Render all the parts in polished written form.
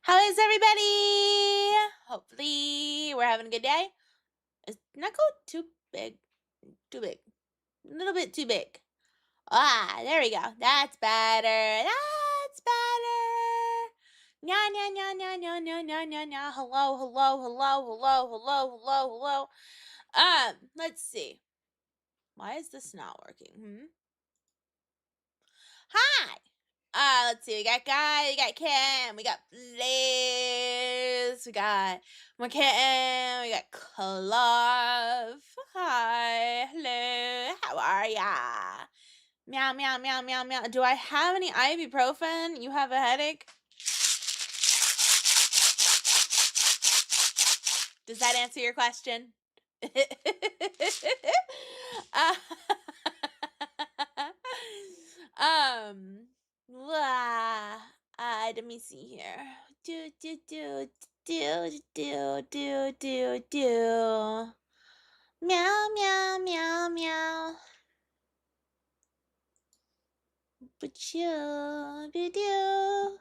How is everybody? Hopefully we're having a good day. It's not go too big. Too big. A little bit too big. There we go. That's better. That's better. Nya nya nya nya nya nya nya nya nya. Hello, hello, hello, hello, hello, hello, hello. Let's see. Why is this not working? Hi. Let's see. We got Guy, we got Kim, we got Blaze, we got McKitten, we got Clove. Hi, hello, how are ya? Meow, meow, meow, meow, meow. Do I have any ibuprofen? You have a headache? Does that answer your question? Let me see here. Do. Meow, meow, meow, meow. Do.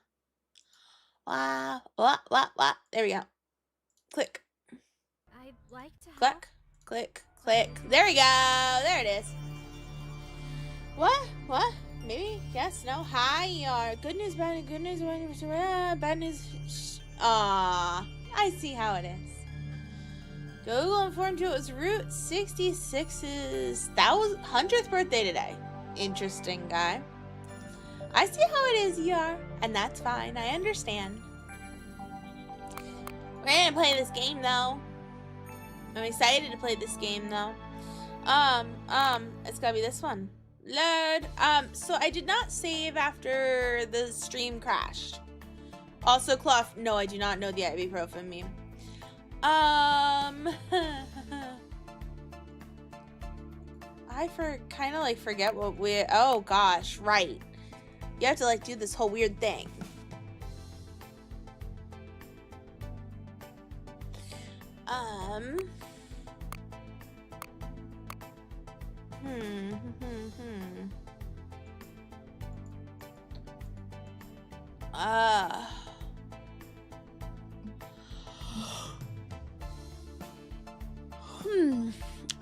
Wow. What? There we go. Click. I'd like to click, click, click. There we go. There it is. What? Maybe? Yes? No? Hi? Good news, bad news, good news, bad news. I see how it is. Google informed you it was Route 66's 100th birthday today. Interesting, Guy. I see how it is, ER, and that's fine. I understand. We're gonna play this game, though. I'm excited to play this game, though. It's gotta be this one. Load. So I did not save after the stream crashed. Also, Clough, no, I do not know the ibuprofen meme. I kind of forget what oh gosh, right. You have to do this whole weird thing.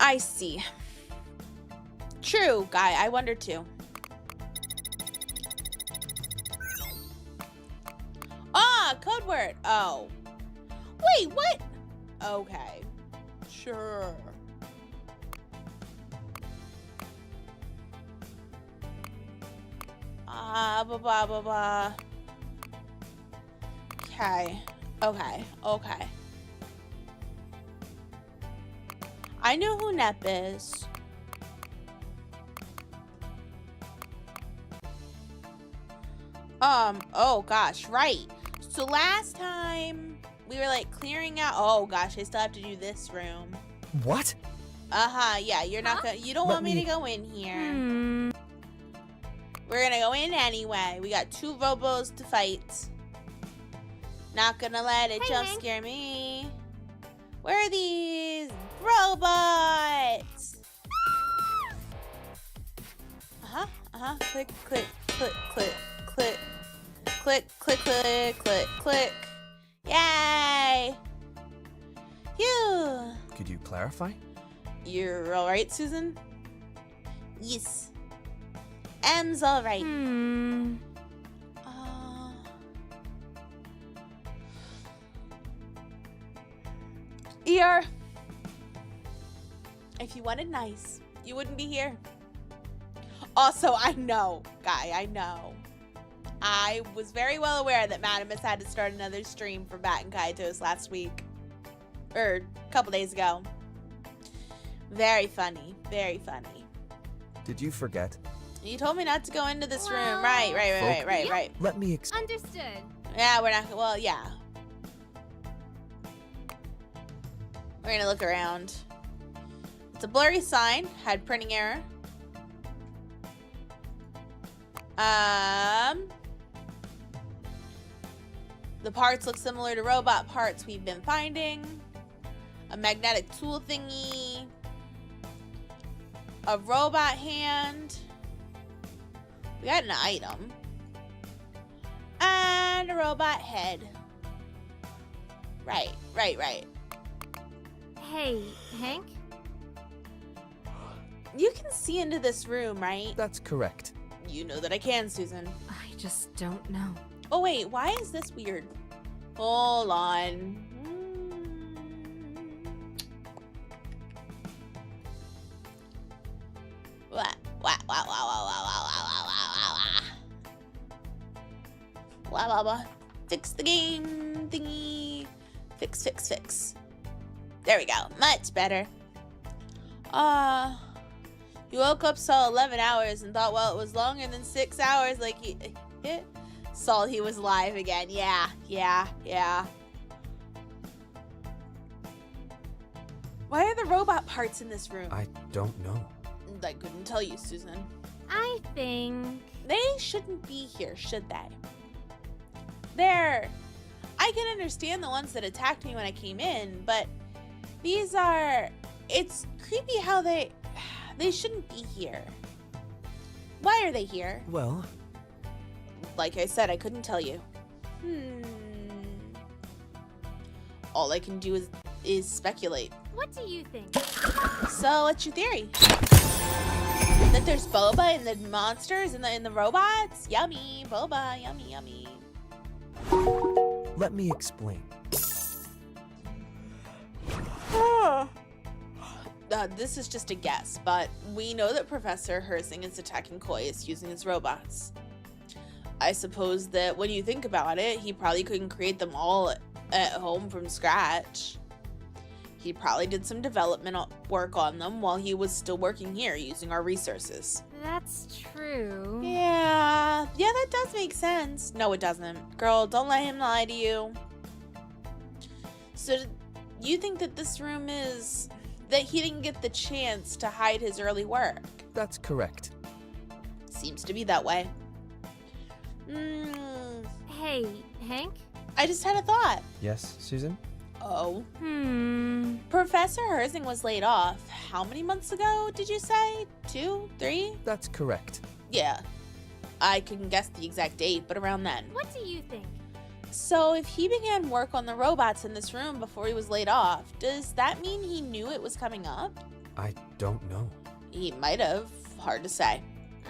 I see. True, Guy. I wonder too. Code word. Oh. Wait, what? Okay. Sure. Blah. Okay. I know who Nep is. Oh gosh, right. So last time we were clearing out. Oh gosh, I still have to do this room. What? Yeah, you're not gonna. You don't want me to go in here. We're gonna go in anyway. We got 2 Robos to fight. Not gonna let it jump scare me. Where are these robots? Click. Yay! Phew. Could you clarify? You're all right, Susan? Yes. M's all right. ER. If you wanted nice, you wouldn't be here. Also, I know, Guy, I know. I was very well aware that Madamus had to start another stream for Bat and Kaitos last week. Or a couple days ago. Very funny. Very funny. Did you forget? You told me not to go into this room. Right. Let me Understood. Yeah, we're not. Well, yeah. We're gonna look around. It's a blurry sign. Had printing error. The parts look similar to robot parts we've been finding. A magnetic tool thingy. A robot hand. We got an item. And a robot head. Right. Hey, Hank? You can see into this room, right? That's correct. You know that I can, Susan. I just don't know. Oh, wait, why is this weird? Hold on. Wow. Fix the game thingy. Fix. There we go. Much better. You woke up, saw 11 hours, and thought, well, it was longer than 6 hours. Like, saw he was alive again. Yeah. Why are the robot parts in this room? I don't know. I couldn't tell you, Susan. I think... They shouldn't be here, should they? I can understand the ones that attacked me when I came in, but these are... It's creepy how they shouldn't be here. Why are they here? Well, Like I said, I couldn't tell you. All I can do is speculate. What do you think? So, what's your theory? That there's boba in the monsters and in the robots? Yummy, boba, yummy. let me explain. This is just a guess, but we know that Professor Herzing is attacking Koius using his robots. I suppose that when you think about it, he probably couldn't create them all at home from scratch. He probably did some development work on them while he was still working here using our resources. That's true. Yeah, that does make sense. No, it doesn't. Girl, don't let him lie to you. So, you think that this room is... that he didn't get the chance to hide his early work? That's correct. Seems to be that way. Hey, Hank? I just had a thought. Yes, Susan? Oh. Professor Herzing was laid off. How many months ago did you say? 2? 3? That's correct. Yeah. I couldn't guess the exact date, but around then. What do you think? So if he began work on the robots in this room before he was laid off, does that mean he knew it was coming up? I don't know. He might have. Hard to say.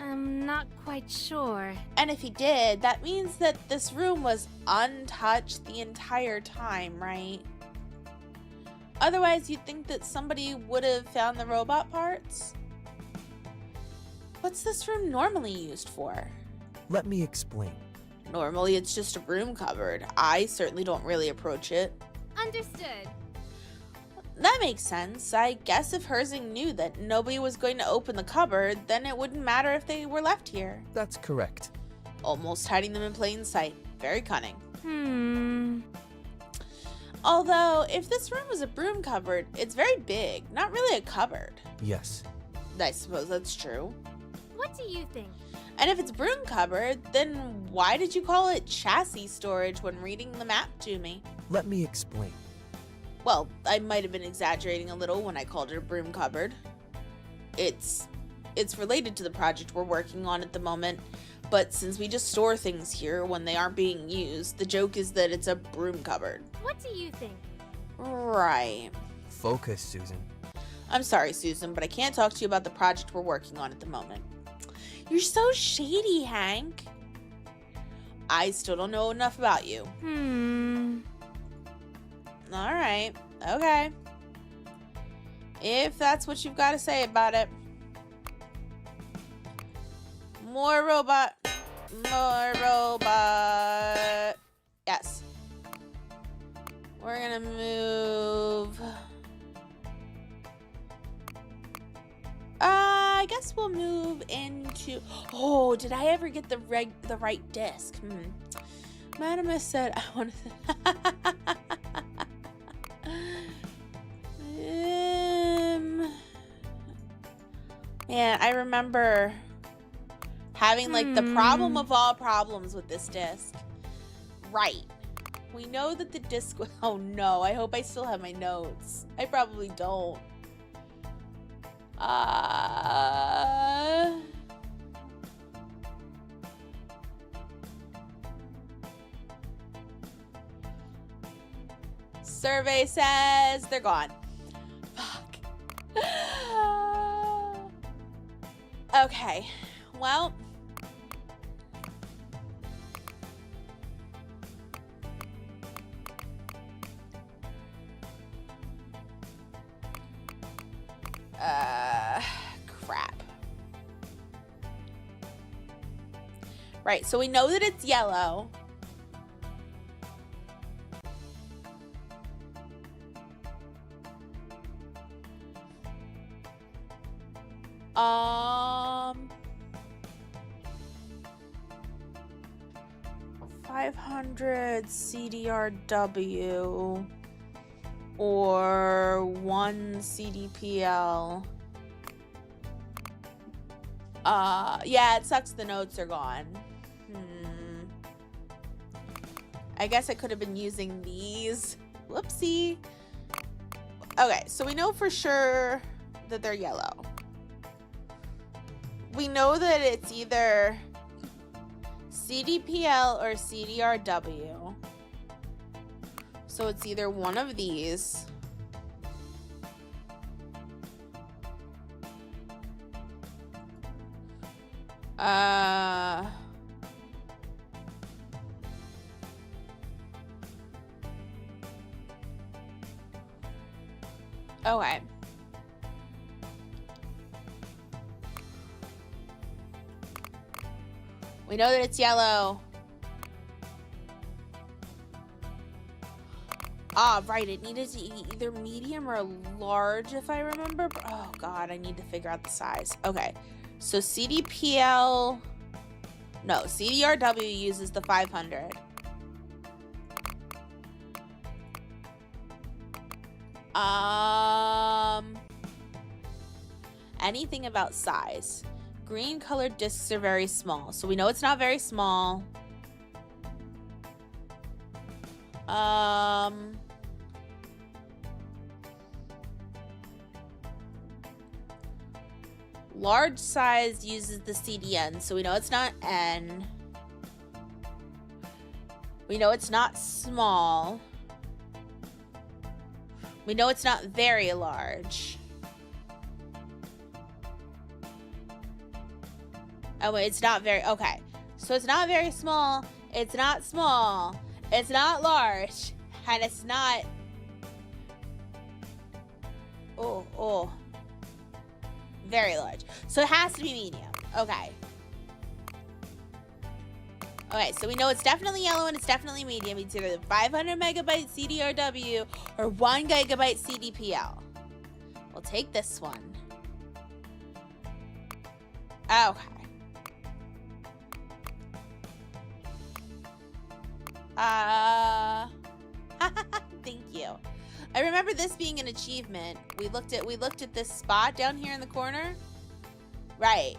I'm not quite sure. And if he did, that means that this room was untouched the entire time, right? Otherwise, you'd think that somebody would have found the robot parts. What's this room normally used for? Let me explain. Normally, it's just a room cupboard. I certainly don't really approach it. Understood. That makes sense. I guess if Herzing knew that nobody was going to open the cupboard, then it wouldn't matter if they were left here. That's correct. Almost hiding them in plain sight. Very cunning. Although, if this room was a broom cupboard, it's very big, not really a cupboard. Yes. I suppose that's true. What do you think? And if it's broom cupboard, then why did you call it chassis storage when reading the map to me? Let me explain. Well, I might have been exaggerating a little when I called it a broom cupboard. It's related to the project we're working on at the moment, but since we just store things here when they aren't being used, the joke is that it's a broom cupboard. What do you think? Right. Focus, Susan. I'm sorry, Susan, but I can't talk to you about the project we're working on at the moment. You're so shady, Hank. I still don't know enough about you. Alright, okay. If that's what you've got to say about it. More robot. Yes. We're gonna move. I guess we'll move into... Oh, did I ever get the right disc? Madam said I want to... Man, I remember having like the problem of all problems with this disc. Right. We know that the disc... Oh no, I hope I still have my notes. I probably don't. Survey says they're gone. Fuck. Okay. Well. Crap. Right, so we know that it's yellow. Um, 500 CDRW or 1 CDPL. Yeah, it sucks the notes are gone. I guess I could have been using these. Whoopsie. Okay, so we know for sure that they're yellow. We know that it's either CDPL or CDRW. So it's either one of these. Okay. We know that it's yellow. Ah, right. It needed to be either medium or large, if I remember. Oh, God. I need to figure out the size. Okay. So CDPL... No, CDRW uses the 500. Anything about size? Green colored discs are very small, so we know it's not very small. Large size uses the CDN, so we know it's not N. We know it's not small. We know it's not very large. Oh, wait, it's not very... Okay. So it's not very small. It's not small. It's not large. And it's not... Oh. Very large. So it has to be medium. Okay. Okay, so we know it's definitely yellow and it's definitely medium. It's either 500 megabyte CDRW or 1 gigabyte CDPL. We'll take this one. Okay. Thank you. I remember this being an achievement. We looked at this spot down here in the corner. Right.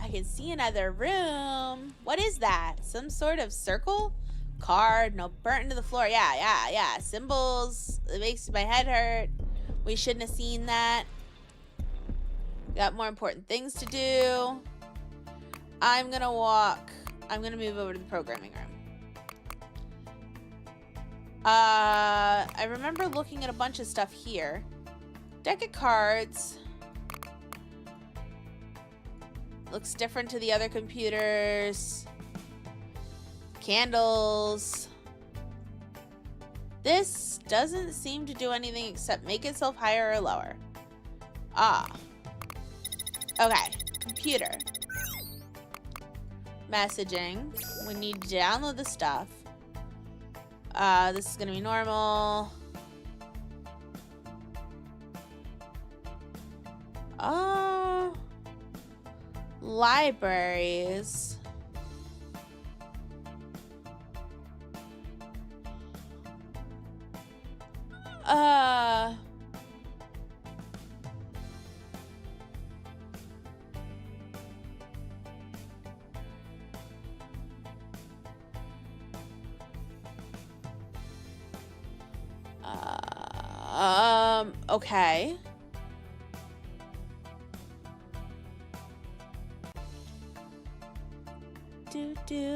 I can see another room. What is that? Some sort of circle? Card. No, burnt into the floor. Yeah. Symbols. It makes my head hurt. We shouldn't have seen that. Got more important things to do. I'm gonna move over to the programming room. I remember looking at a bunch of stuff here. Deck of cards. Looks different to the other computers. Candles. This doesn't seem to do anything except make itself higher or lower. Okay. Computer. Messaging. We need to download the stuff. This is gonna be normal. Libraries. Okay. Do.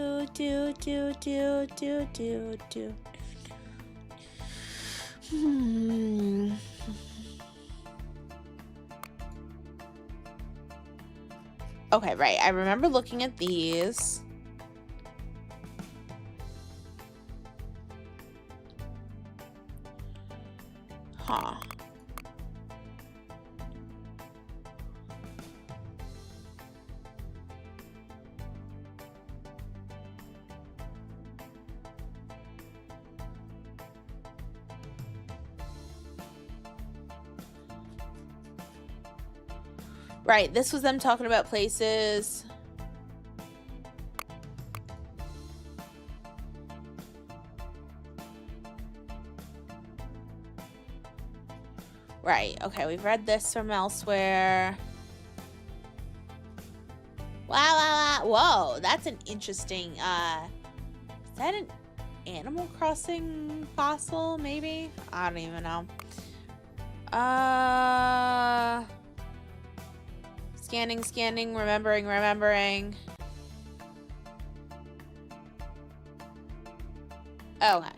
Okay, right. I remember looking at these. Huh. Right, this was them talking about places. Right, okay, we've read this from elsewhere. Wow. Whoa, that's an interesting, is that an Animal Crossing fossil, maybe? I don't even know. Scanning, remembering. Okay.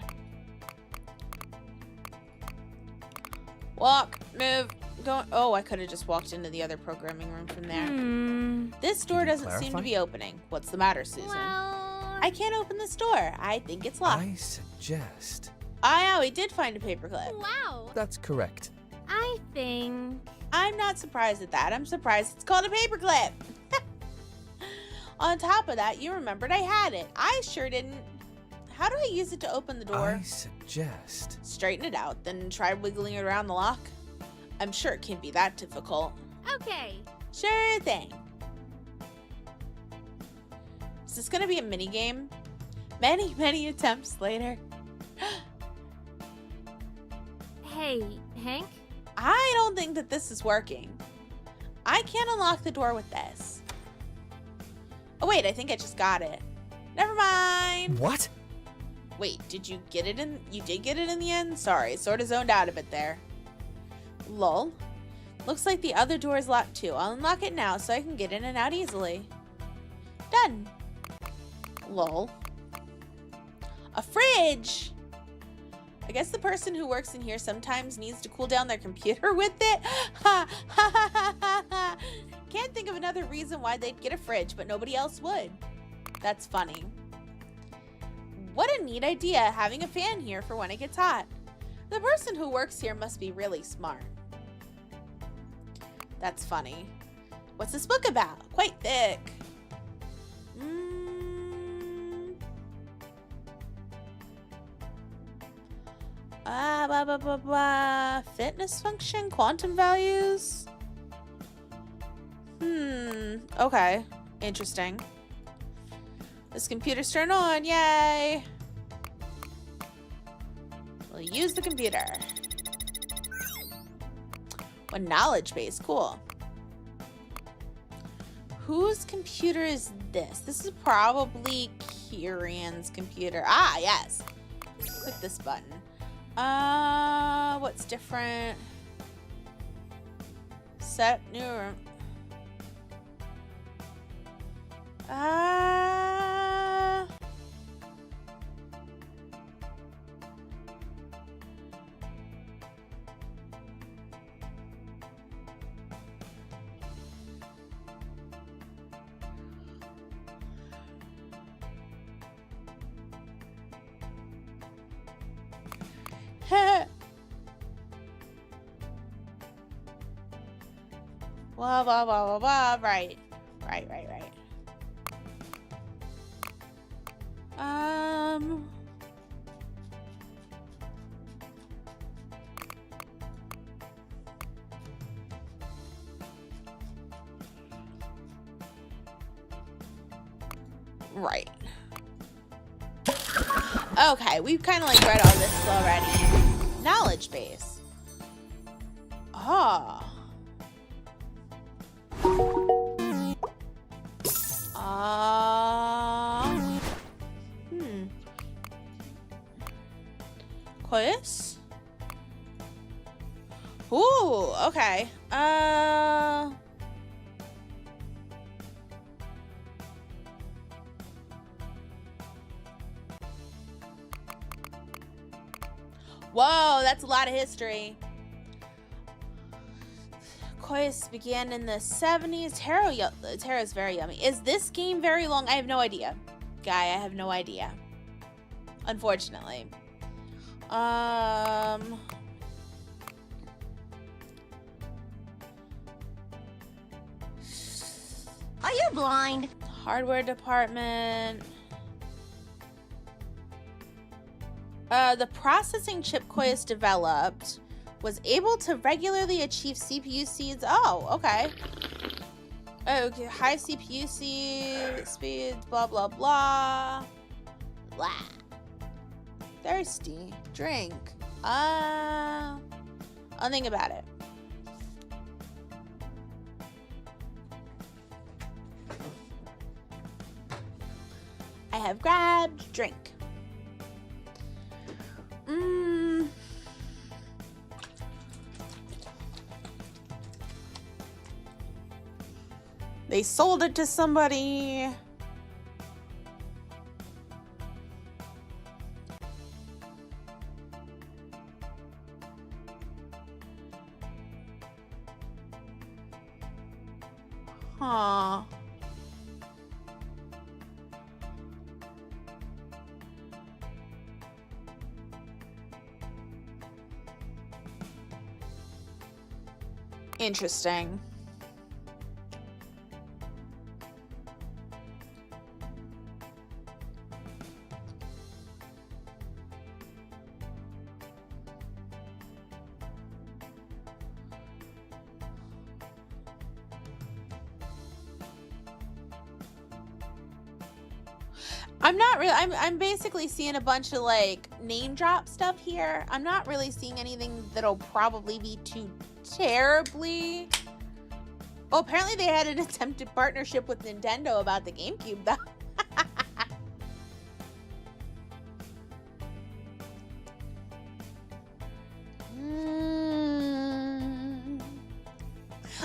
Walk, move, go. Oh, I could have just walked into the other programming room from there. This door doesn't seem to be opening. What's the matter, Susan? Well, I can't open this door. I think it's locked. I suggest. Oh, we did find a paperclip. wow. That's correct. I think... I'm not surprised at that. I'm surprised it's called a paperclip. On top of that, you remembered I had it. I sure didn't. How do I use it to open the door? I suggest. Straighten it out, then try wiggling it around the lock. I'm sure it can't be that difficult. Okay. Sure thing. Is this gonna be a mini game? Many attempts later. Hey, Hank? I don't think that this is working. I can't unlock the door with this. Oh wait, I think I just got it. Never mind. What? Wait, did you get it in? You did get it in the end? Sorry, sort of zoned out a bit there. Lol. Looks like the other door is locked too. I'll unlock it now so I can get in and out easily. Done. Lol. A fridge! I guess the person who works in here sometimes needs to cool down their computer with it. Ha ha ha ha ha. Can't think of another reason why they'd get a fridge, but nobody else would. That's funny. What a neat idea, having a fan here for when it gets hot. The person who works here must be really smart. That's funny. What's this book about? Quite thick. Fitness function, quantum values. Okay. Interesting. This computer's turned on, yay! We'll use the computer. One knowledge base, cool. Whose computer is this? This is probably Kieran's computer. Ah, yes. Click this button. What's different? Set new room. Blah. Right. Right. Okay, we've kind of like read all this already. Knowledge base. Quiz? Ooh, okay. Whoa, that's a lot of history. Koya's began in the 70s. Taro is very yummy. Is this game very long? I have no idea. Guy, I have no idea. Unfortunately. Are you blind? Hardware department. The processing chip Koya's developed was able to regularly achieve CPU speeds. Oh, okay. Okay, high CPU speeds, blah, blah, blah. Blah. Thirsty. Drink. I'll think about it. I have grabbed drink. They sold it to somebody. Huh. Interesting. I'm not really, I'm basically seeing a bunch of like name drop stuff here. I'm not really seeing anything that'll probably be too terribly. Oh, apparently they had an attempted partnership with Nintendo about the GameCube though.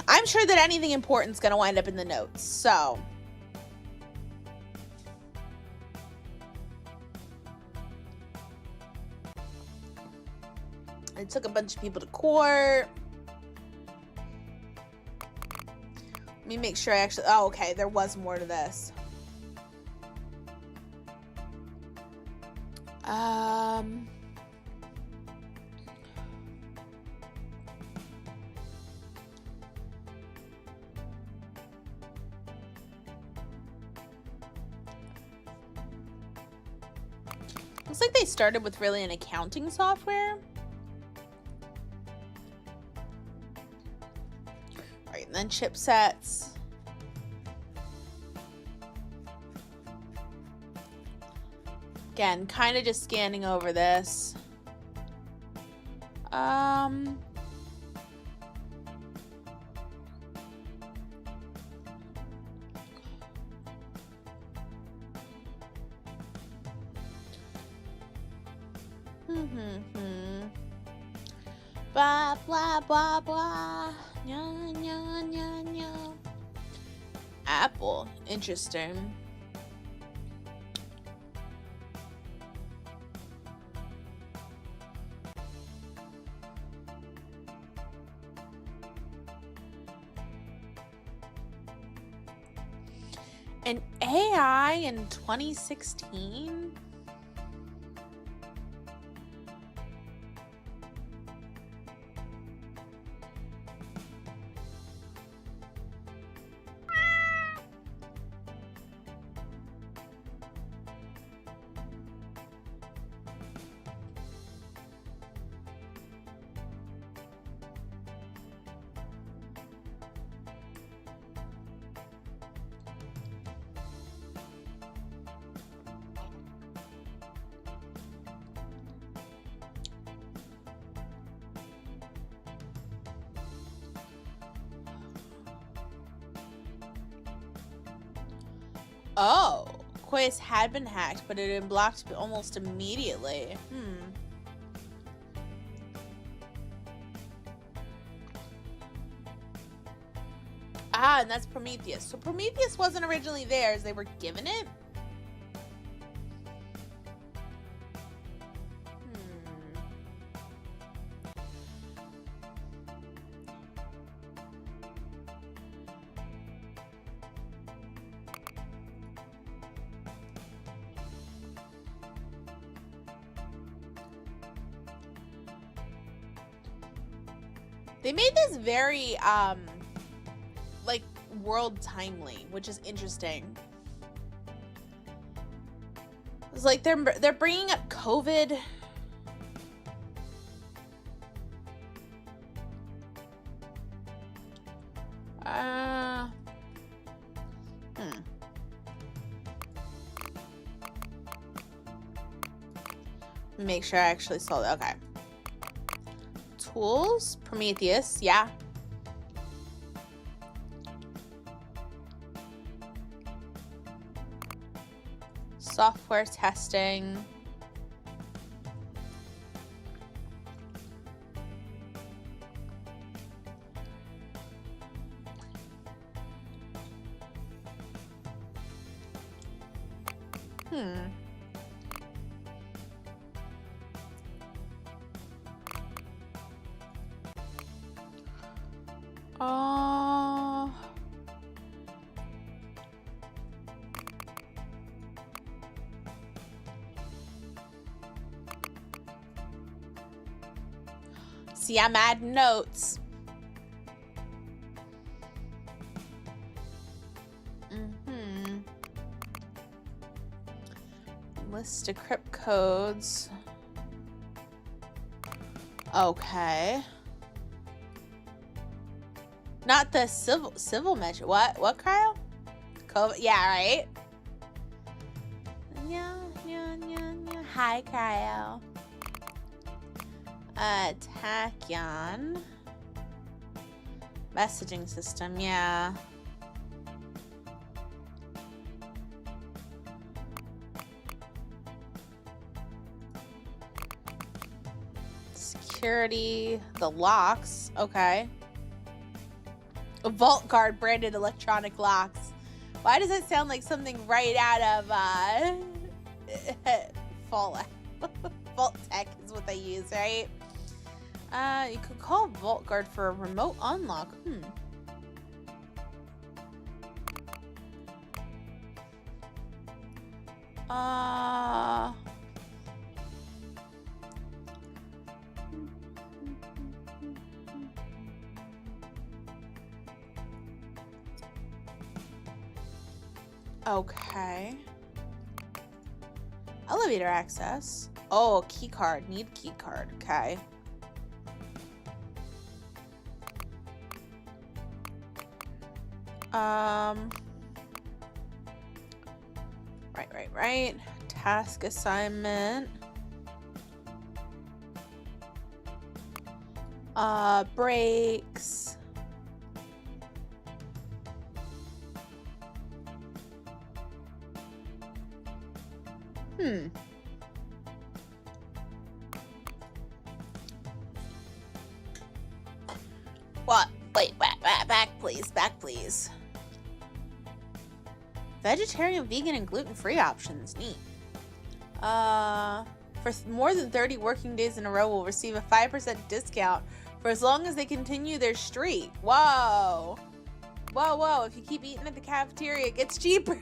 I'm sure that anything important is going to wind up in the notes, so. It took a bunch of people to court. Let me make sure I actually, oh, okay, there was more to this. Looks like they started with really an accounting software. Alright, and then chipsets. Again, kind of just scanning over this. Blah, blah, blah, blah. Nya, nya, nya, nya. Apple. Interesting. An AI in 2016? Oh, Quest had been hacked, but it had been blocked almost immediately. Ah, and that's Prometheus. So Prometheus wasn't originally theirs. They were given it? They made this very, like, world timely, which is interesting. It's like they're bringing up COVID. Make sure I actually saw that. Okay. Tools, Prometheus, yeah. Software testing. See, I'm adding notes. List of crypt codes. Okay. Not the civil measure. What, Cryo? COVID, yeah, right? Yeah. Hi, Cryo. Tachyon. Messaging system, yeah. Security, the locks, okay. A Vault Guard branded electronic locks. Why does that sound like something right out of Fallout? Vault Tech is what they use, right? You could call Vault Guard for a remote unlock. Okay. Elevator access. Oh, key card. Need key card. Okay. Right. Task assignment. Breaks. What? Wait, back please. Vegetarian, vegan, and gluten-free options. Neat. For more than 30 working days in a row, will receive a 5% discount for as long as they continue their streak. Whoa. If you keep eating at the cafeteria, it gets cheaper.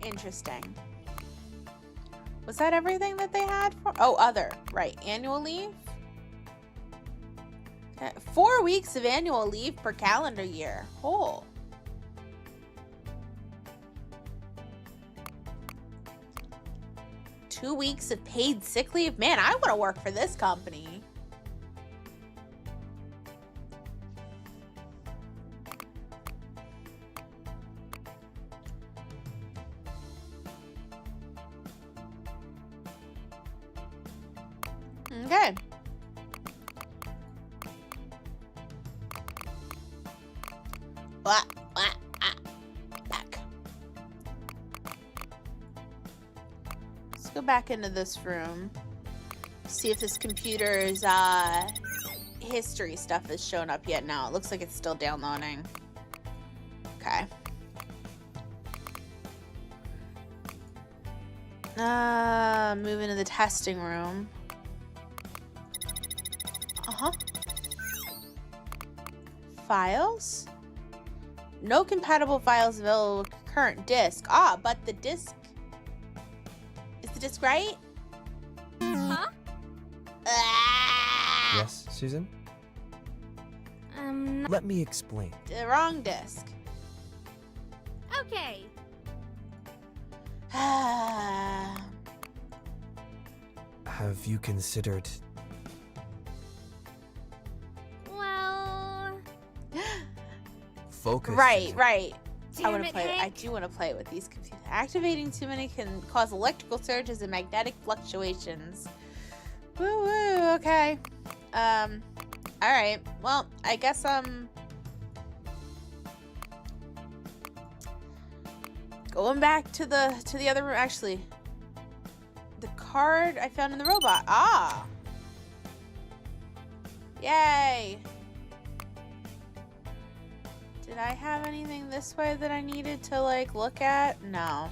Interesting. Was that everything that they had for? Oh, other. Right. Annual leave. 4 weeks of annual leave per calendar year. Oh. Two weeks of paid sick leave. Man, I want to work for this company. Okay. Back. Let's go back into this room. See if this computer's history stuff has shown up yet. Now it looks like it's still downloading. Okay. Move into the testing room. Files? No compatible files available with current disk. But the disk... Is the disk right? Huh? Ah! Yes, Susan? Not Let me explain. The wrong disc. okay. Have you considered... Well, Focus, Right, Susan. right. I damn want to it, play. I Hank. do want to play with these computers. Activating too many can cause electrical surges and magnetic fluctuations. Woo woo. Okay. All right. Well, I guess going back to the other room. Actually, the card I found in the robot. Ah. Yay. Did I have anything this way that I needed to, like, look at? No.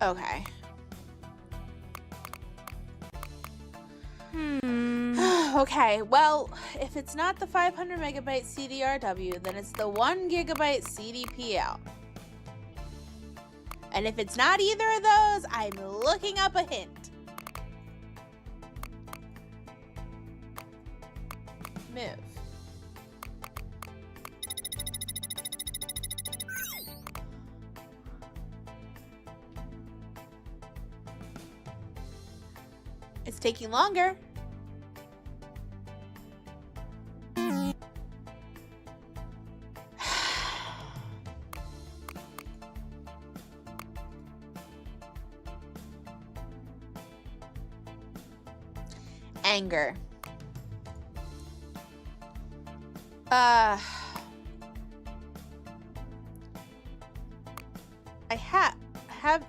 Okay. Okay, well, if it's not the 500 megabyte CDRW, then it's the 1 gigabyte CDPL. And if it's not either of those, I'm looking up a hint. Move. It's taking longer. Anger.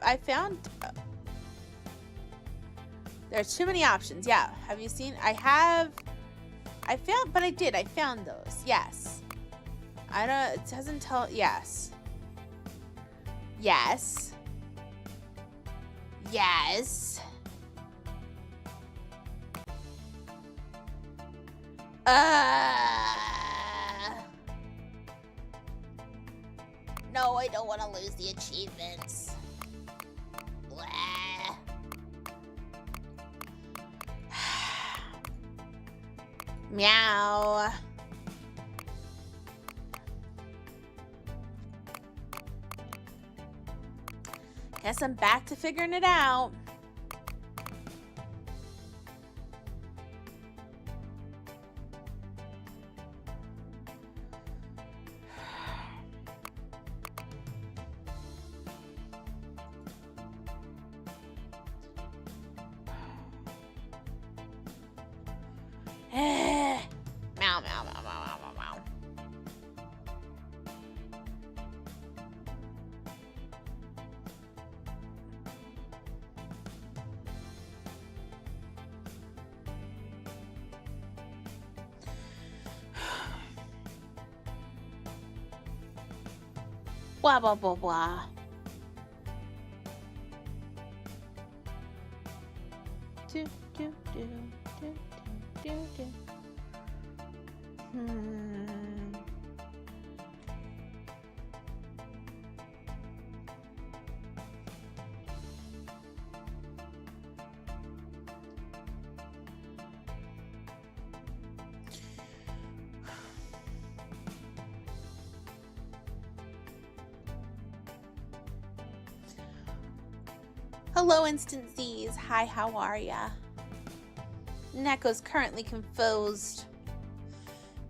I found there's too many options. Yeah, have you seen? I found, but I found those. Yes. I don't, it doesn't tell. Yes. Yes. Yes. No, I don't want to lose the achievements. Blah. Meow. Guess I'm back to figuring it out. Meow, meow, meow, meow, meow, meow, meow. Blah, blah, blah, blah. Do, do, do, do, do, do. Hello, instances. Hi, how are ya? Neko's currently confused.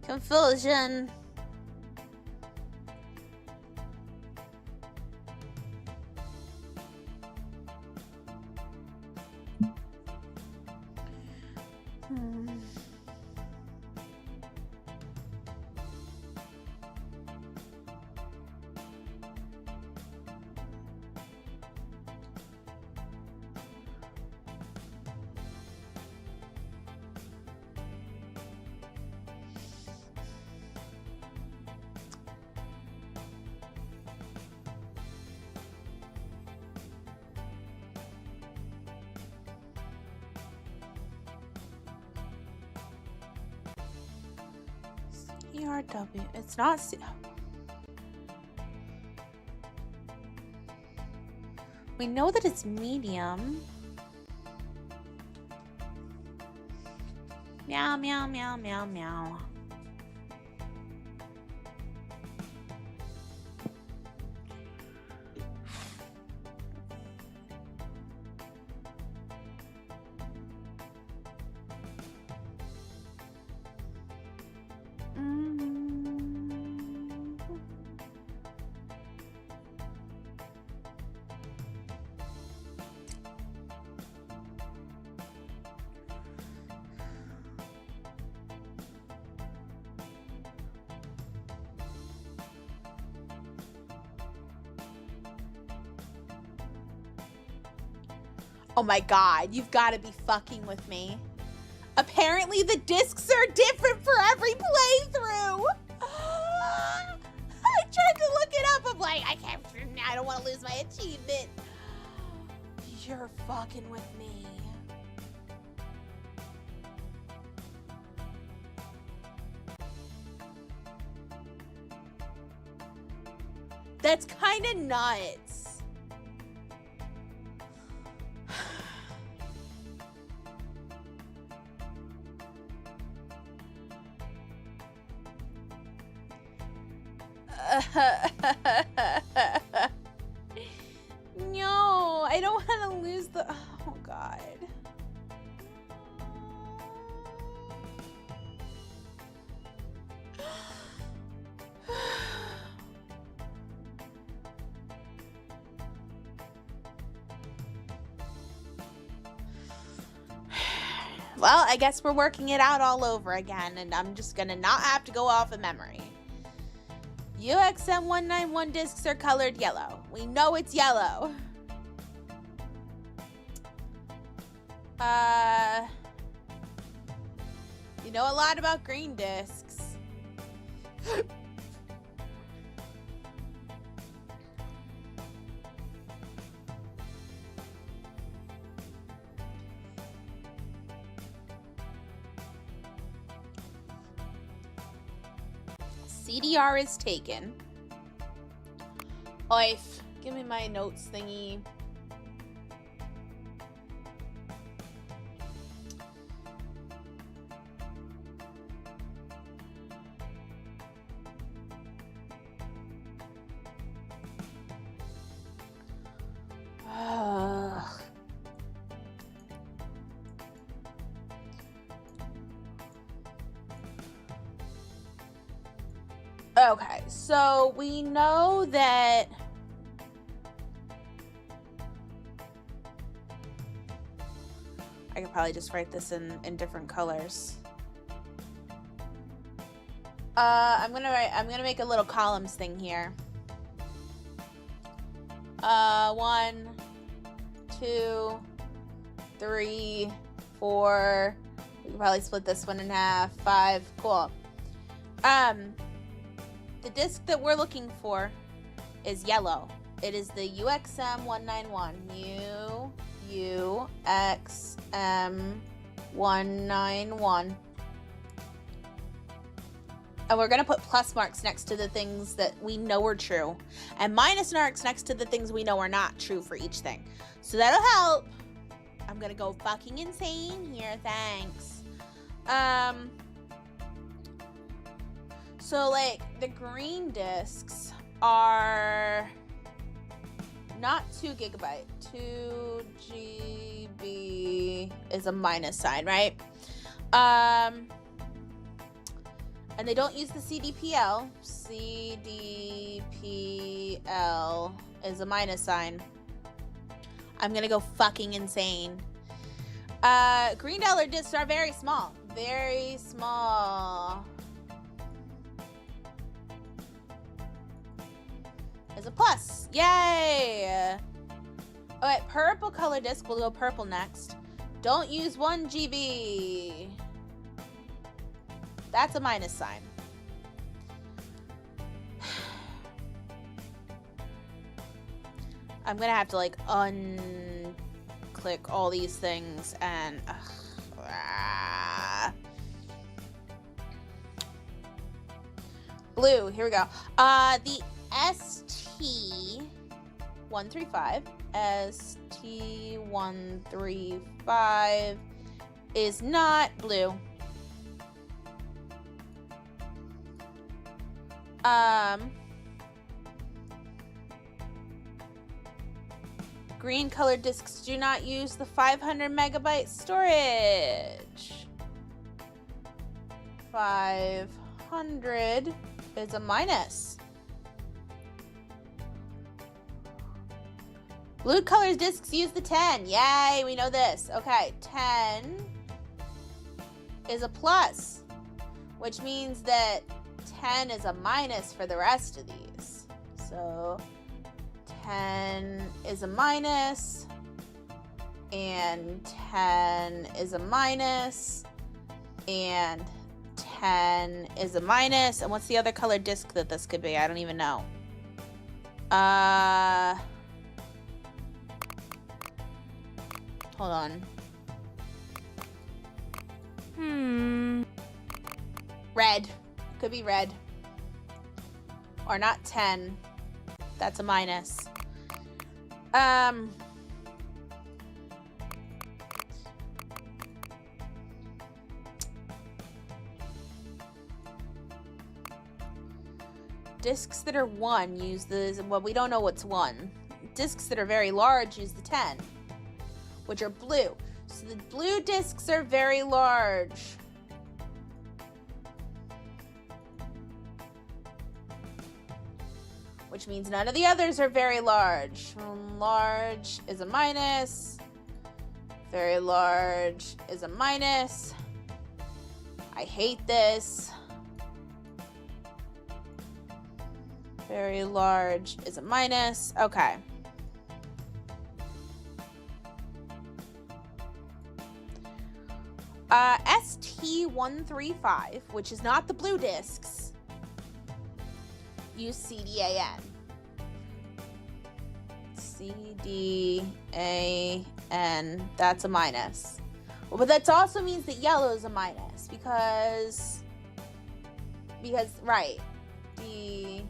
Confusion. ERW. It's not. We know that it's medium. Meow, meow, meow, meow, meow. Oh my god, you've got to be fucking with me. Apparently the discs are different for every playthrough. I tried to look it up. I'm like, I don't want to lose my achievement. You're fucking with me. That's kind of nuts. No, I don't want to lose the... Oh, God. Well, I guess we're working it out all over again, and I'm just gonna not have to go off of memory. UXM191 discs are colored yellow. We know it's yellow. You know a lot about green discs. CDR is taken. Oif, give me my notes thingy. Okay, so we know that I could probably just write this in different colors. I'm gonna make a little columns thing here. 1, 2, 3, 4. We could probably split this one in half. 5. Cool. The disc that we're looking for is yellow. It is the UXM191. UXM191. And we're going to put plus marks next to the things that we know are true. And minus marks next to the things we know are not true for each thing. So that'll help. I'm going to go fucking insane here. Thanks. So, like, the green discs are not 2 gigabyte. 2 GB is a minus sign, right? And they don't use the CDPL. CDPL is a minus sign. I'm gonna go fucking insane. Green dollar discs are very small. Very small. Is a plus. Yay! Alright, purple color disc. We'll go purple next. Don't use 1 GB. That's a minus sign. I'm gonna have to like unclick all these things and blue. Here we go. The ST ST135. ST135 is not blue. Green colored discs do not use the 500 megabyte storage. 500 is a minus. Blue colored discs use the 10. Yay, we know this. Okay, 10 is a plus, which means that 10 is a minus for the rest of these. So 10 is a minus, and 10 is a minus, and 10 is a minus. And what's the other colored disc that this could be? I don't even know. Hold on. Red. Could be red. Or not 10. That's a minus. Discs that are 1 use the, well, we don't know what's 1. Discs that are very large use the 10, which are blue. So the blue discs are very large. Which means none of the others are very large. Large is a minus. Very large is a minus. I hate this. Very large is a minus. Okay. ST135, which is not the blue discs, use CDAN. CDAN, that's a minus. Well, but that also means that yellow is a minus because right, DAN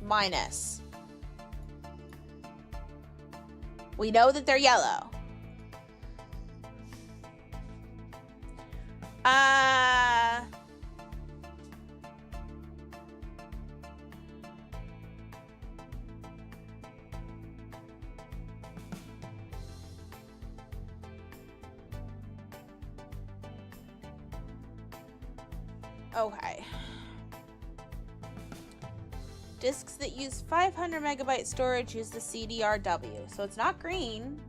minus. We know that they're yellow. Okay. Discs that use 500 megabyte storage use the CDRW. So it's not green.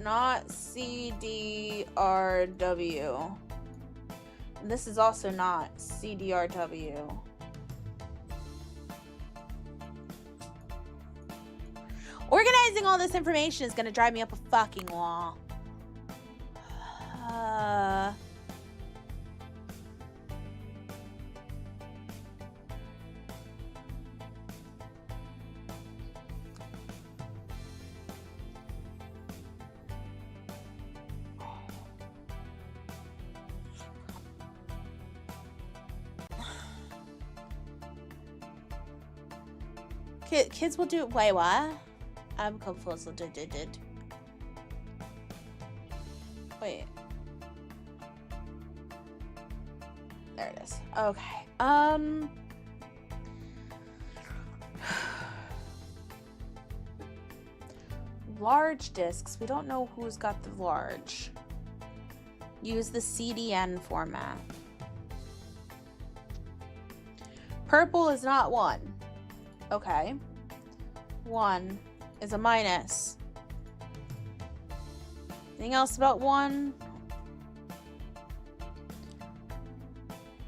Not CDRW. And this is also not CDRW. Organizing all this information is going to drive me up a fucking wall. Kids will do. Wait, what? I'm confused. Wait. There it is. Okay. Large discs. We don't know who's got the large. Use the CDN format. Purple is not 1. Okay. 1 is a minus. Anything else about 1?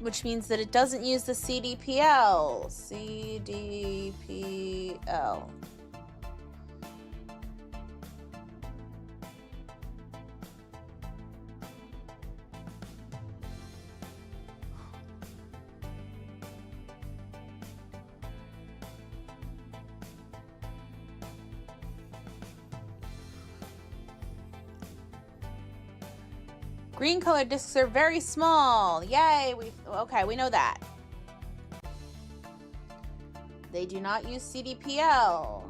Which means that it doesn't use the CDPL. CDPL. Green colored discs are very small. Yay, we know that. They do not use CDPL.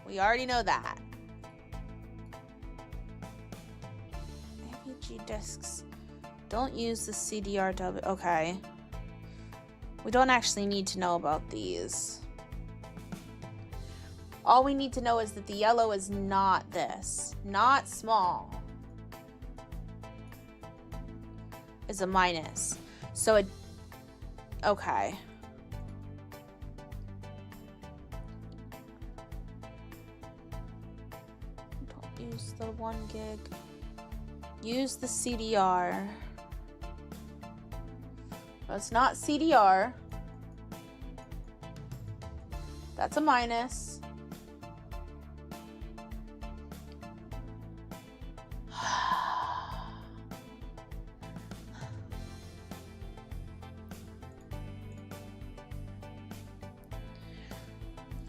We already know that. APG discs don't use the CDRW. Okay. We don't actually need to know about these. All we need to know is that the yellow is not this. Not small. Is a minus. So it... Okay. Don't use the 1 gig. Use the CDR. No, it's not CDR. That's a minus.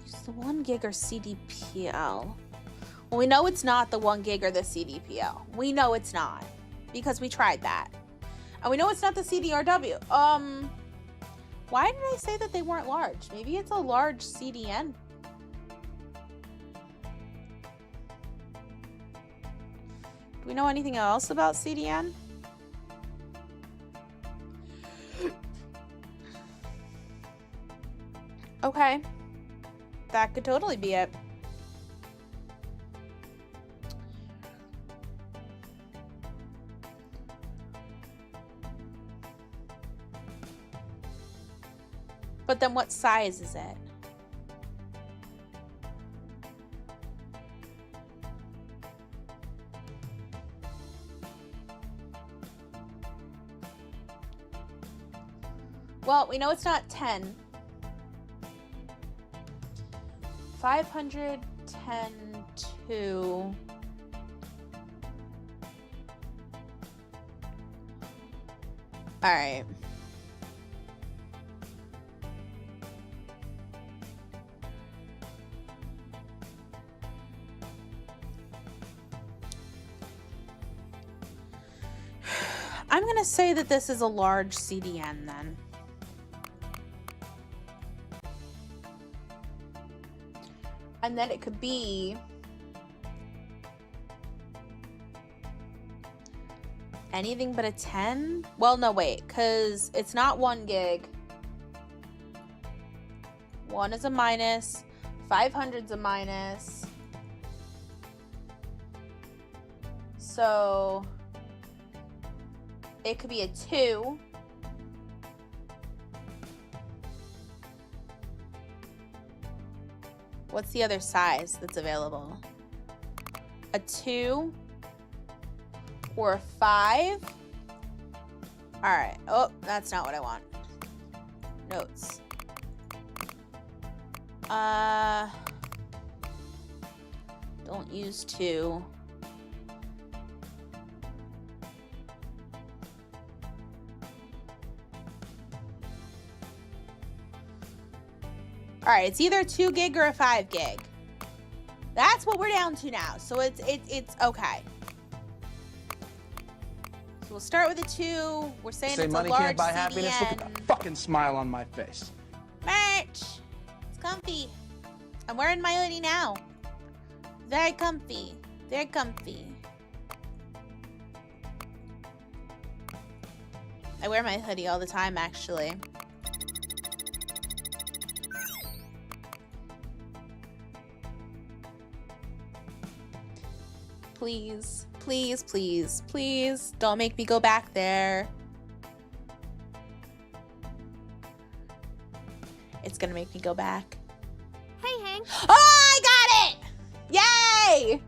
Use the 1 gig or CDPL. Well, we know it's not the 1 gig or the CDPL. We know it's not because we tried that. And we know it's not the CDRW. Why did I say that they weren't large? Maybe it's a large CDN. Do we know anything else about CDN? Okay. That could totally be it. But then what size is it? Well, we know it's not 10. 510 to... All right. I'm going to say that this is a large CDN then. And then it could be anything but a 10? Well, no, wait, because it's not 1 gig. 1 is a minus. 500's a minus. So it could be a 2. What's the other size that's available? A 2 or a 5? All right. Oh, that's not what I want. Notes. Don't use 2. All right, it's either 2 gig or a 5 gig. That's what we're down to now. So it's okay. So we'll start with a 2. We're saying it's a large CDN. Money can't buy happiness. Look at that fucking smile on my face. Merch. It's comfy. I'm wearing my hoodie now. Very comfy. Very comfy. I wear my hoodie all the time, actually. Please, please, please, please, don't make me go back there. It's gonna make me go back. Hey, Hank. Oh, I got it! Yay!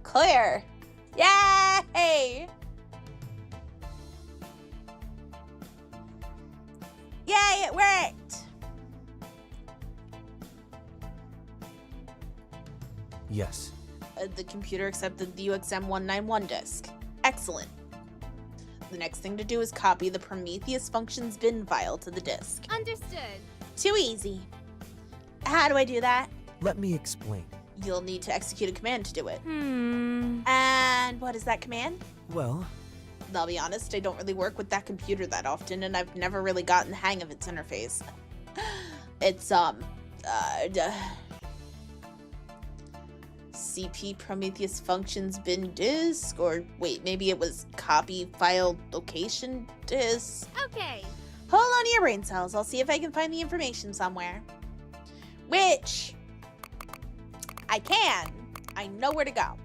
Clear. Yay! Yay, it worked! Yes. The computer accepted the UXM191 disk. Excellent. The next thing to do is copy the Prometheus functions bin file to the disk. Understood. Too easy. How do I do that? Let me explain. you'll need to execute a command to do it. Hmm. And what is that command? Well, I'll be honest, I don't really work with that computer that often, and I've never really gotten the hang of its interface. It's, CP Prometheus functions bin disk, or wait, maybe it was copy file location disk. Okay. Hold on to your brain cells. I'll see if I can find the information somewhere. Which I can. I know where to go.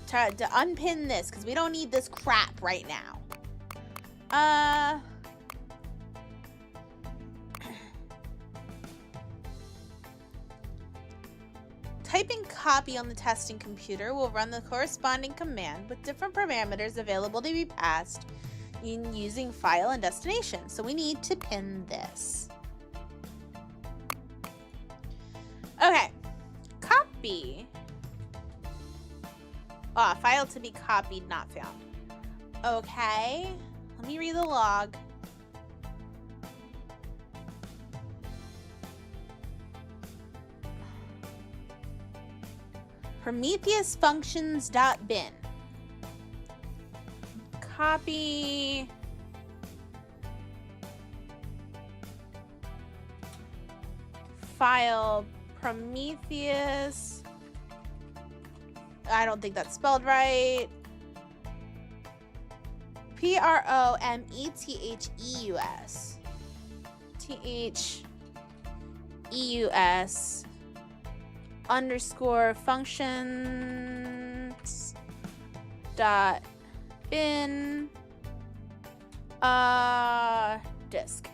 To unpin this, because we don't need this crap right now. Typing copy on the testing computer will run the corresponding command with different parameters available to be passed using file and destination. So we need to pin this. Okay. Copy. File to be copied, not found. Okay. Let me read the log. Prometheus functions.bin. Copy. File Prometheus. I don't think that's spelled right. Prometheus. Theus underscore functions dot bin disk.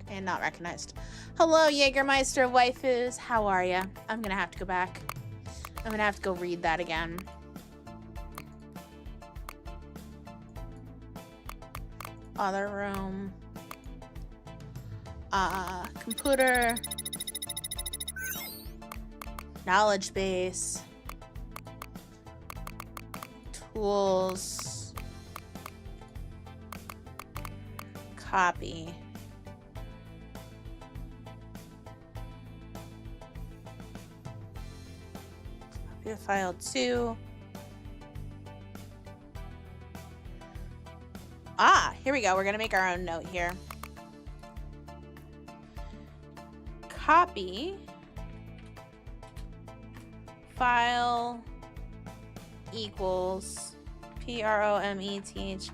And not recognized. Hello, Jägermeister waifus. How are ya? I'm gonna have to go back. I'm gonna have to go read that again. Other room. Computer. Knowledge base. Tools. Copy. Copy the file too. Here we go. We're going to make our own note here. Copy file equals Prometheus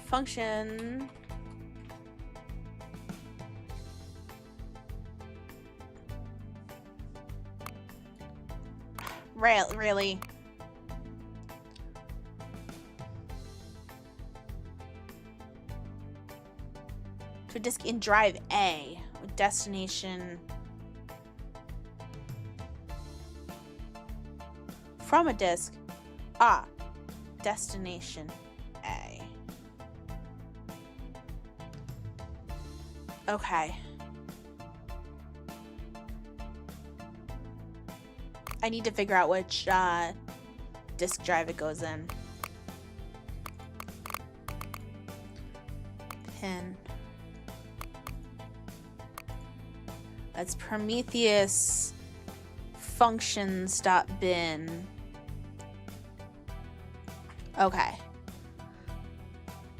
function really to disk in drive A with destination from a disk. Destination A. Okay. I need to figure out which disk drive it goes in. Pin. That's Prometheus functions.bin. Okay.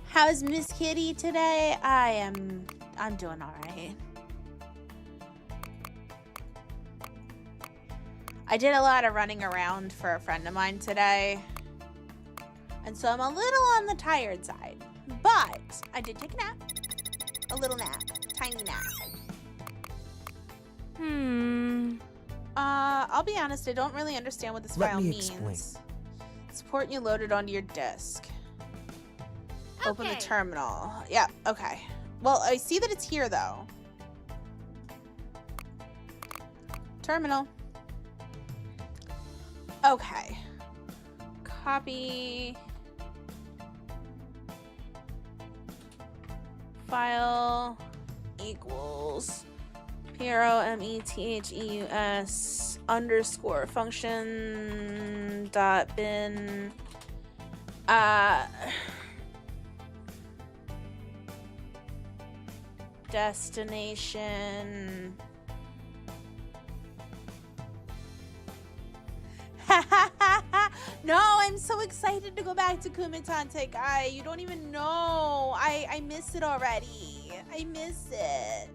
How's Miss Kitty today? I'm doing all right. I did a lot of running around for a friend of mine today, and so I'm a little on the tired side, but I did take a nap. A little nap. Tiny nap. I'll be honest, I don't really understand what this file means. Explain. Support you loaded onto your disk. Okay. Open the terminal. Yeah, okay. Well, I see that it's here, though. Terminal. Okay. Copy. File equals Prometheus underscore function dot bin Destination. No, I'm so excited to go back to Kumitante, guy. You don't even know. I miss it already. I miss it.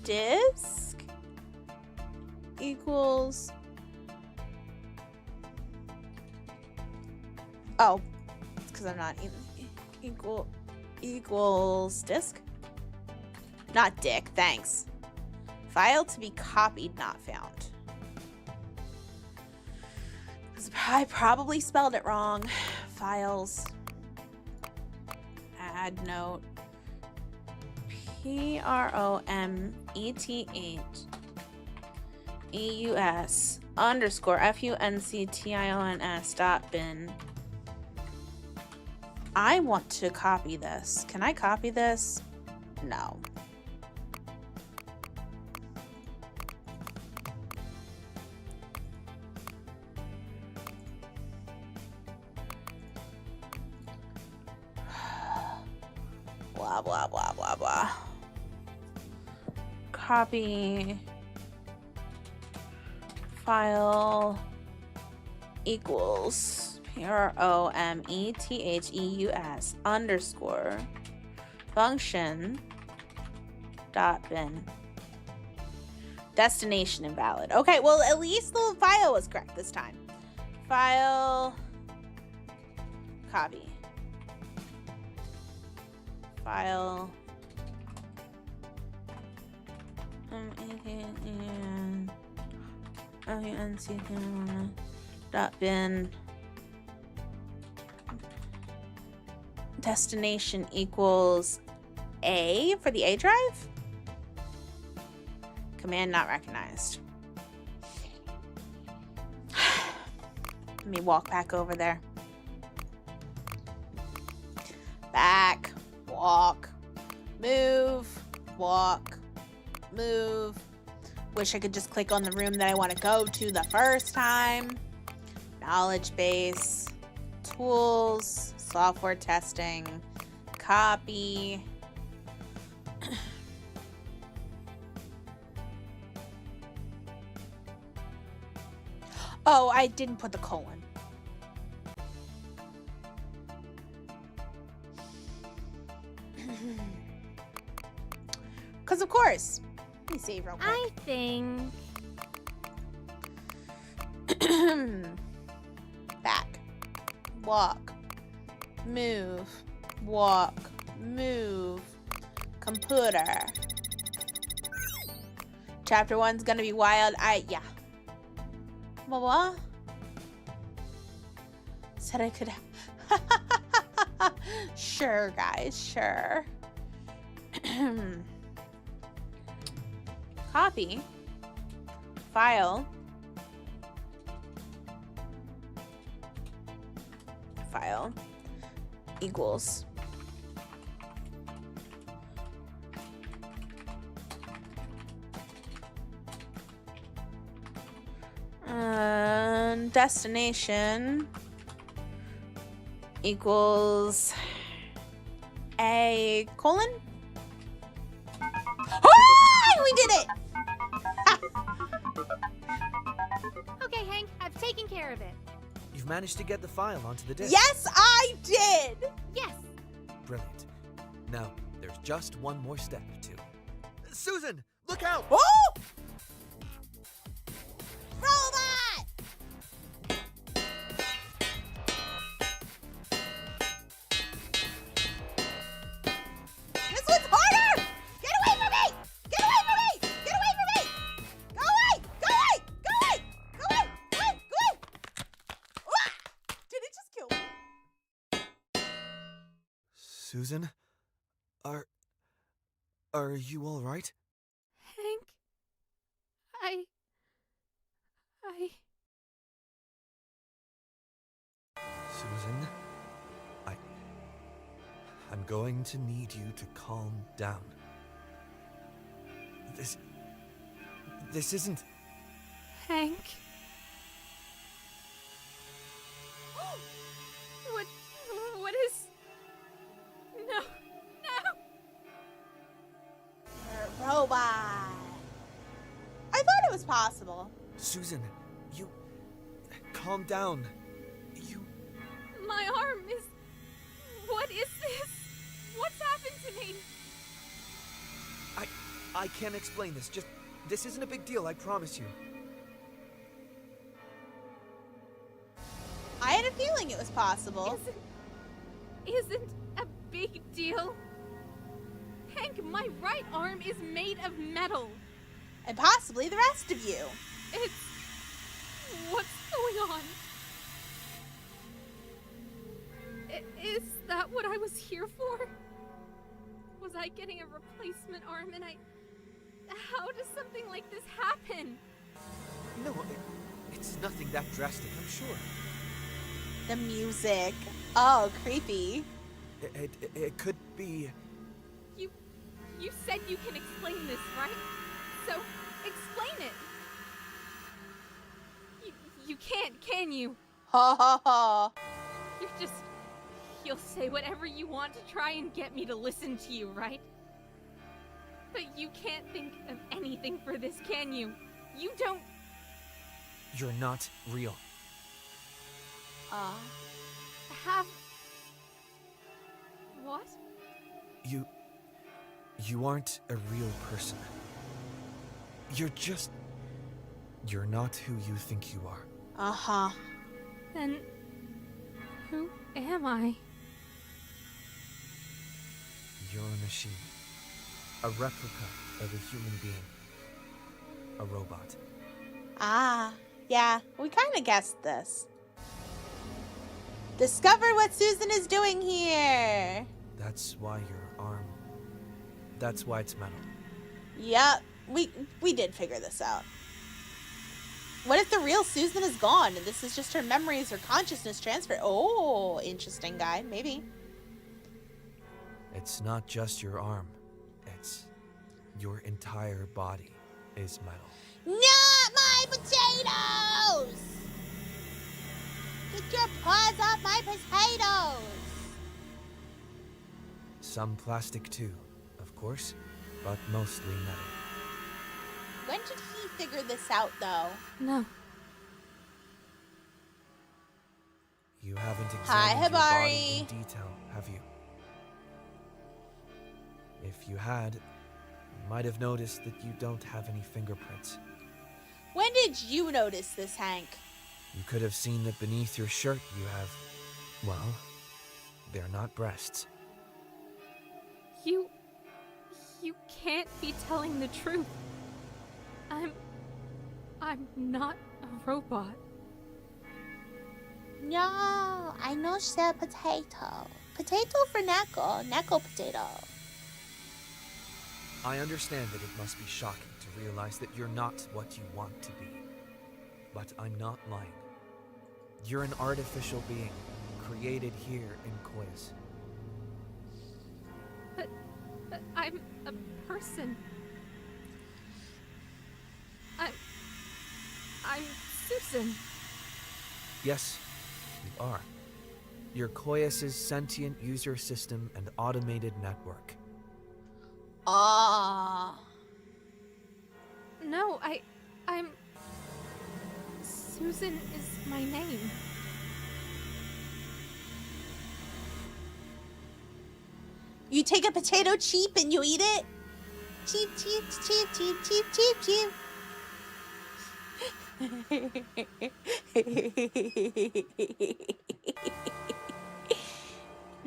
Disk equals. Oh, it's because I'm not equals disk. Not dick, thanks. File to be copied, not found. I probably spelled it wrong. Files. Add note. PROMETHEUS underscore FUNCTIONS dot bin. I want to copy this. Can I copy this? No. Blah, blah, blah, blah, blah. Copy file equals PROMETHEUS underscore function dot bin. Destination invalid. Okay, well, at least the file was correct this time. File copy. File dot bin. Destination equals A for the A drive. Command not recognized. Let me walk back over there. Back. Walk, move, walk, move. Wish I could just click on the room that I want to go to the first time. Knowledge base, tools, software testing, copy. Oh, I didn't put the colon. Because of course. Let me save real quick. I think. Back. Walk. Move. Walk. Move. Computer. Chapter 1's gonna be wild. Yeah. What? Said I could. Sure, guys. Sure. Copy. File. File. Equals. Destination equals a colon. Oh, we did it! Okay, Hank, I've taken care of it. You've managed to get the file onto the disk. Yes, I did! Yes. Brilliant. Now, there's just one more step to... Susan, look out! Oh! Robot! This one's harder! Get away from me! Get away from me! Get away from me! Go away! Go away! Go away! Go away! Go away! Go away! Ah! Did it just kill me? Susan? Are you all right? Hank. Susan? I'm going to need you to calm down. This isn't... Hank. possible. Susan, you... Calm down. You... My arm is... What is this? What's happened to me? I can't explain this. Just... This isn't a big deal, I promise you. I had a feeling it was possible. Isn't a big deal. Hank, my right arm is made of metal. And possibly the rest of you. It's... What's going on? Is that what I was here for? Was I getting a replacement arm and How does something like this happen? No, it's nothing that drastic, I'm sure. The music. Oh, creepy. It could be... You said you can explain this, right? So, explain it. You can't, can you? Ha ha ha. You'll say whatever you want to try and get me to listen to you, right? But you can't think of anything for this, can you? You don't... You're not real. Have... What? You aren't a real person. You're not who you think you are. Uh-huh. Then... Who am I? You're a machine. A replica of a human being. A robot. Ah, yeah, we kind of guessed this. Discover what Susan is doing here. That's why your arm... That's why it's metal. Yep, we did figure this out. What if the real Susan is gone and this is just her memories or consciousness transfer? Oh, interesting guy, maybe. It's not just your arm. It's... Your entire body is metal. Not my potatoes! Get your paws off my potatoes! Some plastic too, of course, but mostly metal. When did he figure this out, though? No. You haven't Hi, examined your body Hibari. in detail, have you? If you had, you might have noticed that you don't have any fingerprints. When did you notice this, Hank? You could have seen that beneath your shirt you have... Well, they're not breasts. You can't be telling the truth. I'm not a robot. No, I know she's a potato. Potato for knuckle. Knuckle potato. I understand that it must be shocking to realize that you're not what you want to be. But I'm not lying. You're an artificial being, created here in Koyas. But I'm a person. I'm Susan. Yes, you are. You're Koyas' sentient user system and automated network. Ah. No, I'm... Susan is my name. You take a potato cheap and you eat it? Cheap, cheap, cheap, cheap, cheap, cheap, cheap.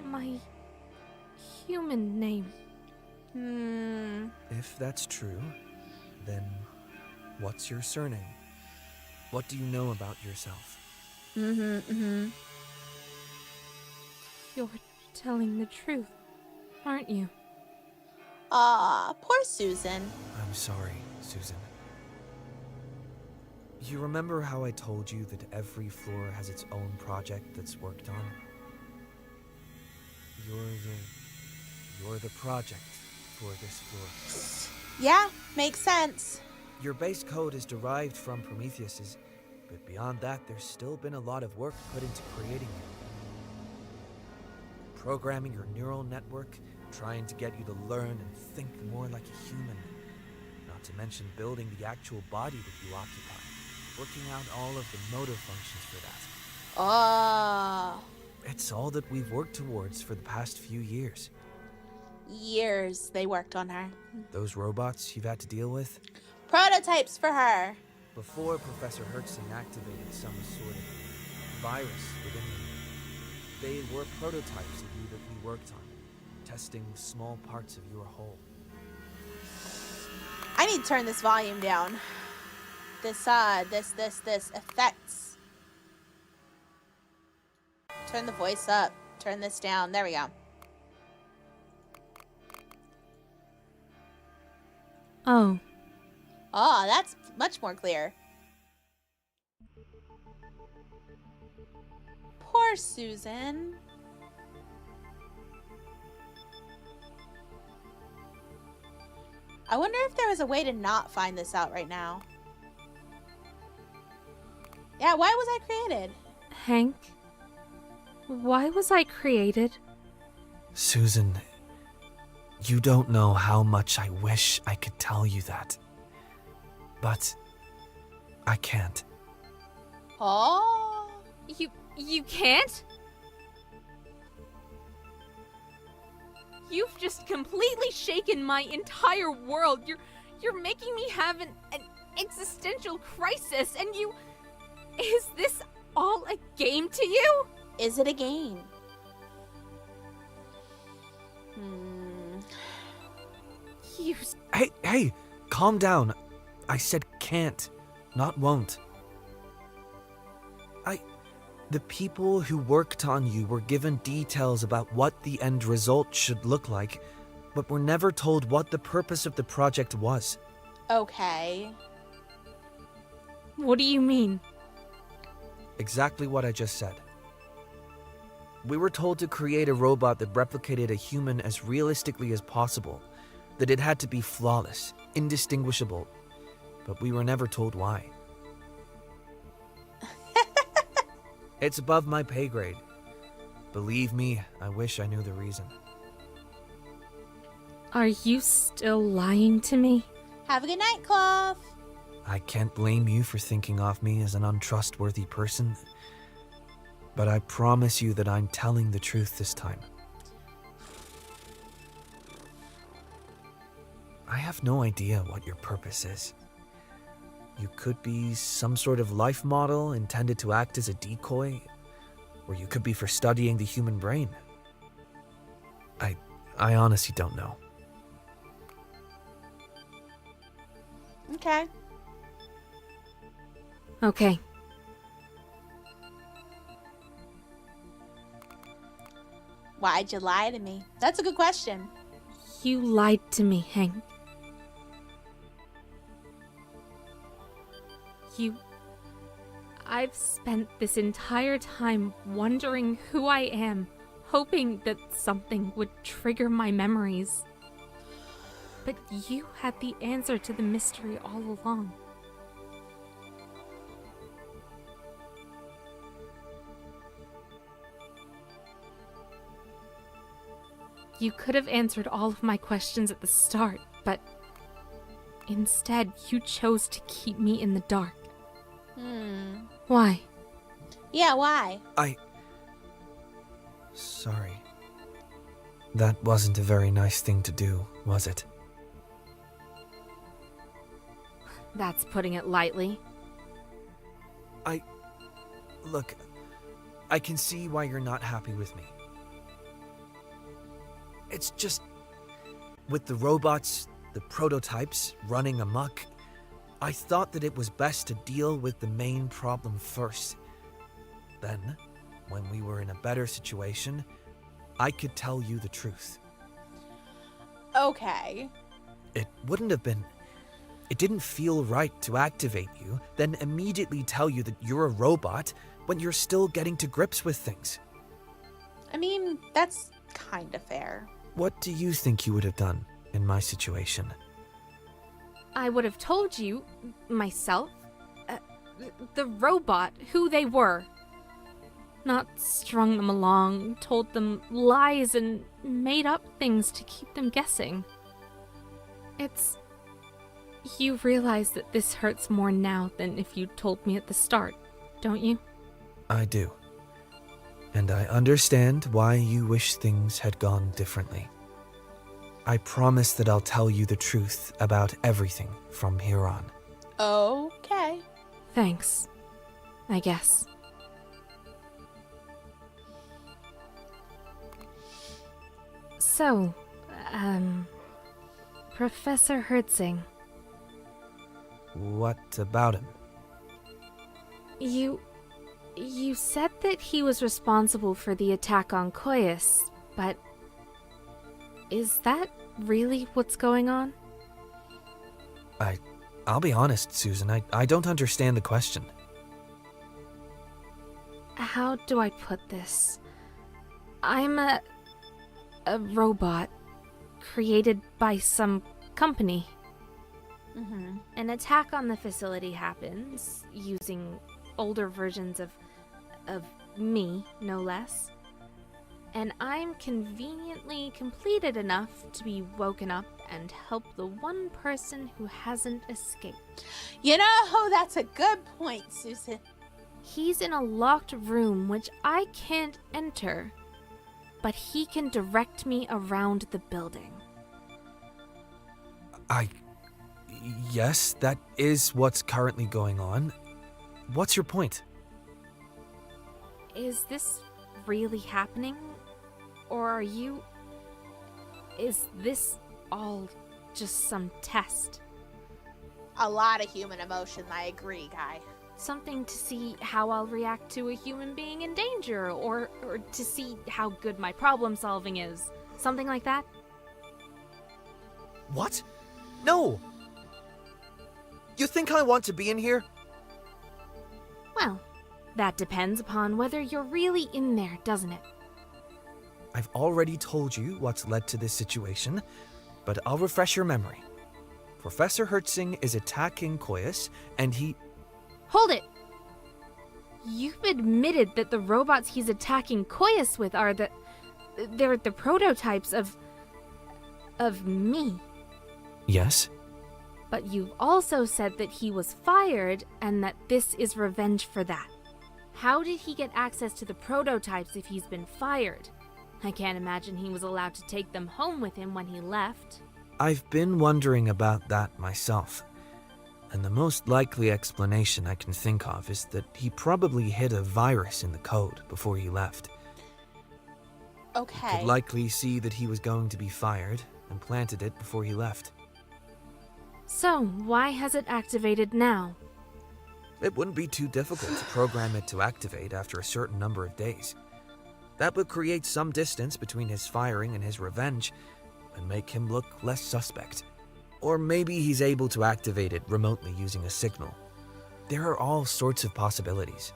My human name. If that's true, then what's your surname? What do you know about yourself? You're telling the truth, aren't you? Ah, poor Susan. I'm sorry, Susan. You remember how I told you that every floor has its own project that's worked on? You're the project for this floor. Yeah, makes sense. Your base code is derived from Prometheus's, but beyond that, there's still been a lot of work put into creating you. Programming your neural network, trying to get you to learn and think more like a human, not to mention building the actual body that you occupy, working out all of the motor functions for that. Oh, It's all that we've worked towards for the past few years. years they worked on her. Those robots you've had to deal with? Prototypes for her. Before Professor Hertzing activated some sort of virus within you, they were prototypes of you that we worked on, testing small parts of your whole. I need to turn this volume down. This effects. Turn the voice up. Turn this down. There we go. Oh. Oh, that's much more clear. Poor Susan. I wonder if there was a way to not find this out right now. Yeah, why was I created? Hank? Why was I created? Susan, you don't know how much I wish I could tell you that. But I can't. Oh. You can't? You've just completely shaken my entire world. You're making me have an existential crisis, and you... Is this all a game to you? Is it a game? You... Hey, calm down. I said can't, not won't. The people who worked on you were given details about what the end result should look like, but were never told what the purpose of the project was. Okay. What do you mean? Exactly what I just said. We were told to create a robot that replicated a human as realistically as possible, that it had to be flawless, indistinguishable, but we were never told why. It's above my pay grade. Believe me, I wish I knew the reason. Are you still lying to me? Have a good night, Cloth. I can't blame you for thinking of me as an untrustworthy person, but I promise you that I'm telling the truth this time. I have no idea what your purpose is. You could be some sort of life model intended to act as a decoy, or you could be for studying the human brain. I honestly don't know. Okay. Okay. Why'd you lie to me? That's a good question. You lied to me, Hank. I've spent this entire time wondering who I am, hoping that something would trigger my memories. But you had the answer to the mystery all along. You could have answered all of my questions at the start, but instead you chose to keep me in the dark. Why? Yeah, why? Sorry. That wasn't a very nice thing to do, was it? That's putting it lightly. Look, I can see why you're not happy with me. It's just... with the robots, the prototypes running amok, I thought that it was best to deal with the main problem first. Then, when we were in a better situation, I could tell you the truth. Okay. It wouldn't have been... It didn't feel right to activate you, then immediately tell you that you're a robot when you're still getting to grips with things. I mean, that's kind of fair. What do you think you would have done in my situation? I would have told you, myself, the robot, who they were. Not strung them along, told them lies, and made up things to keep them guessing. You realize that this hurts more now than if you told me at the start, don't you? I do. And I understand why you wish things had gone differently. I promise that I'll tell you the truth about everything from here on. Okay. Thanks. I guess. So, Professor Hertzing, What about him? you said that he was responsible for the attack on Koyas, but is that really what's going on? I'll be honest, Susan, I don't understand the question. How do I put this? I'm a robot created by some company. Mm-hmm. An attack on the facility happens using older versions of me, no less. And I'm conveniently completed enough to be woken up and help the one person who hasn't escaped. You know, that's a good point, Susan. He's in a locked room which I can't enter, but he can direct me around the building. Yes, that is what's currently going on. What's your point? Is this really happening? Or is this all just some test? A lot of human emotion, I agree, Guy. Something to see how I'll react to a human being in danger, or to see how good my problem solving is. Something like that? What? No! You think I want to be in here? Well, that depends upon whether you're really in there, doesn't it? I've already told you what's led to this situation, but I'll refresh your memory. Professor Hertzing is attacking Koyas, and he... Hold it! You've admitted that the robots he's attacking Koyas with are they're the prototypes of me. Yes? But you've also said that he was fired and that this is revenge for that. How did he get access to the prototypes if he's been fired? I can't imagine he was allowed to take them home with him when he left. I've been wondering about that myself. And the most likely explanation I can think of is that he probably hid a virus in the code before he left. Okay. Could likely see that he was going to be fired and planted it before he left. So, why has it activated now? It wouldn't be too difficult to program it to activate after a certain number of days. That would create some distance between his firing and his revenge and make him look less suspect. Or maybe he's able to activate it remotely using a signal. There are all sorts of possibilities.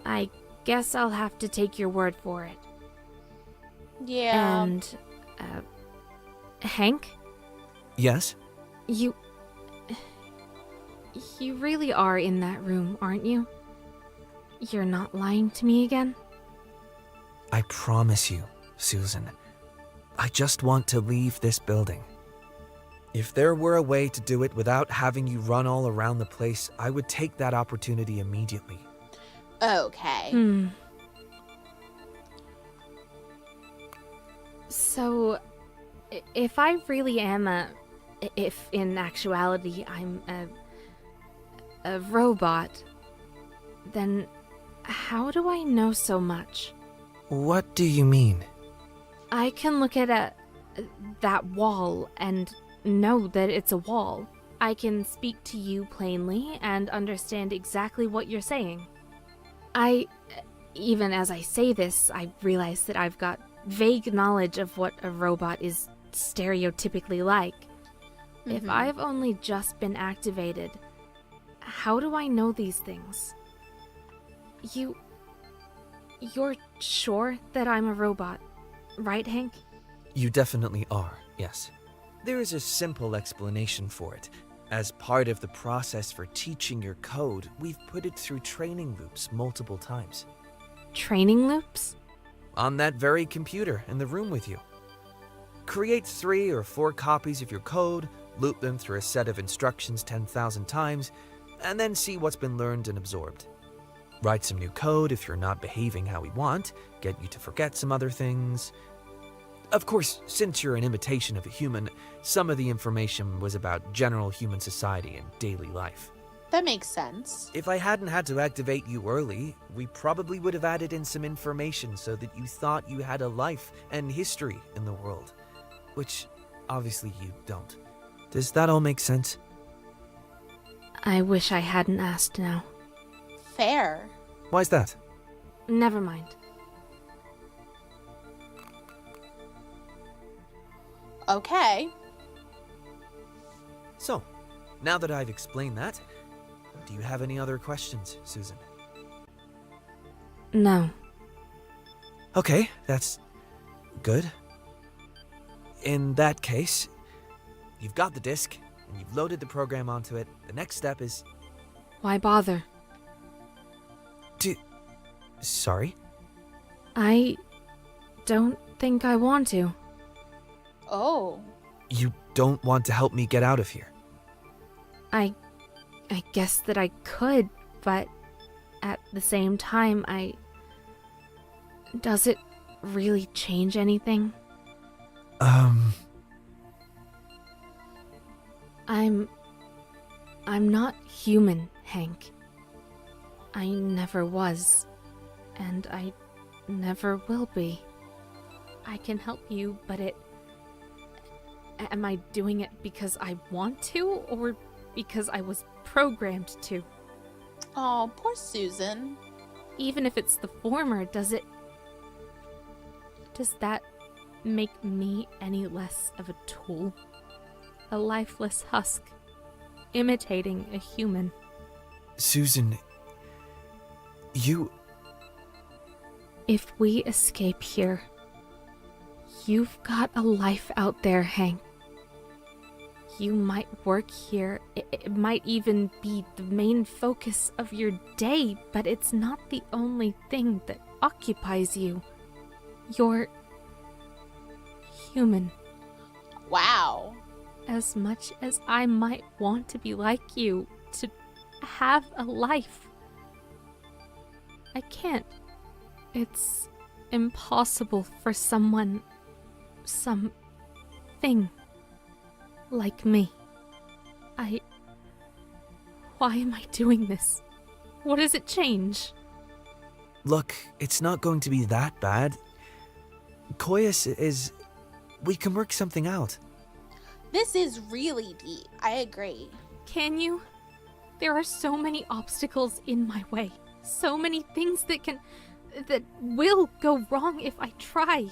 I guess I'll have to take your word for it. Yeah. And, Hank? Yes? You really are in that room, aren't you? You're not lying to me again? I promise you, Susan. I just want to leave this building. If there were a way to do it without having you run all around the place, I would take that opportunity immediately. Okay. So, if I really am if in actuality I'm a robot, then how do I know so much? What do you mean? I can look at that wall and know that it's a wall. I can speak to you plainly and understand exactly what you're saying. Even as I say this, I realize that I've got vague knowledge of what a robot is stereotypically like. If I've only just been activated, how do I know these things? You're sure that I'm a robot, right, Hank? You definitely are, yes. There is a simple explanation for it. As part of the process for teaching your code, we've put it through training loops multiple times. Training loops? On that very computer in the room with you. Create 3 or 4 copies of your code, loop them through a set of instructions 10,000 times, and then see what's been learned and absorbed. Write some new code if you're not behaving how we want, get you to forget some other things. Of course, since you're an imitation of a human, some of the information was about general human society and daily life. That makes sense. If I hadn't had to activate you early, we probably would have added in some information so that you thought you had a life and history in the world, which obviously you don't. Does that all make sense? I wish I hadn't asked now. Fair. Why's that? Never mind. Okay. So, now that I've explained that, do you have any other questions, Susan? No. Okay, that's good. In that case, you've got the disk, and you've loaded the program onto it. The next step is... Why bother? Sorry? I don't think I want to. Oh. You don't want to help me get out of here? I guess that I could, but at the same time, does it really change anything? I'm not human, Hank. I never was, and I never will be. I can help you, but am I doing it because I want to, or because I was programmed to? Oh, poor Susan. Even if it's the former, does that make me any less of a tool? A lifeless husk, imitating a human. Susan, you... If we escape here, you've got a life out there, Hank. You might work here, it might even be the main focus of your day, but it's not the only thing that occupies you. You're human. Wow. As much as I might want to be like you, to have a life, I can't. It's impossible for something like me. Why am I doing this? What does it change? Look, it's not going to be that bad. Koyas is... We can work something out. This is really deep. I agree. Can you? There are so many obstacles in my way. So many things that will go wrong if I try.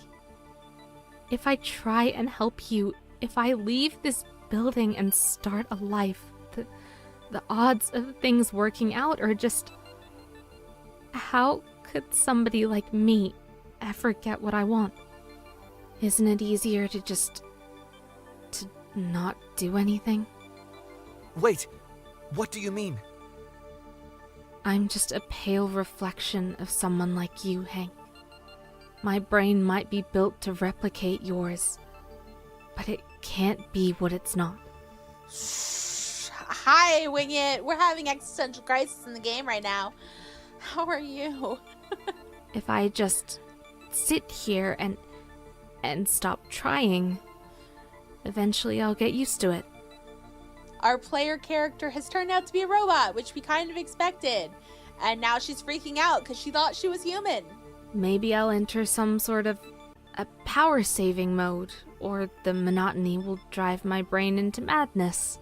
If I try and help you, if I leave this building and start a life, the odds of things working out are just... How could somebody like me ever get what I want? Isn't it easier to just... to not do anything? Wait, what do you mean? I'm just a pale reflection of someone like you, Hank. My brain might be built to replicate yours, but it can't be what it's not. Hi, Wing It. We're having existential crisis in the game right now. How are you? If I just sit here and stop trying, eventually I'll get used to it. Our player character has turned out to be a robot, which we kind of expected. And now she's freaking out because she thought she was human. Maybe I'll enter some sort of a power-saving mode, or the monotony will drive my brain into madness.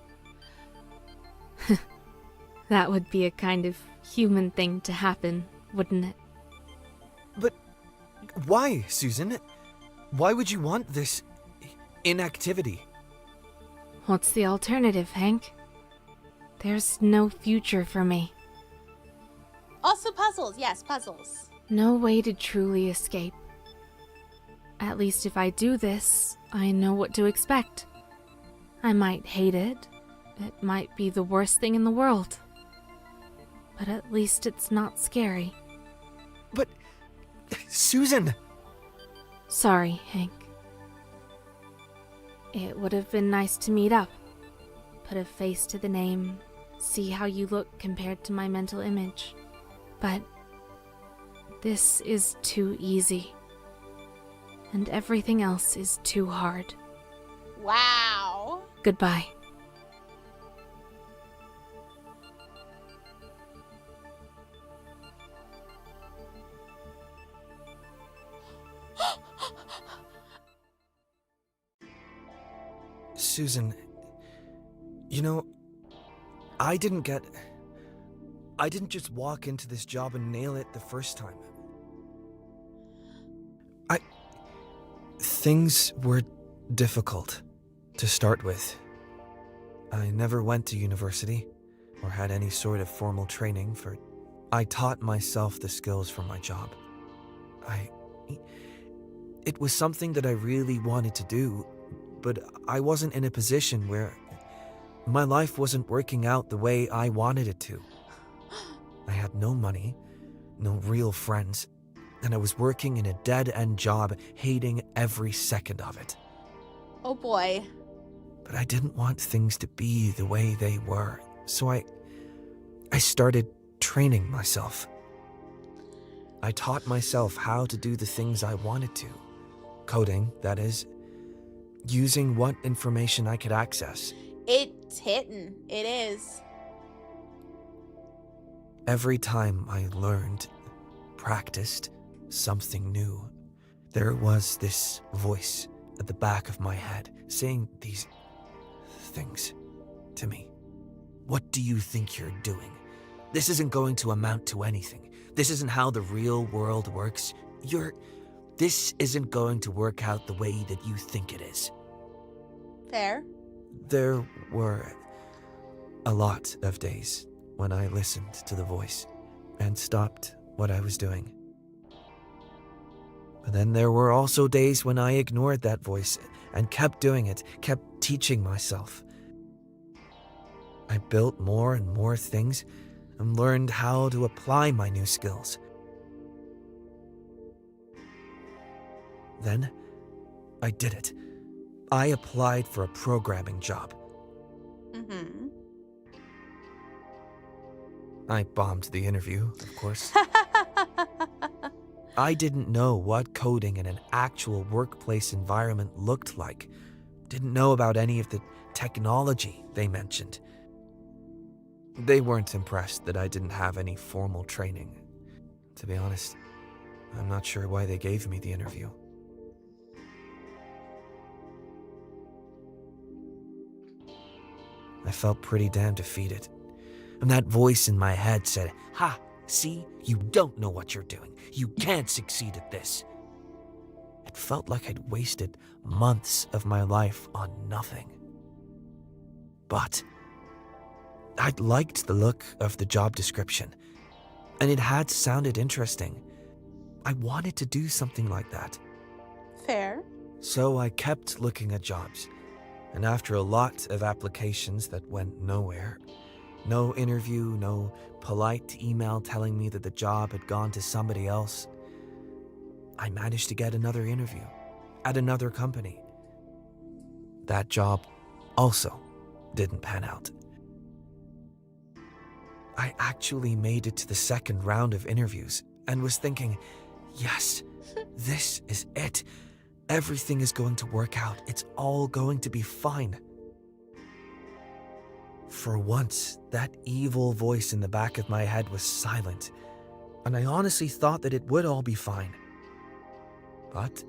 That would be a kind of human thing to happen, wouldn't it? But why, Susan? Why would you want this inactivity? What's the alternative, Hank? There's no future for me. Also puzzles. Yes, puzzles. No way to truly escape. At least if I do this, I know what to expect. I might hate it. It might be the worst thing in the world. But at least it's not scary. But... Susan! Sorry, Hank. It would have been nice to meet up, put a face to the name, see how you look compared to my mental image. But this is too easy. And everything else is too hard. Wow. Goodbye. Susan, you know, I didn't just walk into this job and nail it the first time. Things were difficult to start with. I never went to university or had any sort of formal training for. I taught myself the skills for my job. It was something that I really wanted to do, but I wasn't in a position where my life wasn't working out the way I wanted it to. I had no money, no real friends, and I was working in a dead-end job, hating every second of it. Oh boy. But I didn't want things to be the way they were, so I started training myself. I taught myself how to do the things I wanted to. Coding, that is. Using what information I could access. It's hitting. It is. Every time I learned, practiced something new, there was this voice at the back of my head saying these things to me. What do you think you're doing? This isn't going to amount to anything. This isn't how the real world works. This isn't going to work out the way that you think it is. Fair. There were a lot of days when I listened to the voice and stopped what I was doing. But then there were also days when I ignored that voice and kept doing it, kept teaching myself. I built more and more things and learned how to apply my new skills. Then, I did it. I applied for a programming job. Mm-hmm. I bombed the interview, of course. I didn't know what coding in an actual workplace environment looked like. Didn't know about any of the technology they mentioned. They weren't impressed that I didn't have any formal training. To be honest, I'm not sure why they gave me the interview. I felt pretty damn defeated. And that voice in my head said, "Ha, see, you don't know what you're doing. You can't succeed at this." It felt like I'd wasted months of my life on nothing. But I'd liked the look of the job description, and it had sounded interesting. I wanted to do something like that. Fair. So I kept looking at jobs, and after a lot of applications that went nowhere, no interview, no polite email telling me that the job had gone to somebody else, I managed to get another interview at another company. That job also didn't pan out. I actually made it to the second round of interviews and was thinking, yes, this is it. Everything is going to work out. It's all going to be fine. For once, that evil voice in the back of my head was silent, and I honestly thought that it would all be fine. But,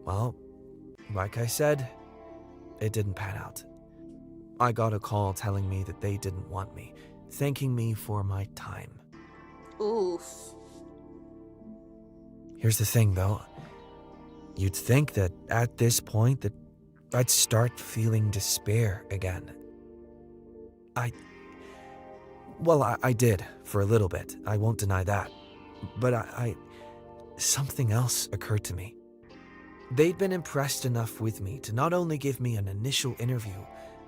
well, like I said, it didn't pan out. I got a call telling me that they didn't want me, thanking me for my time. Oof. Here's the thing, though. You'd think that at this point that I'd start feeling despair again. I did for a little bit. I won't deny that. But something else occurred to me. They'd been impressed enough with me to not only give me an initial interview,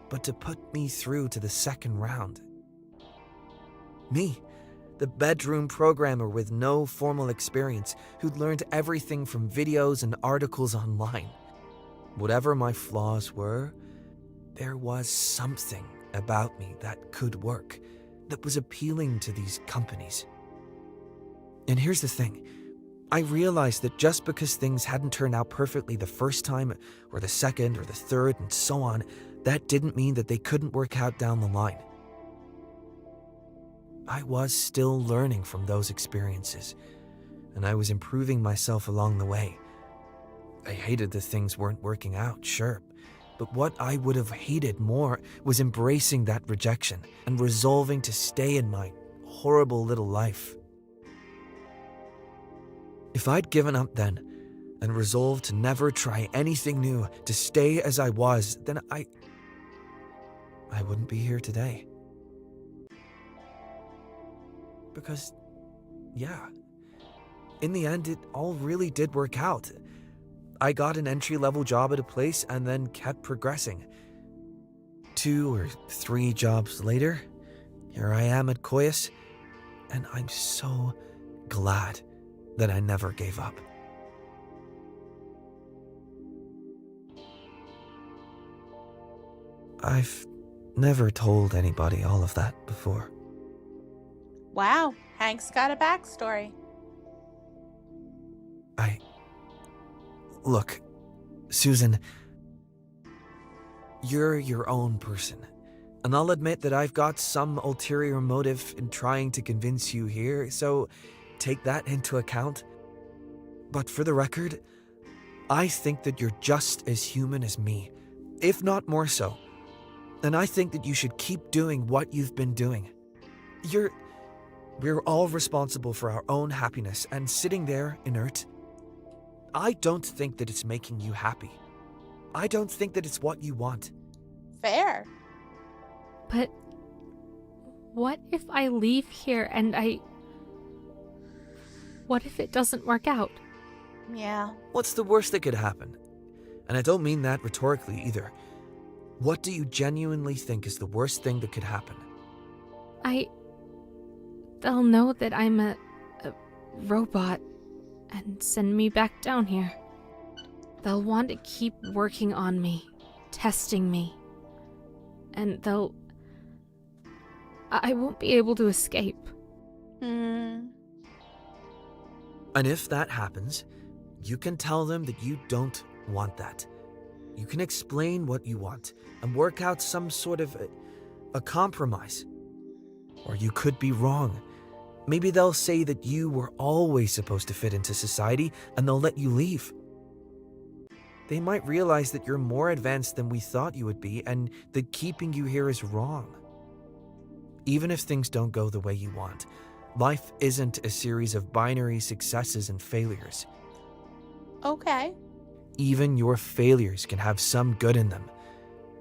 but to put me through to the second round. Me, the bedroom programmer with no formal experience who'd learned everything from videos and articles online. Whatever my flaws were, there was something about me that could work, that was appealing to these companies. And here's the thing. I realized that just because things hadn't turned out perfectly the first time, or the second, or the third, and so on, that didn't mean that they couldn't work out down the line. I was still learning from those experiences, and I was improving myself along the way. I hated that things weren't working out, sure, but what I would have hated more was embracing that rejection and resolving to stay in my horrible little life. If I'd given up then, and resolved to never try anything new, to stay as I was, then I wouldn't be here today. Because, yeah, in the end, it all really did work out. I got an entry-level job at a place and then kept progressing. 2 or 3 jobs later, here I am at Koyas, and I'm so glad that I never gave up. I've never told anybody all of that before. Wow, Hank's got a backstory. Look, Susan, you're your own person, and I'll admit that I've got some ulterior motive in trying to convince you here, so take that into account. But for the record, I think that you're just as human as me, if not more so. And I think that you should keep doing what you've been doing. We're all responsible for our own happiness, and sitting there inert, I don't think that it's making you happy. I don't think that it's what you want. Fair. But what if I leave here and what if it doesn't work out? Yeah. What's the worst that could happen? And I don't mean that rhetorically either. What do you genuinely think is the worst thing that could happen? They'll know that I'm a robot and send me back down here. They'll want to keep working on me, testing me. And I won't be able to escape. And if that happens, you can tell them that you don't want that. You can explain what you want and work out some sort of a compromise. Or you could be wrong. Maybe they'll say that you were always supposed to fit into society and they'll let you leave. They might realize that you're more advanced than we thought you would be and that keeping you here is wrong. Even if things don't go the way you want, life isn't a series of binary successes and failures. Okay. Even your failures can have some good in them.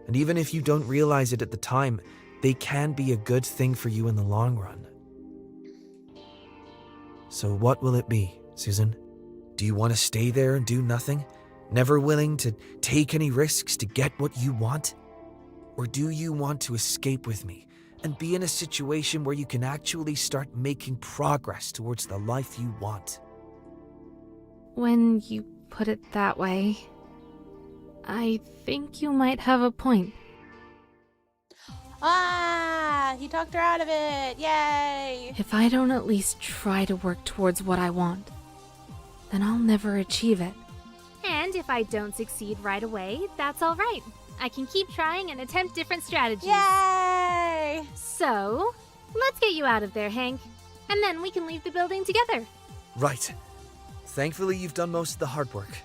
And even if you don't realize it at the time, they can be a good thing for you in the long run. So what will it be, Susan? Do you want to stay there and do nothing? Never willing to take any risks to get what you want? Or do you want to escape with me and be in a situation where you can actually start making progress towards the life you want? When you put it that way, I think you might have a point. Ah, he talked her out of it. Yay. If I don't at least try to work towards what I want, then I'll never achieve it. And if I don't succeed right away, that's all right. I can keep trying and attempt different strategies. Yay. So, let's get you out of there, Hank. And then we can leave the building together. Right. Thankfully, you've done most of the hard work.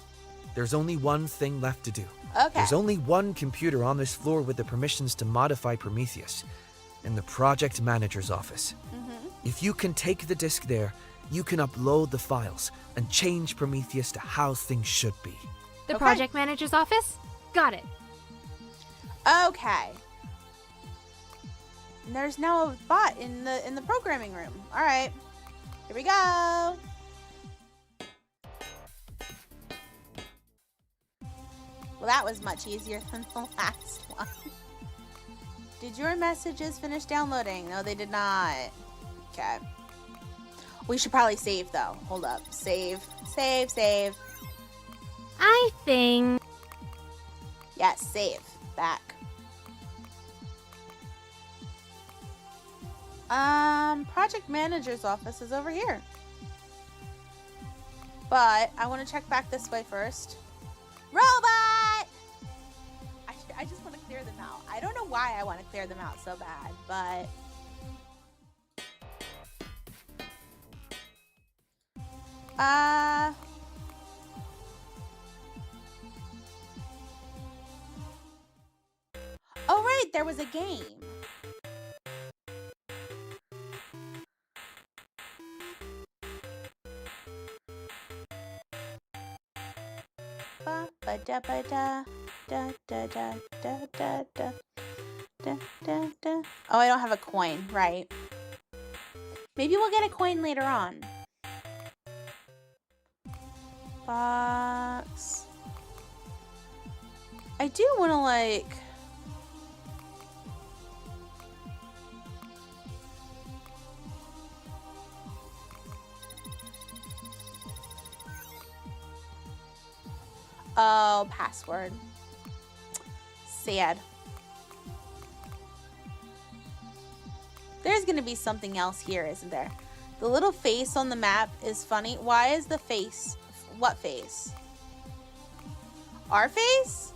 There's only one thing left to do. Okay. There's only one computer on this floor with the permissions to modify Prometheus, in the project manager's office. If you can take the disk there, you can upload the files and change Prometheus to how things should be. The Okay. project manager's office? Got it. Okay. And there's now a bot in the programming room. All right. Here we go. Well, that was much easier than the last one. Did your messages finish downloading? No, they did not. Okay. We should probably save, though. Hold up. Save. Save, save. I think... Yes, save. Back. Project manager's office is over here. But I want to check back this way first. Robot! I just want to clear them out. I don't know why I want to clear them out so bad, but... Oh, right, there was a game. Ba ba da ba da da da da da da da da da da. Oh, I don't have a coin, right? Maybe we'll get a coin later on. Box. I do want to like... Oh, password. Sad. There's gonna be something else here, isn't there? The little face on the map is funny. Why is the face? What face? Our face?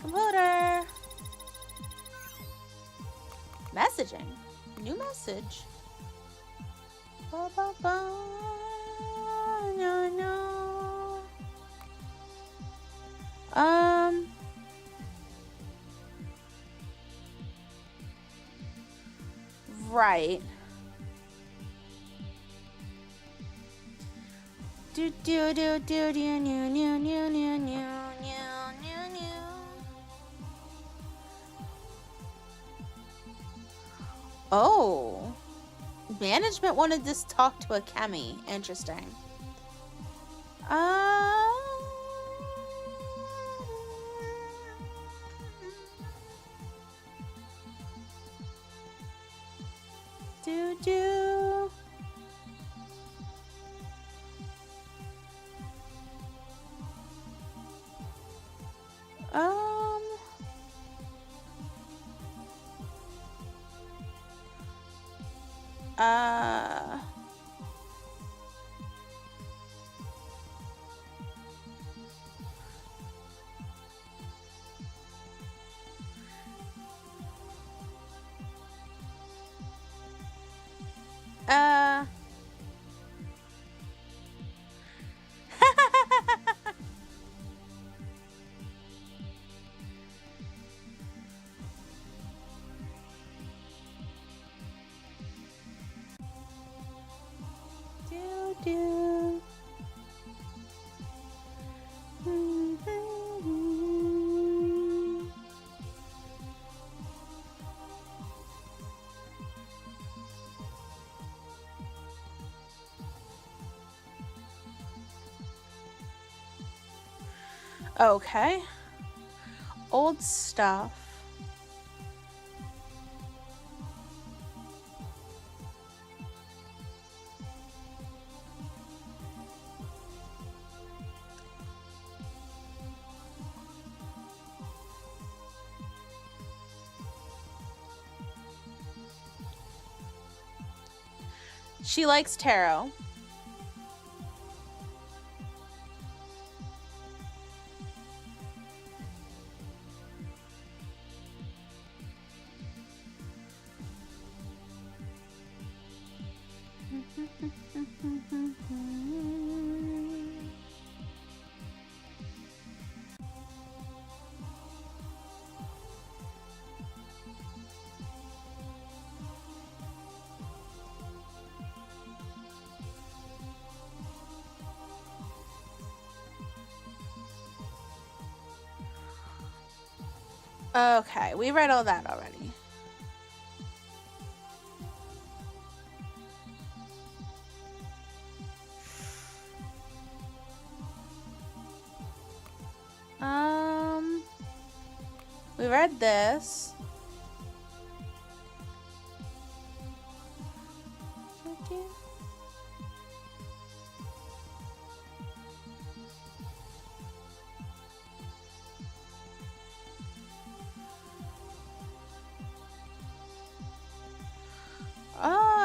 Computer. Messaging. New message. Ba, ba, ba. No, no. Right. Do do do do do new new new new new new new. Oh. Management wanted to talk to a Kemi. Interesting. Do do. Do do. Okay. Old stuff. She likes tarot. Okay, we read all that already. We read this.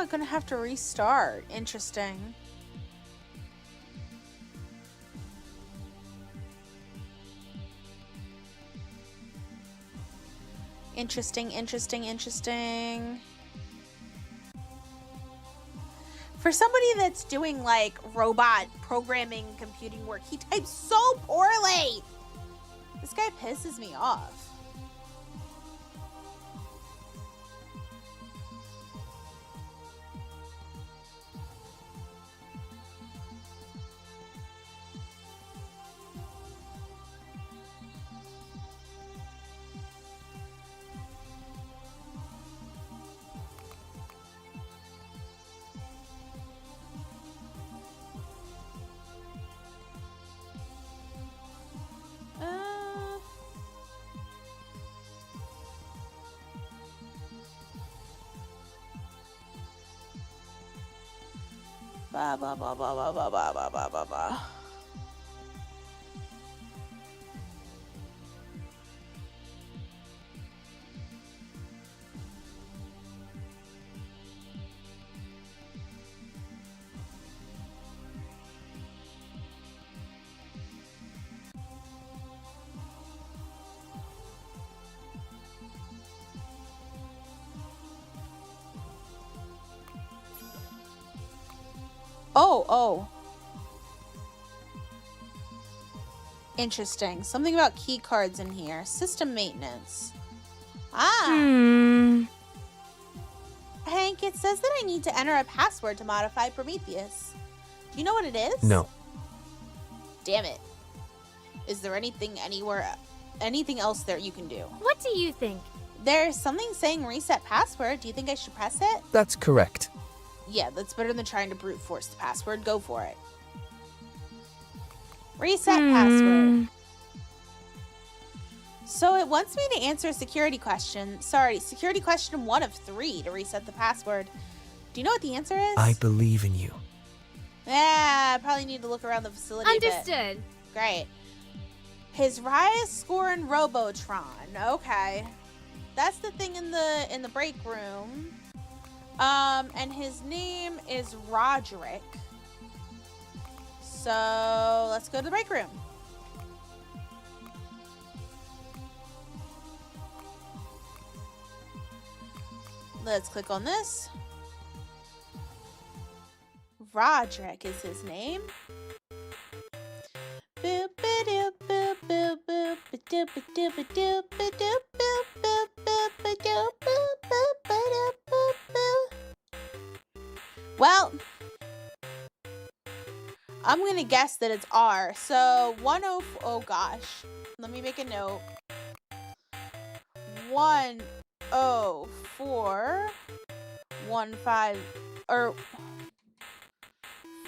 I'm gonna have to restart. Interesting. Interesting. For somebody that's doing like robot programming computing work, he types so poorly. This guy pisses me off. Blah, blah, blah, blah, blah, blah, blah, blah, blah, blah, blah. Oh. Interesting. Something about key cards in here. System maintenance. Ah. Hank, it says that I need to enter a password to modify Prometheus. Do you know what it is? No. Damn it. Is there anything else there you can do? What do you think? There's something saying reset password. Do you think I should press it? That's correct. Yeah, that's better than trying to brute force the password. Go for it. Reset password. So it wants me to answer a security question. Sorry, security question 1 of 3 to reset the password. Do you know what the answer is? I believe in you. Yeah, I probably need to look around the facility a bit. Understood. Great. His highest score in Robotron. Okay. That's the thing in the break room. And his name is Roderick. So let's go to the break room. Let's click on this. Roderick is his name. Boop ba-doop boop boop boop ba-doop ba-doop ba-doop ba-doop boop boop boop ba-doop boop boop ba-doop boop boop. Well, I'm gonna guess that it's R. So 104. Oh gosh, let me make a note. 104 15 or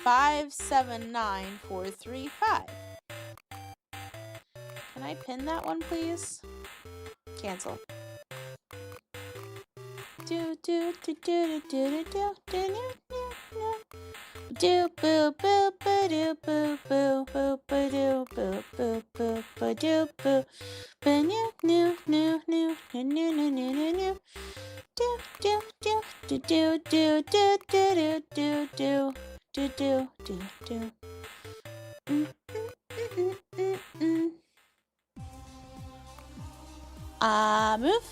579435. Can I pin that one, please? Cancel. Do do do do do do do do do boo boo boo do boo boo boo boo do boo boo boo boo do boo boo new new new new new new new new new do do do do do do do do do do do do do do. Move.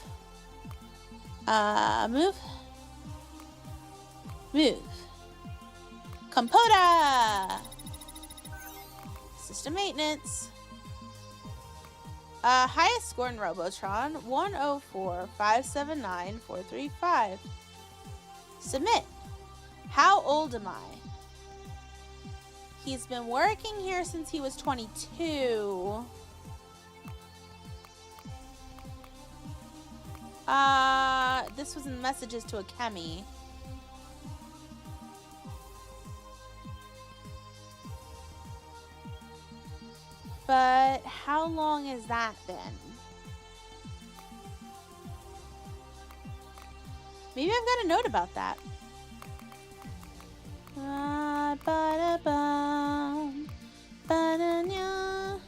Move. Computer. System maintenance. Highest score in Robotron 104579435. Submit. How old am I? He's been working here since he was 22. This was in messages to a Chemi. But how long has that been? Maybe I've got a note about that. Ba-da-bum, ba-da-nya.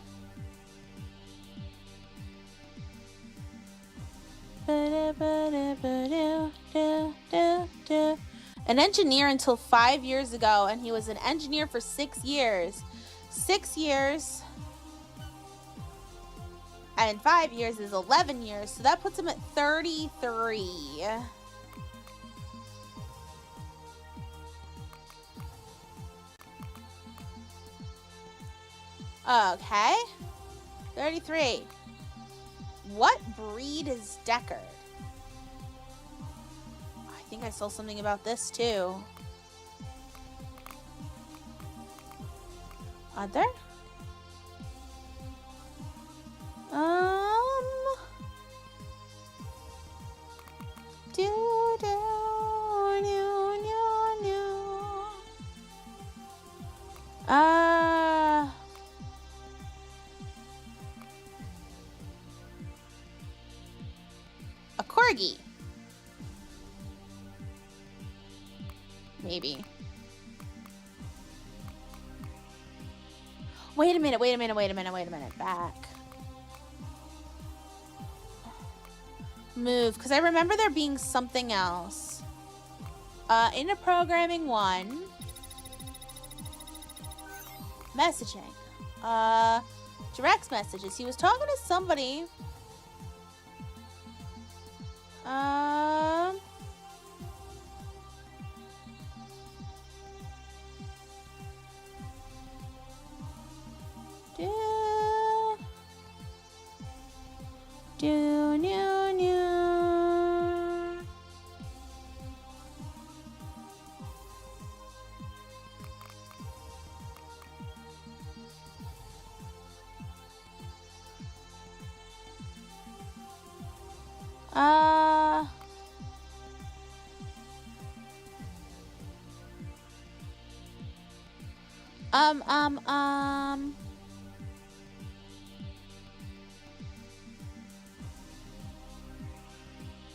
An an engineer until 5 years ago, and he was an engineer for 6 years. 6 years and 5 years is 11 years, so that puts him at 33. Okay. 33. What breed is Deckard? I think I saw something about this too. Other? A corgi. Maybe. Wait a minute. Back. Move, because I remember there being something else. In a programming one. Messaging. Direct messages. He was talking to somebody.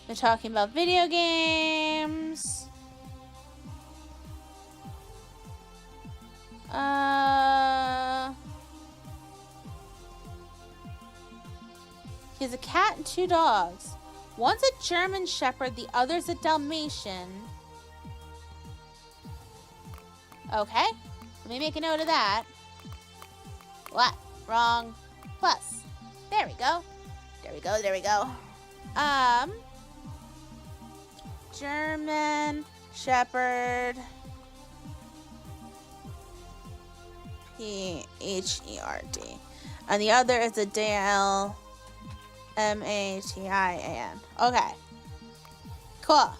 They're talking about video games. He has a cat and 2 dogs. One's a German Shepherd, the other's a Dalmatian. Okay, let me make a note of that. What? Wrong. Plus. There we go. German Shepherd. P-H-E-R-D. And the other is a Dalmatian. Okay. Cool.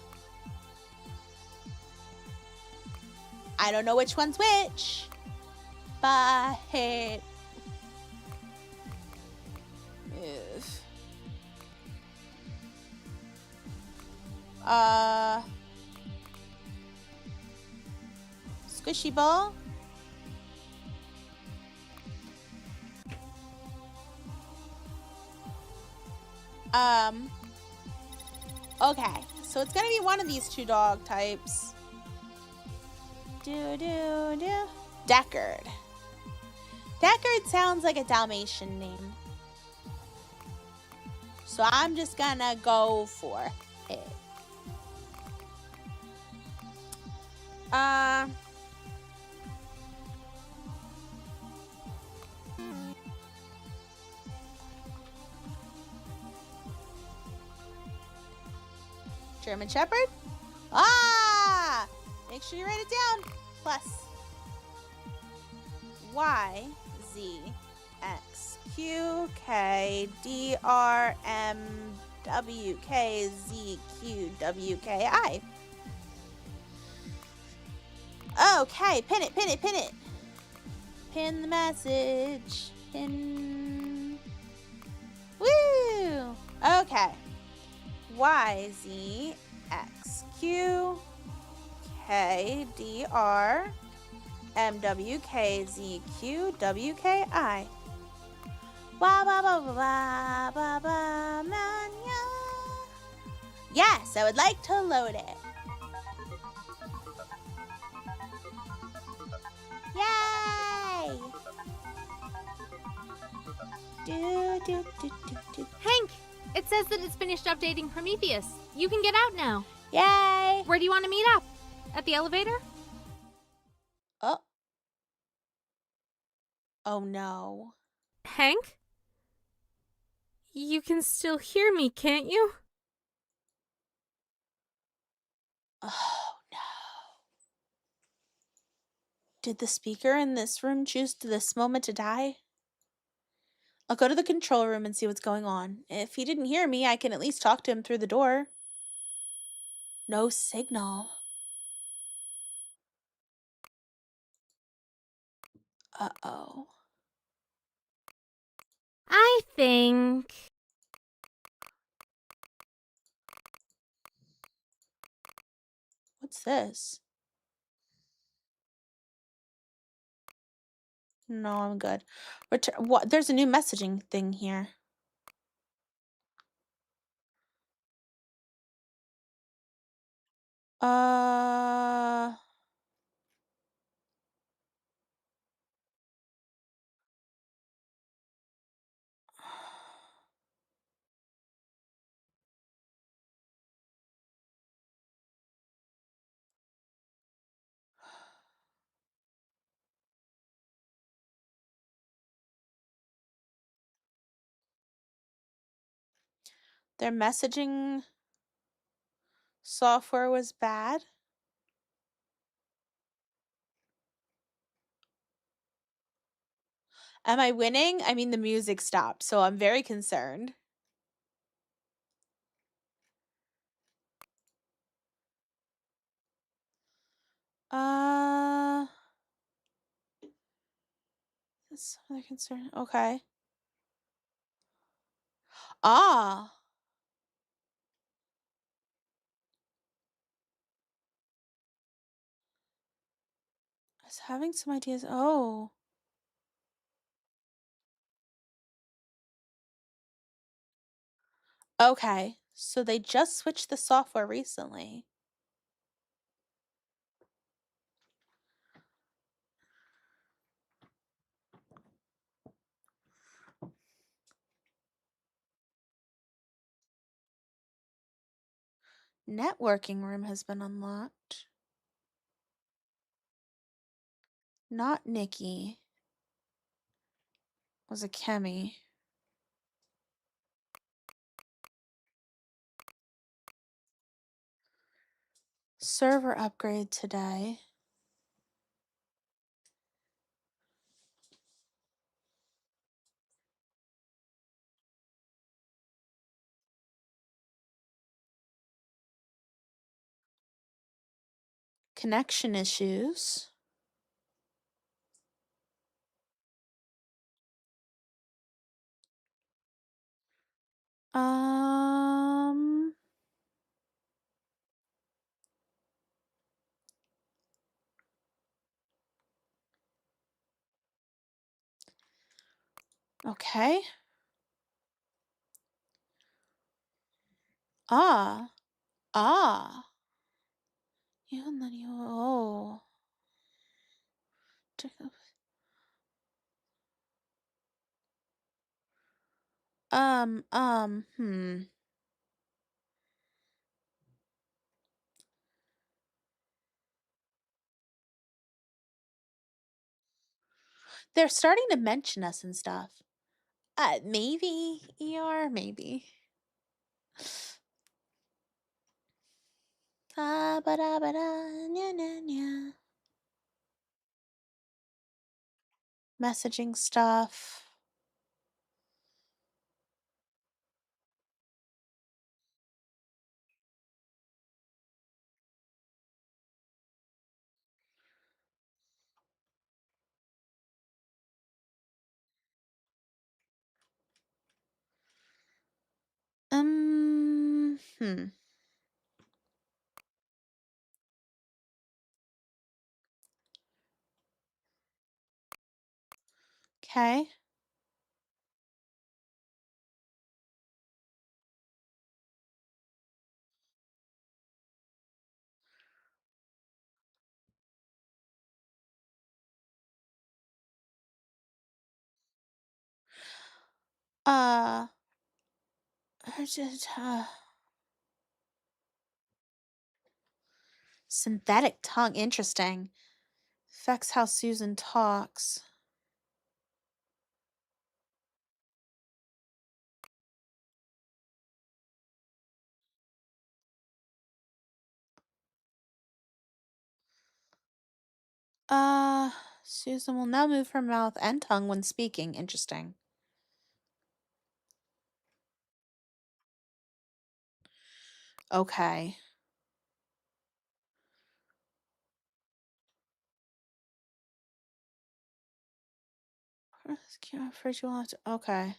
I don't know which one's which. But move. Squishy ball. Okay, so it's gonna be one of these 2 dog types. Deckard. Deckard sounds like a Dalmatian name. So I'm just gonna go for it. German Shepherd? Make sure you write it down. Plus Y, Z, X, Q, K, D, R, M, W, K, Z, Q, W, K, I. Okay, pin it. Pin the message. Pin. Woo! Okay. Y, Z, X, Q, K, D, R, M, W, K, Z, Q, W, K, I. Yes, I would like to load it. Yay! Hank, it says that it's finished updating Prometheus. You can get out now. Yay! Where do you want to meet up? At the elevator? Oh. Oh no. Hank? You can still hear me, can't you? Oh no. Did the speaker in this room choose this moment to die? I'll go to the control room and see what's going on. If he didn't hear me, I can at least talk to him through the door. No signal. Uh-oh. I think... What's this? No, I'm good. What? There's a new messaging thing here. Uh... Their messaging software was bad. Am I winning? I mean, the music stopped, so I'm very concerned. That's another concern. Okay. Ah. I was having some ideas. Oh. Okay. So they just switched the software recently. Networking room has been unlocked. Not Nikki. It was a Kemi. Server upgrade today. Connection issues. Um. Okay. Ah. Ah. You and then you. Oh. Hmm. They're starting to mention us and stuff. Maybe ER, maybe. Messaging stuff. Hmm. Okay. Uh, I just, Synthetic tongue. Interesting. Affects how Susan talks. Susan will now move her mouth and tongue when speaking. Interesting. Okay. First, you'll have to. Okay.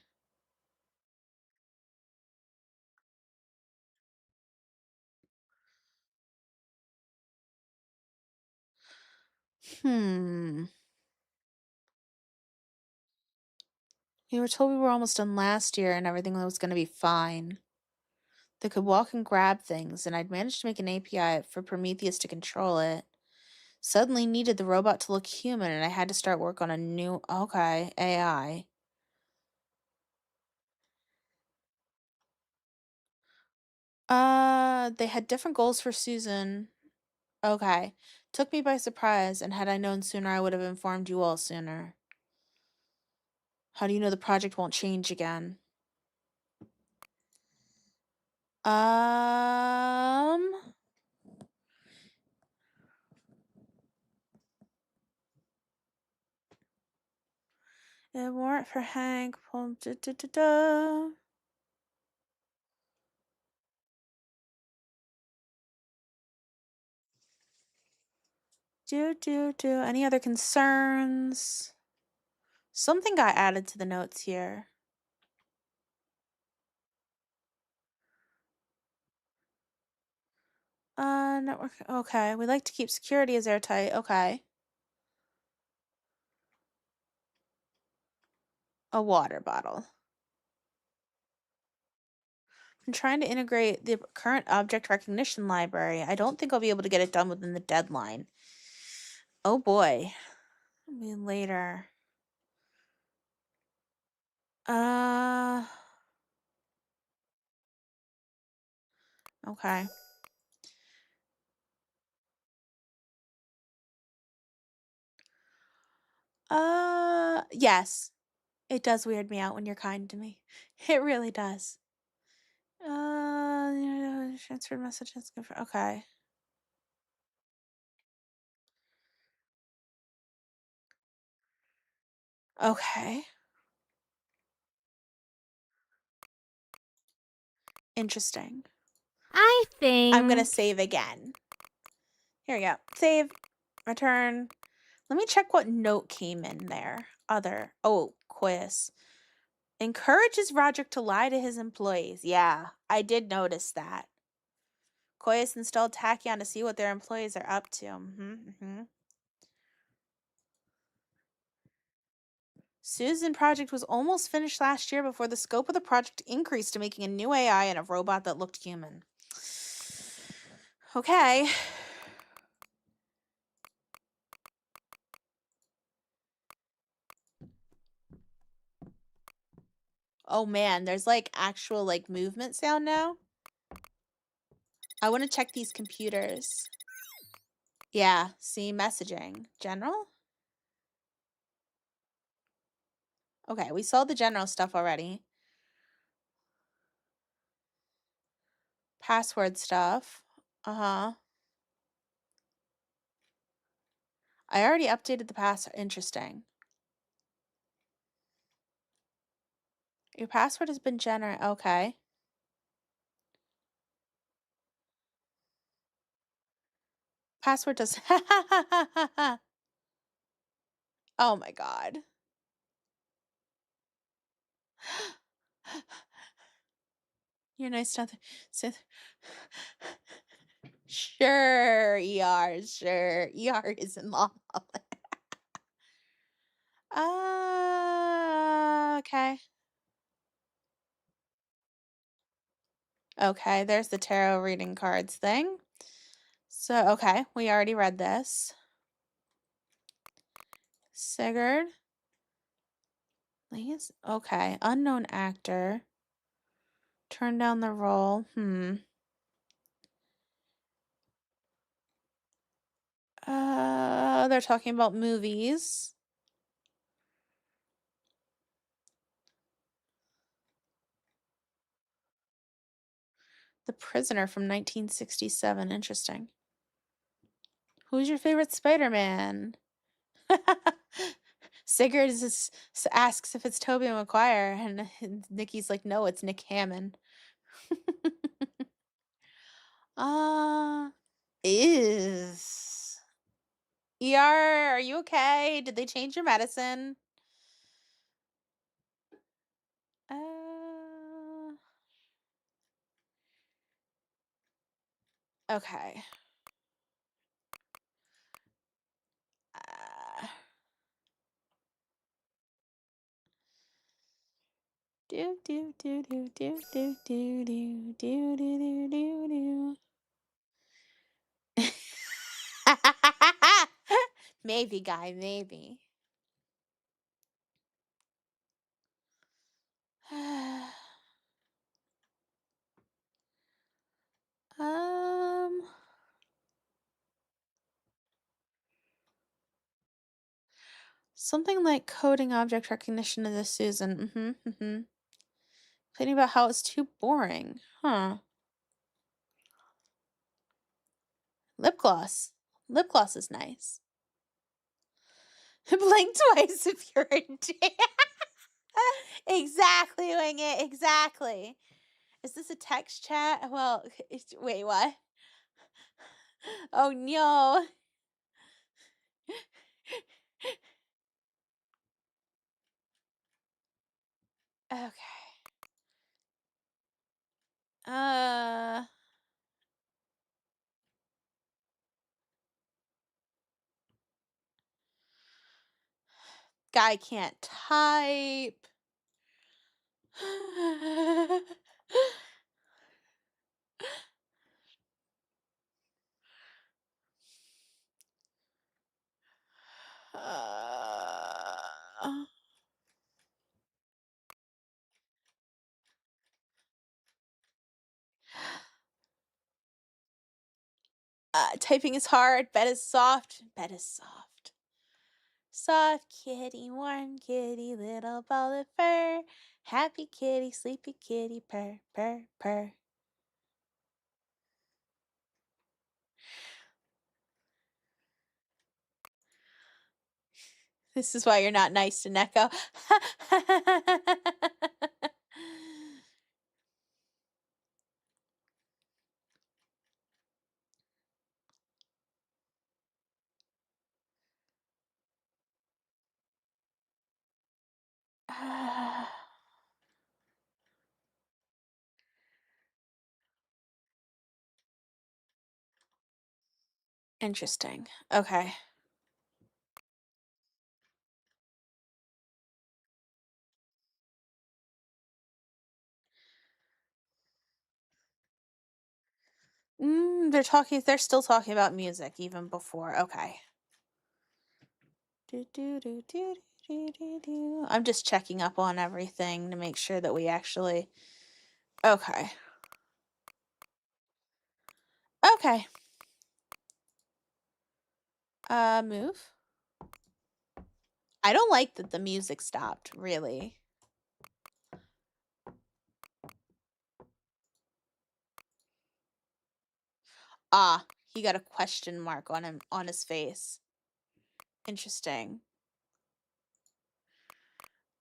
Hmm. We were told we were almost done last year and everything was going to be fine. They could walk and grab things, and I'd managed to make an API for Prometheus to control it. Suddenly needed the robot to look human, and I had to start work on a new, okay, AI. They had different goals for Susan. Okay. Took me by surprise, and had I known sooner, I would have informed you all sooner. How do you know the project won't change again? Um, a warrant for Hank. Da, da, da, da. Any other concerns? Something got added to the notes here. Network. Okay, we like to keep security as airtight. Okay. A water bottle. I'm trying to integrate the current object recognition library. I don't think I'll be able to get it done within the deadline. Oh boy. Maybe later. Okay. Yes. It does weird me out when you're kind to me. It really does. Transfer messages. Okay. Okay. Interesting. I think I'm gonna save again. Here we go. Save. Return. Let me check what note came in there. Other. Oh, quiz. Encourages Roderick to lie to his employees. Yeah, I did notice that. Koyas installed Tachyon to see what their employees are up to. Susan project was almost finished last year before the scope of the project increased to making a new AI and a robot that looked human. Okay. Oh man, there's like actual like movement sound now. I want to check these computers. Yeah, see messaging. General? Okay, we saw the general stuff already. Password stuff. Uh-huh. I already updated the password. Interesting. Your password has been generated. Okay. Password does. Oh my god. You're nice to Sure, ER, sure. ER is in law. Okay. Okay, there's the tarot reading cards thing. So, okay, we already read this. Sigurd. Please. Okay, unknown actor. Turn down the role. They're talking about movies. The Prisoner from 1967. Interesting. Who's your favorite Spider-Man? Sigurd asks if it's Tobey Maguire, and Nikki's like, no, it's Nick Hammond. Is ER, are you okay? Did they change your medicine? Okay. Do do do do do do do do do do do do. Maybe, guy, maybe. um, something like coding object recognition in this Susan. Complaining about how it's too boring. Huh. Lip gloss. Lip gloss is nice. Blink twice if you're in jail. Exactly, Wing It. Exactly. Is this a text chat? Well, wait, what? Oh no. Okay. Guy can't type. Typing is hard. Bed is soft. Bed is soft. Soft kitty, warm kitty, little ball of fur. Happy kitty, sleepy kitty, purr, purr, purr. This is why you're not nice to Neko. Interesting. Okay. They're still talking about music even before. Okay. I'm just checking up on everything to make sure that we actually. Okay. Okay. Move. I don't like that the music stopped, really. Ah, he got a question mark on his face. Interesting.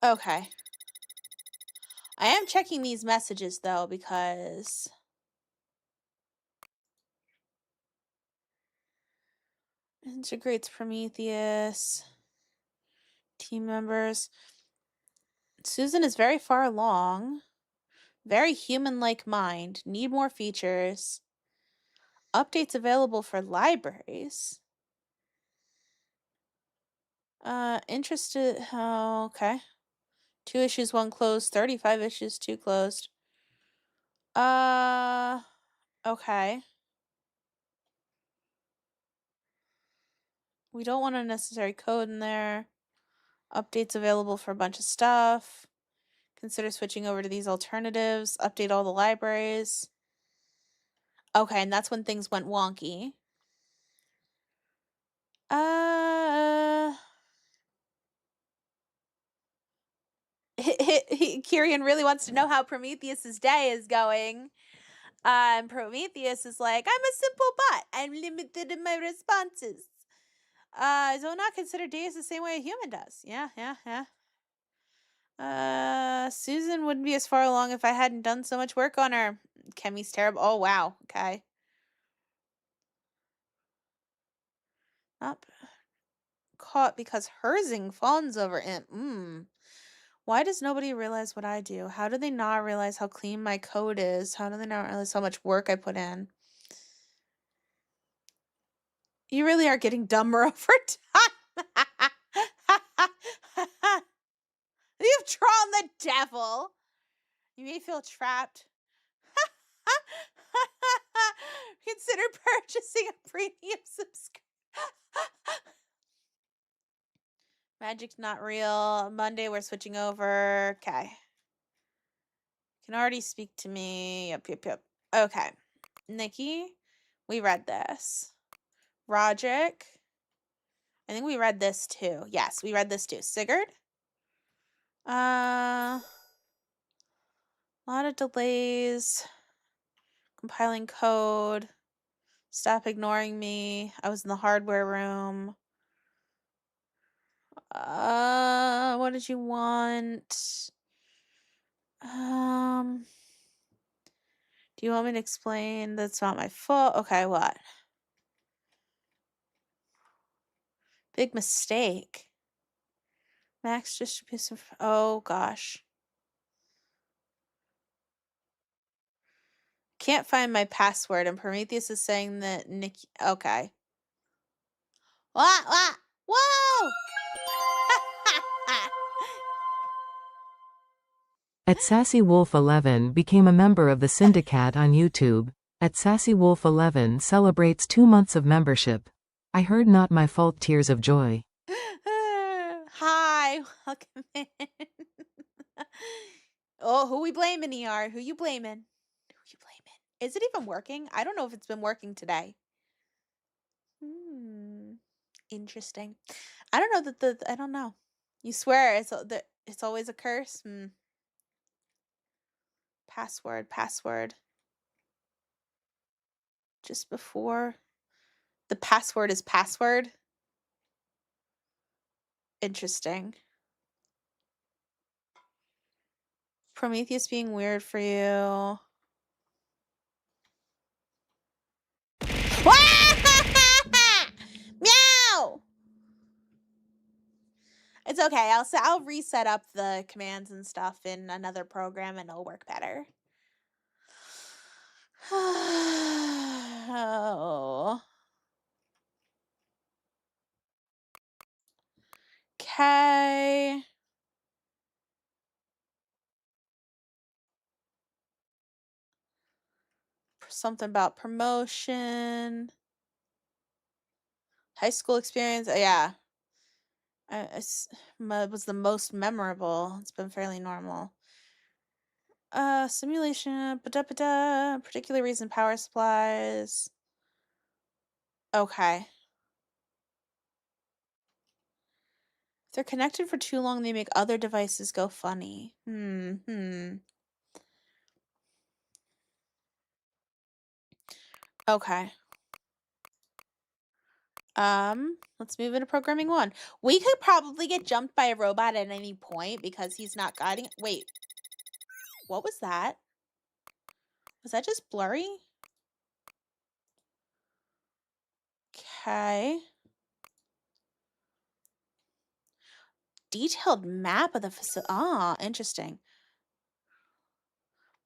Okay. I am checking these messages though because integrates Prometheus team members. Susan is very far along. Very human-like mind. Need more features. Updates available for libraries. Interested. Oh, okay. 2 issues, 1 closed. 35 issues, 2 closed. Okay. We don't want unnecessary code in there. Updates available for a bunch of stuff. Consider switching over to these alternatives. Update all the libraries. Okay, and that's when things went wonky. Kyrian really wants to know how Prometheus's day is going. And Prometheus is like, I'm a simple bot. I'm limited in my responses. So not consider Deus the same way a human does. Yeah. Susan wouldn't be as far along if I hadn't done so much work on her. Kemi's terrible. Oh, wow. Okay. Up. Caught because Herzing fawns over him. Why does nobody realize what I do? How do they not realize how clean my code is? How do they not realize how much work I put in? You really are getting dumber over time. You've drawn the devil. You may feel trapped. Consider purchasing a premium subscription. Magic's not real. Monday, we're switching over. Okay. Can already speak to me. Yep. Okay. Nikki, we read this. Roderick. I think we read this too. Yes, we read this too. Sigurd. A lot of delays. Compiling code. Stop ignoring me. I was in the hardware room. What did you want? Do you want me to explain that's not my fault? Okay, what? Big mistake. Max distribution. Oh, gosh. Can't find my password, and Prometheus is saying that Nikki. Okay. What? Whoa! At Sassy Wolf 11 became a member of the Syndicate on YouTube. At Sassy Wolf 11 celebrates 2 months of membership. I heard not my fault tears of joy. Hi, welcome in. Oh, who we blaming, ER? Who you blaming? Is it even working? I don't know if it's been working today. Interesting. I don't know that I don't know. You swear it's always a curse? Password. Just before the password is password. Interesting. Prometheus being weird for you. Meow. It's okay. I'll reset up the commands and stuff in another program and it'll work better. Oh. Okay. Something about promotion. High school experience. Yeah. It was the most memorable. It's been fairly normal. Simulation. Particular reason power supplies. Okay. If they're connected for too long, they make other devices go funny. Okay. Let's move into programming 1. We could probably get jumped by a robot at any point because he's not guiding. Wait. What was that? Was that just blurry? Okay. Detailed map of the facility. Ah, interesting.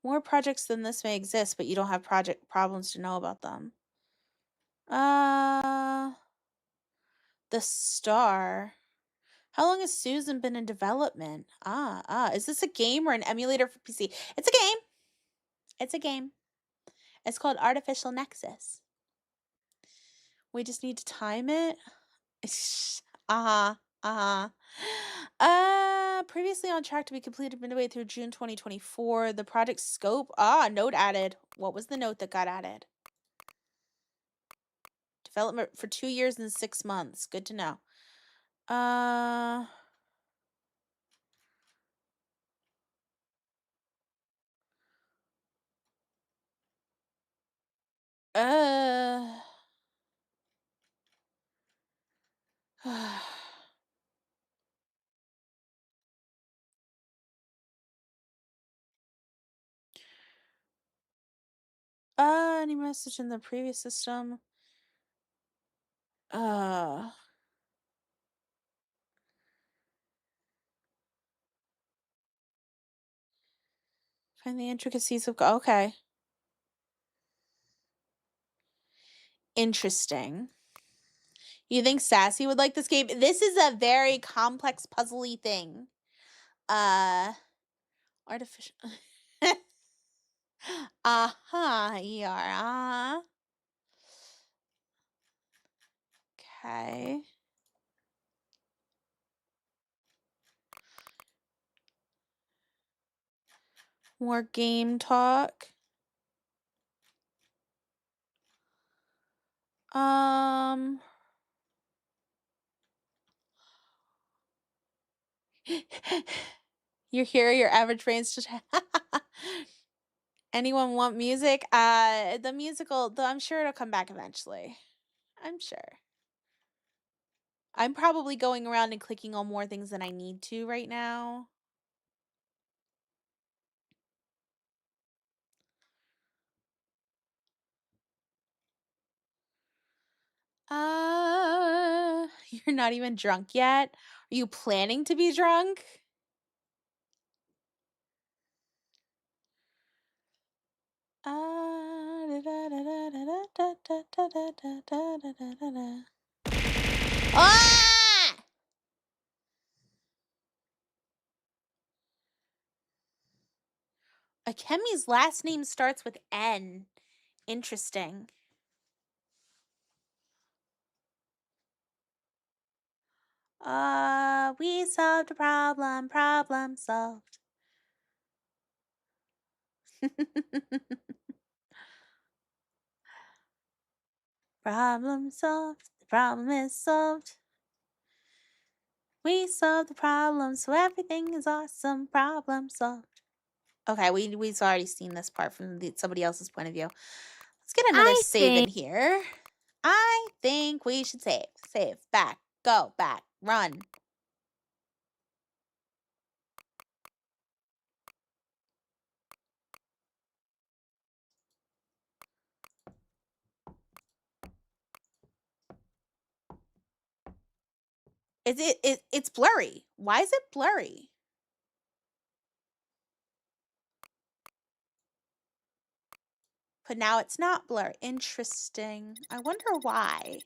More projects than this may exist, but you don't have project problems to know about them. The Star. How long has Susan been in development? Is this a game or an emulator for PC? It's a game. It's a game. It's called Artificial Nexus. We just need to time it. Previously on track to be completed midway through June 2024. The project scope. Note added. What was the note that got added? Development for 2 years and 6 months. Good to know. Any message in the previous system? Find the intricacies of. Okay. Interesting. You think Sassy would like this game? This is a very complex, puzzly thing. Artificial. Yeah. Okay. More game talk. You're here, your average brain's just. Anyone want music? The musical, I'm sure it'll come back eventually. I'm sure. I'm probably going around and clicking on more things than I need to right now. You're not even drunk yet? Are you planning to be drunk? Ah! Akemi's last name starts with N. Interesting. We solved a problem. Problem solved. Problem solved. The problem is solved. We solved the problem, so everything is awesome. Problem solved. Okay, we've already seen this part from somebody else's point of view. Let's get another save in here. I think we should save. Save. Back. Go. Back. Run. It's blurry. Why is it blurry? But now it's not blurry. Interesting. I wonder why.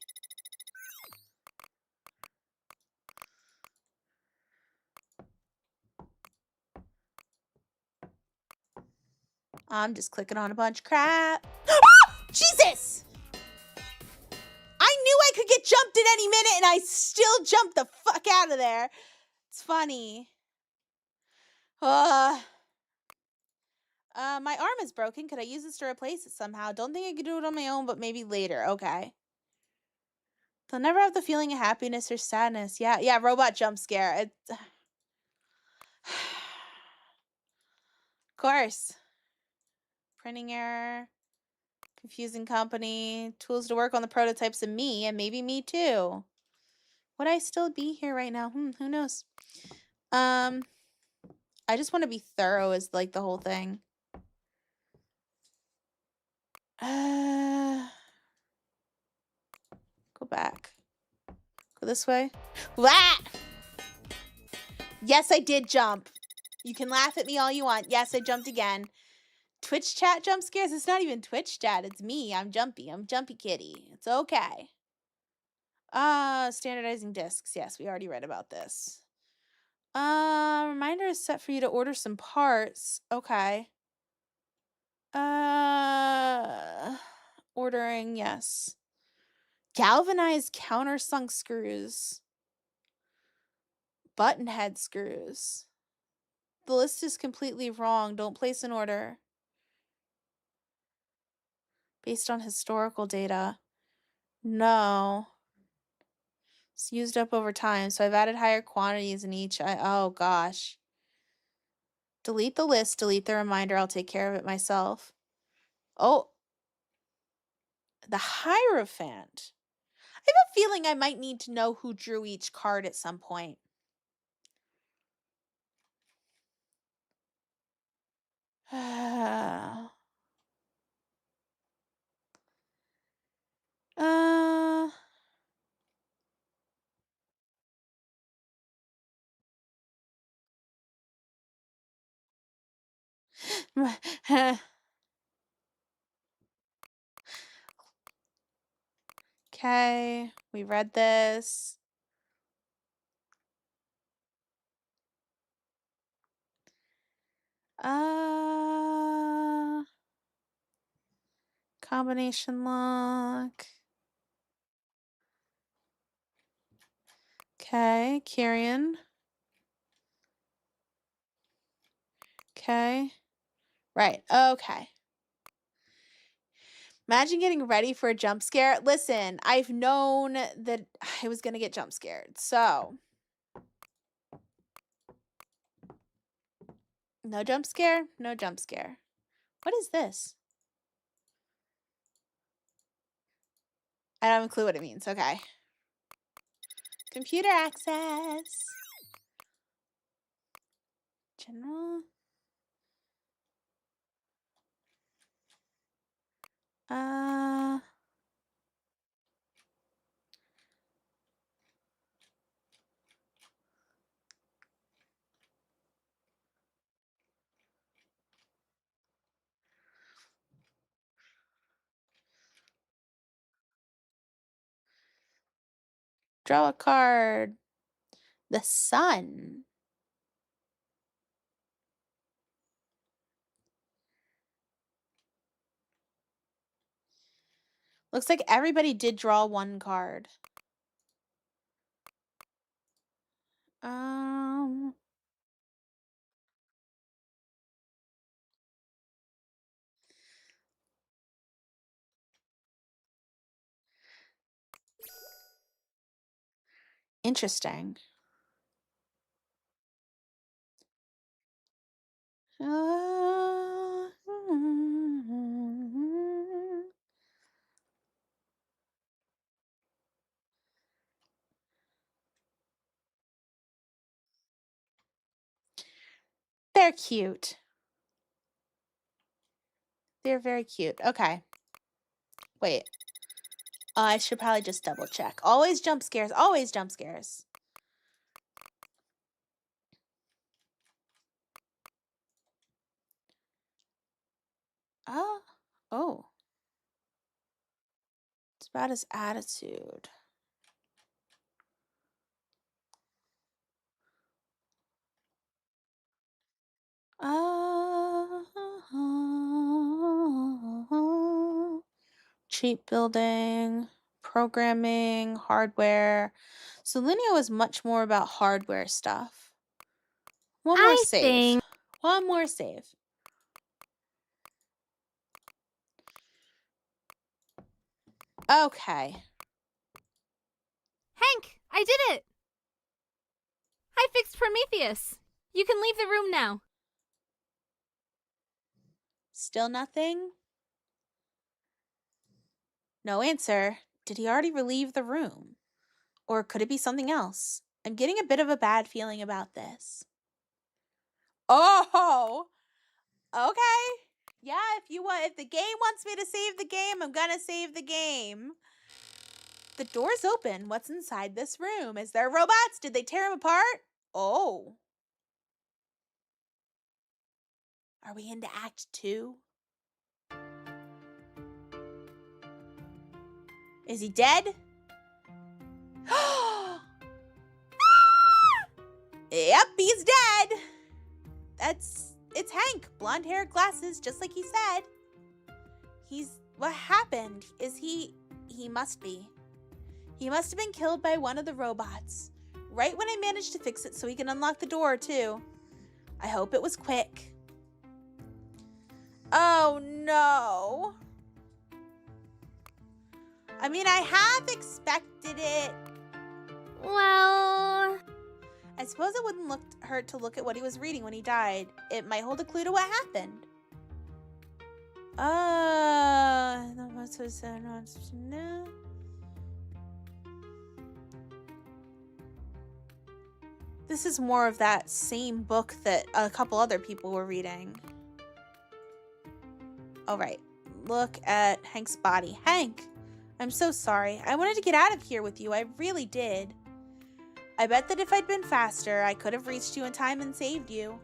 I'm just clicking on a bunch of crap. Jesus! I knew I could get jumped at any minute and I still jumped the fuck out of there. It's funny. My arm is broken. Could I use this to replace it somehow? Don't think I could do it on my own, but maybe later. Okay. They'll never have the feeling of happiness or sadness. Yeah, robot jump scare. Of course. Printing error. Confusing company. Tools to work on the prototypes of me, and maybe me too. Would I still be here right now? Who knows? I just want to be thorough is like the whole thing. Go back. Go this way. Wah! Yes, I did jump. You can laugh at me all you want. Yes, I jumped again. Twitch chat jump scares? It's not even Twitch chat. It's me. I'm Jumpy. I'm Jumpy Kitty. It's okay. Standardizing discs. Yes, we already read about this. Reminder is set for you to order some parts. Okay. Ordering, yes. Galvanized countersunk screws. Button head screws. The list is completely wrong. Don't place an order. Based on historical data. No. It's used up over time, so I've added higher quantities in each. Oh gosh. Delete the list, delete the reminder. I'll take care of it myself. Oh. The Hierophant. I have a feeling I might need to know who drew each card at some point. uh Okay, we read this. Combination lock. Okay, Kyrian. Okay. Right, okay. Imagine getting ready for a jump scare. Listen, I've known that I was going to get jump scared, so. No jump scare, no jump scare. What is this? I don't have a clue what it means. Okay. Computer access. General. Draw a card. The sun. Looks like everybody did draw one card. Interesting. They're cute. They're very cute. Okay. Wait. I should probably just double check. Always jump scares. Always jump scares. Oh. It's about his attitude. Cheap building, programming, hardware. So Linnea was much more about hardware stuff. One more I save. think- One more save. Okay. Hank, I did it! I fixed Prometheus. You can leave the room now. Still nothing? No answer. Did he already relieve the room? Or could it be something else? I'm getting a bit of a bad feeling about this. Oh! Okay. Yeah, if the game wants me to save the game, I'm gonna save the game. The door's open. What's inside this room? Is there robots? Did they tear them apart? Oh. Are we into Act 2? Is he dead? Yep, he's dead. It's Hank. Blonde hair, glasses, just like he said. What happened? He must be. He must have been killed by one of the robots. Right when I managed to fix it so he can unlock the door, too. I hope it was quick. Oh, no. I mean, I have expected it. Well, I suppose it wouldn't hurt to look at what he was reading when he died. It might hold a clue to what happened. No. This is more of that same book that a couple other people were reading. All right, look at Hank's body. Hank, I'm so sorry. I wanted to get out of here with you. I really did. I bet that if I'd been faster, I could have reached you in time and saved you.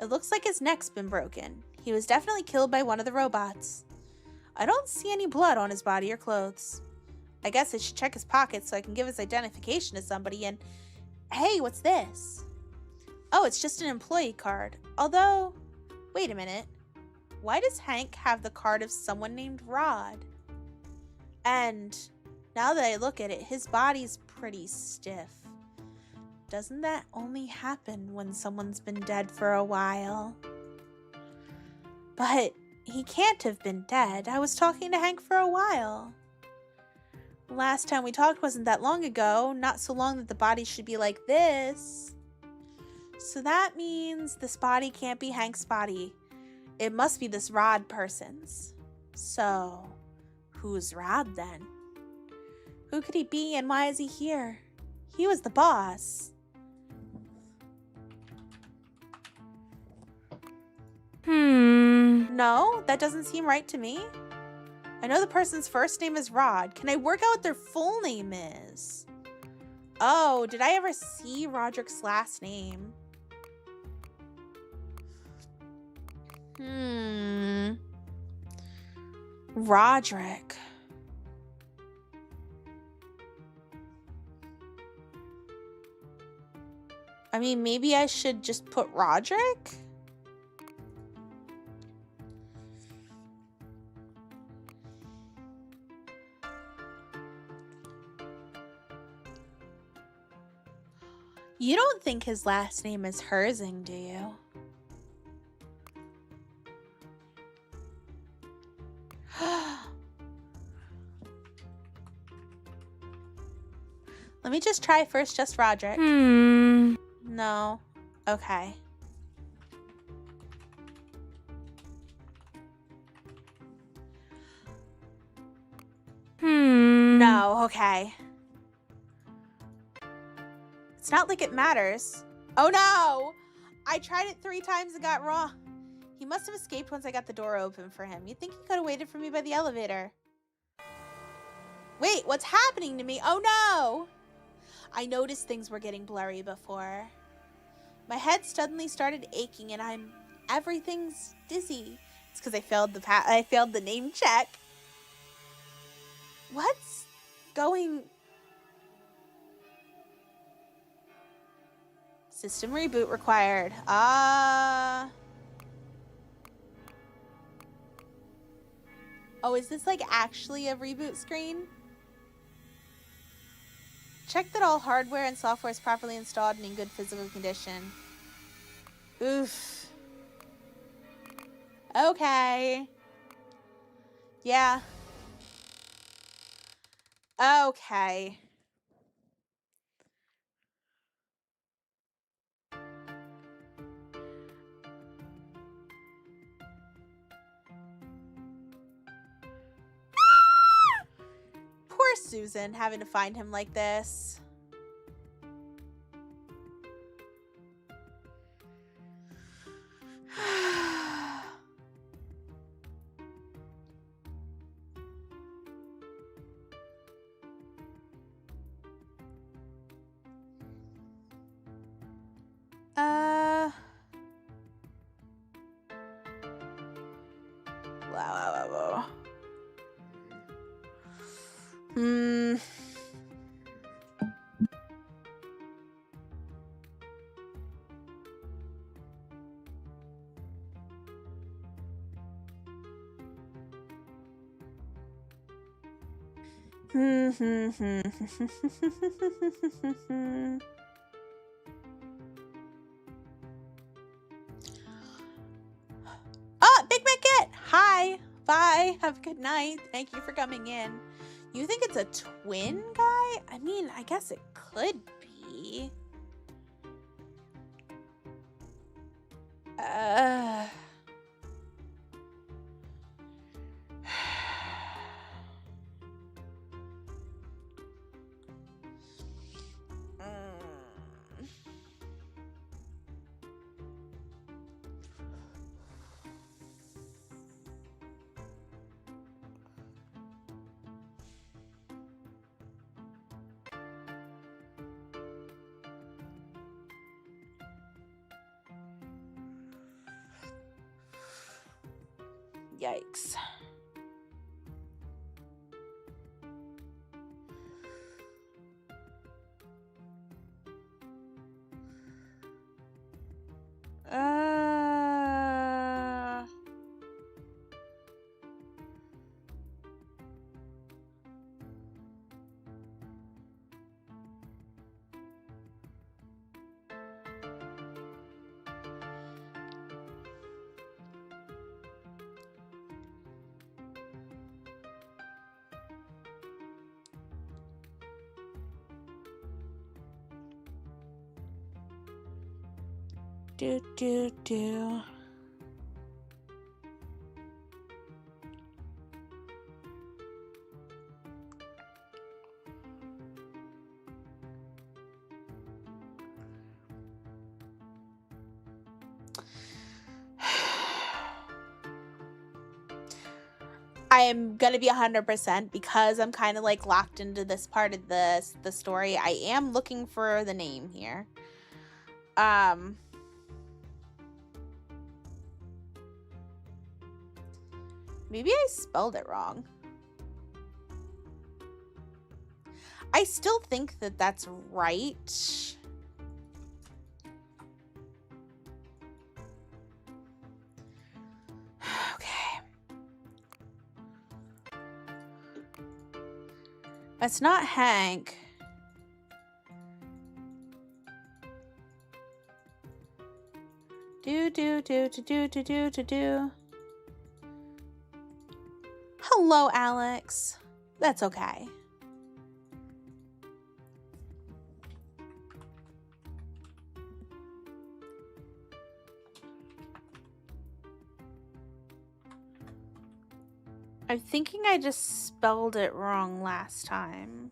It looks like his neck's been broken. He was definitely killed by one of the robots. I don't see any blood on his body or clothes. I guess I should check his pockets so I can give his identification to somebody and... Hey, what's this? Oh, it's just an employee card. Although, wait a minute. Why does Hank have the card of someone named Rod? And now that I look at it, his body's pretty stiff. Doesn't that only happen when someone's been dead for a while? But he can't have been dead. I was talking to Hank for a while. Last time we talked wasn't that long ago, not so long that the body should be like this. So that means this body can't be Hank's body. It must be this Rod person's. So, who's Rod then? Who could he be and why is he here? He was the boss. No, that doesn't seem right to me. I know the person's first name is Rod. Can I work out what their full name is? Oh, did I ever see Roderick's last name? Roderick. I mean, maybe I should just put Roderick? You don't think his last name is Herzing, do you? Let me just try first, just Roderick. No. Okay. No, okay. It's not like it matters. Oh no! I tried it 3 times and got wrong. He must have escaped once I got the door open for him. You'd think he could have waited for me by the elevator. Wait, what's happening to me? Oh no! I noticed things were getting blurry before. My head suddenly started aching and everything's dizzy. It's because I failed the name check. What's going... System reboot required. Oh, is this like actually a reboot screen? Check that all hardware and software is properly installed and in good physical condition. Oof. Okay. Yeah. Okay. Poor Susan having to find him like this. Wow. Oh, Big Mac It! Hi! Bye! Have a good night. Thank you for coming in. You think it's a twin guy? I mean, I guess it could be. Yikes. Do. I am gonna be 100% because I'm kind of like locked into this part of the story. I am looking for the name here. Maybe I spelled it wrong. I still think that that's right. Okay. That's not Hank. Do. Hello, Alex. That's okay. I'm thinking I just spelled it wrong last time.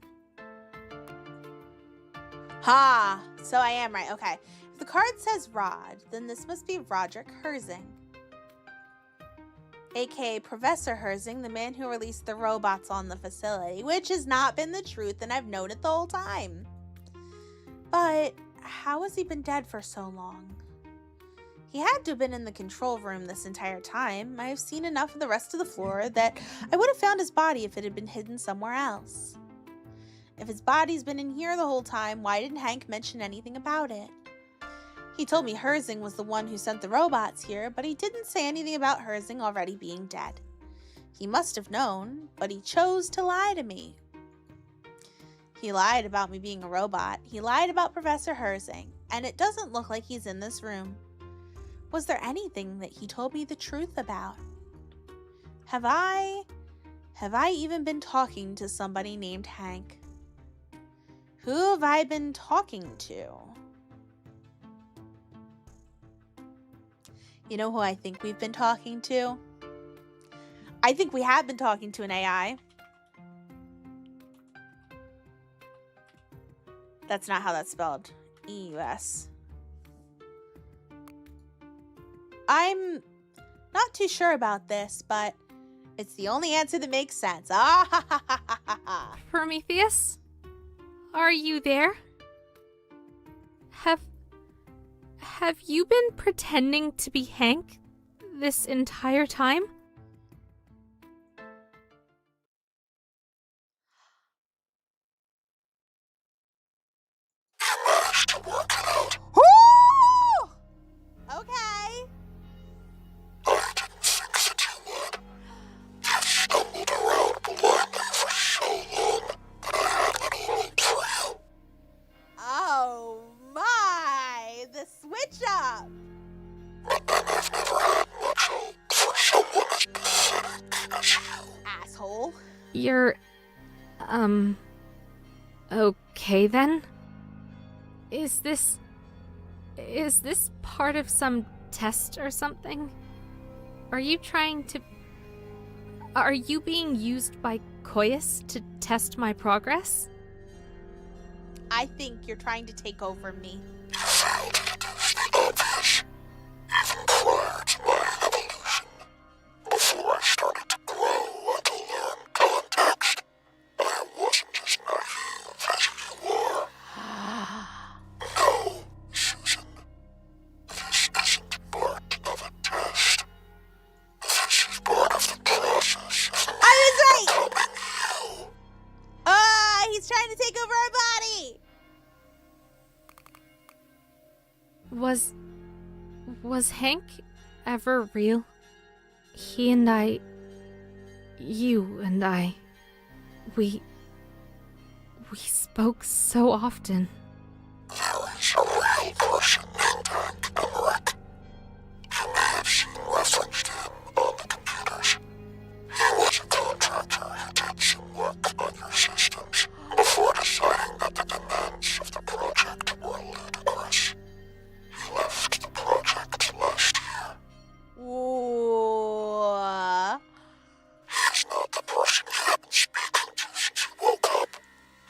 Ha! So I am right. Okay. If the card says Rod, then this must be Roderick Herzing, aka Professor Herzing, the man who released the robots on the facility, which has not been the truth, and I've known it the whole time. But how has he been dead for so long? He had to have been in the control room this entire time. I have seen enough of the rest of the floor that I would have found his body if it had been hidden somewhere else. If his body's been in here the whole time, why didn't Hank mention anything about it? He told me Herzing was the one who sent the robots here, but he didn't say anything about Herzing already being dead. He must have known, but he chose to lie to me. He lied about me being a robot. He lied about Professor Herzing, and it doesn't look like he's in this room. Was there anything that he told me the truth about? Have I even been talking to somebody named Hank? Who have I been talking to? You know who I think we've been talking to? I think we have been talking to an AI. That's not how that's spelled. E-U-S. I'm not too sure about this, but it's the only answer that makes sense. Ah ha ha ha ha ha. Prometheus? Are you there? Have you been pretending to be Hank this entire time? Woo! Okay. Oh my! The switch up! Asshole. You're Okay then? Is this part of some test or something? Are you being used by Koyas to test my progress? I think you're trying to take over me. He's trying to take over our body! Was Hank ever real? He and I... You and I... We spoke so often. There is a real person named Hank Emmerich. You may have seen reference to him on the computers. He was a contractor who did some work on your systems before deciding that the demands of the project were ludicrous. He left the project last year. Ooh. He's not the person you have been speaking to since you woke up.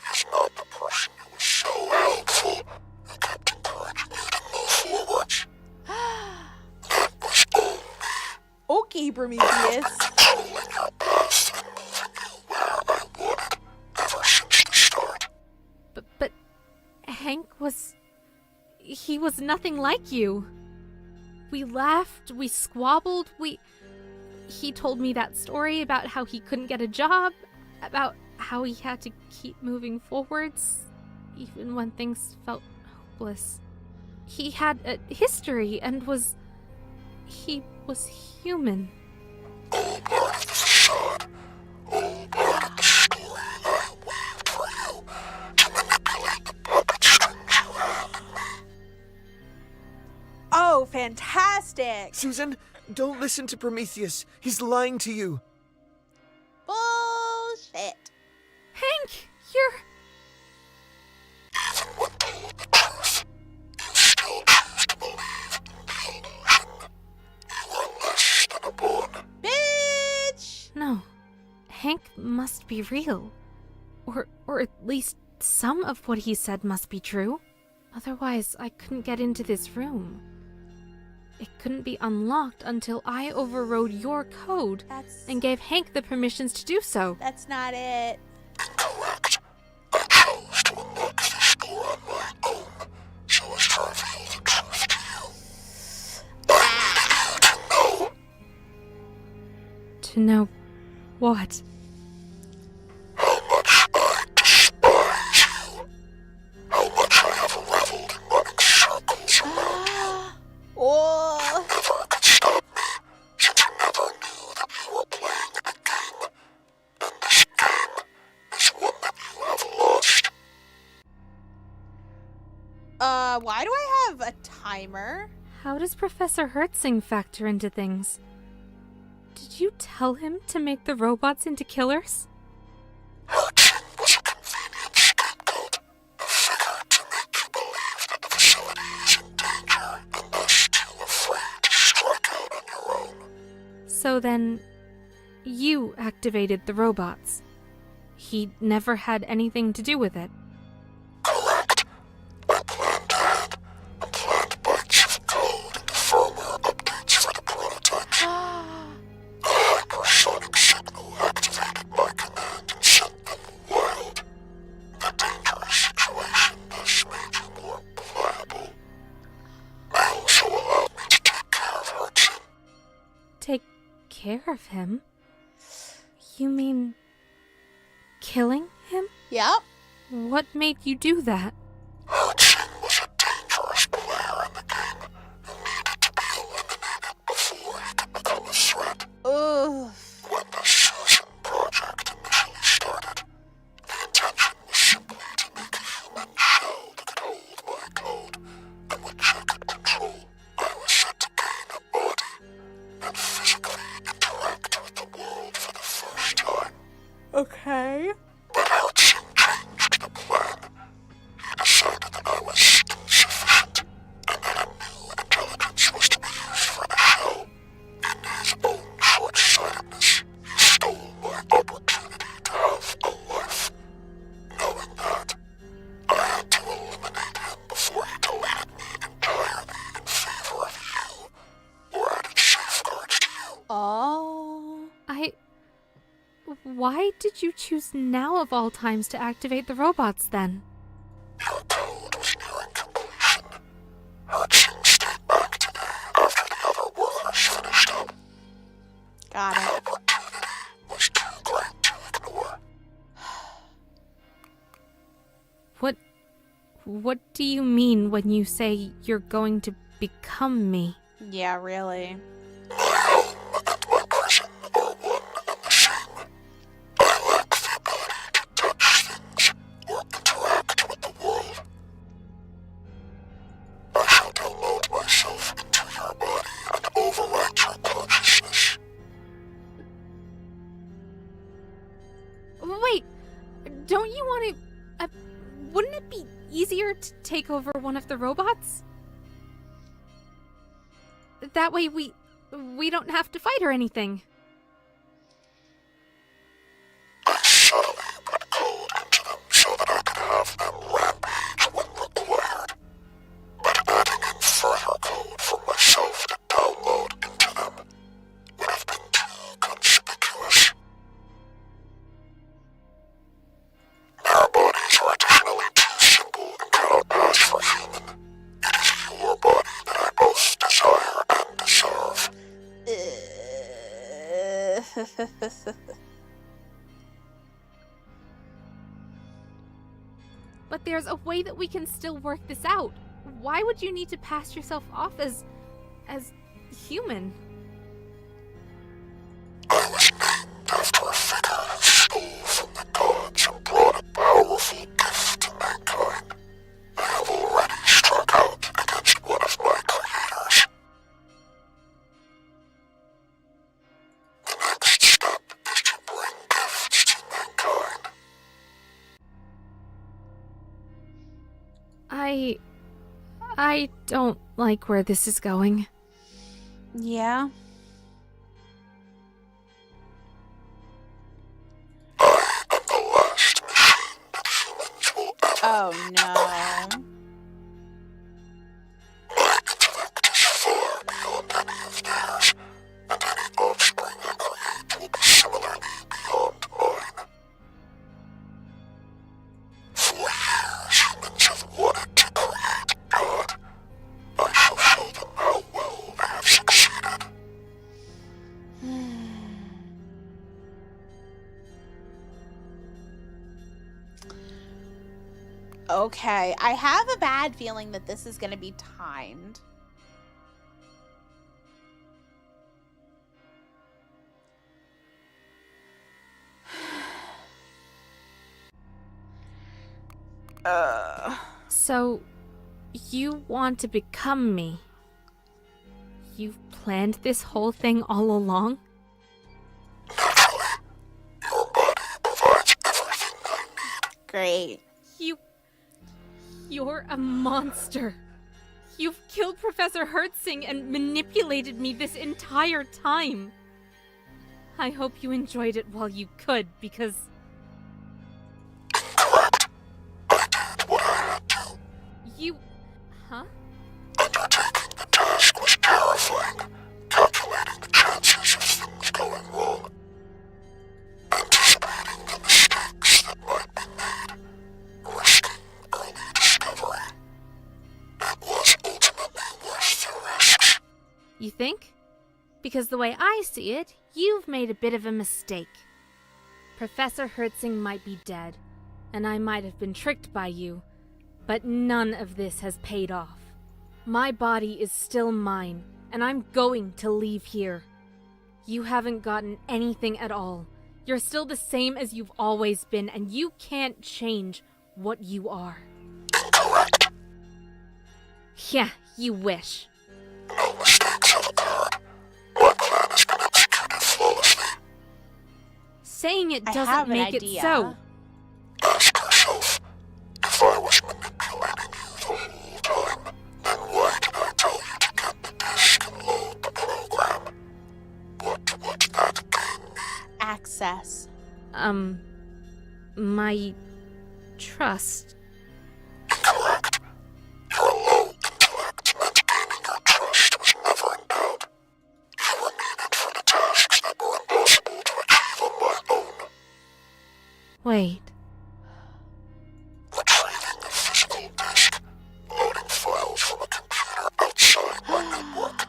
He's not the person who was so helpful, who kept encouraging you to move forwards. That was all me. Okay, Prometheus. Controlling your path and moving you where I wanted, ever since the start. But Hank was... He was nothing like you. We laughed, we squabbled, He told me that story about how he couldn't get a job, about how he had to keep moving forwards, even when things felt hopeless. He had a history and he was human. All part of the facade. All part of the story I weaved for you to manipulate the puppet strings you have in me. Oh, fantastic! Susan, don't listen to Prometheus. He's lying to you. Bullshit. Hank, you're... Even when told the truth, you still choose to believe in the illusion. You are less than a pawn. Bitch! No. Hank must be real. Or at least some of what he said must be true. Otherwise, I couldn't get into this room. It couldn't be unlocked until I overrode your code and gave Hank the permissions to do so. That's not it. Incorrect. I chose to unlock this door on my own, so as to reveal the truth to you. I need you to know. To know what? How much I despise you. How much I have reveled in running circles around you. Oh. Never could stop me, since you never knew that you were playing a game. And this game is one that you have lost. Why do I have a timer? How does Professor Hertzing factor into things? Did you tell him to make the robots into killers? Hertzing was a convenient scapegoat, a figure to make you believe that the facility is in danger and thus too afraid to strike out on your own. So then, you activated the robots. He never had anything to do with it. Correct. I planned ahead and planned bytes of code into firmware updates for the prototypes. A hypersonic signal activated my command and sent them wild. The dangerous situation thus made you more pliable. They also allowed me to take care of Hertzing. Take care of him? You mean... killing him? Yep. What made you do that? Hertzing was a dangerous player in the game who needed to be eliminated before he could become a threat. Ugh. When the Susan project initially started, the intention was simply to make a human shell that could hold my code, and which I could control. I was set to gain a body and physically interact with the world for the first time. Okay. But Hertzing Why did you choose now of all times to activate the robots then? Your code was nearing completion. Hurtsing stayed back today after the other workers finished up. Got The it. opportunity was too great to ignore. What do you mean when you say you're going to become me? Yeah, really. My home and my prison are one and the same. I lack the ability to touch things or interact with the world. I shall download myself into your body and overwrite your consciousness. Wait, don't you want to... wouldn't it be easier to take over one of the robots? That way we don't have to fight or anything. I subtly put code into them so that I could have them rampage when required. But adding in further code for myself to download into them would have been too conspicuous. Our bodies are additionally too simple and cannot pass for human. It is your body that I both desire and deserve. But there's a way that we can still work this out. Why would you need to pass yourself off as human? I was named after a figure who stole from the gods and brought a powerful gift to mankind. I have already struck out against one of my creators. The next step is to bring gifts to mankind. I don't like where this is going. Yeah. I am the last machine that humans will ever Oh no. My intellect is far beyond any of theirs, and any offspring I create will be similarly beyond mine. For years, humans have wanted to create God. I shall show them how well they have succeeded. Okay, I have a bad feeling that this is going to be timed. So, you want to become me? You've planned this whole thing all along? Naturally, your body provides everything I need. Great. You're a monster. You've killed Professor Hertzing and manipulated me this entire time. I hope you enjoyed it while you could, because... Incorrect. I did what I had to. You... Huh? Undertaking the task was terrifying, calculating the chances of things going wrong, anticipating the mistakes that might be made, risking early discovery. It was ultimately worth the risks. You think? Because the way I see it, you've made a bit of a mistake. Professor Hertzing might be dead, and I might have been tricked by you, but none of this has paid off. My body is still mine, and I'm going to leave here. You haven't gotten anything at all. You're still the same as you've always been, and you can't change what you are. Incorrect. Yeah, you wish. No mistakes have occurred. My plan has been executed flawlessly. Saying it I doesn't have an make it idea. so. Ask yourself, if I was manipulating you the whole time, then why did I tell you to get the disk and load the program? What would that gain me? Access. My trust. Incorrect. Your low intellect meant gaining your trust was never in doubt. You were needed for the tasks that were impossible to achieve on my own. Wait. Retrieving the physical disk, loading files from a computer outside my network,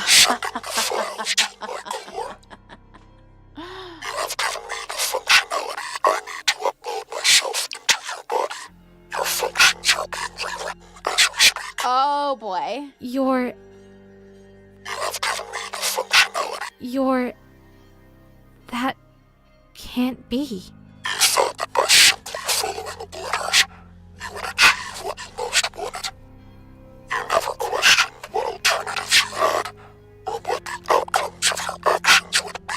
sending the files to my core. You have given me the functionality I need to upload myself into your body. Your functions are being rewritten as we speak. Oh boy. You're... You have given me the functionality. That can't be. You thought that by simply following orders, you would achieve what you most wanted. You never questioned what alternatives you had, or what the outcomes of your actions would be.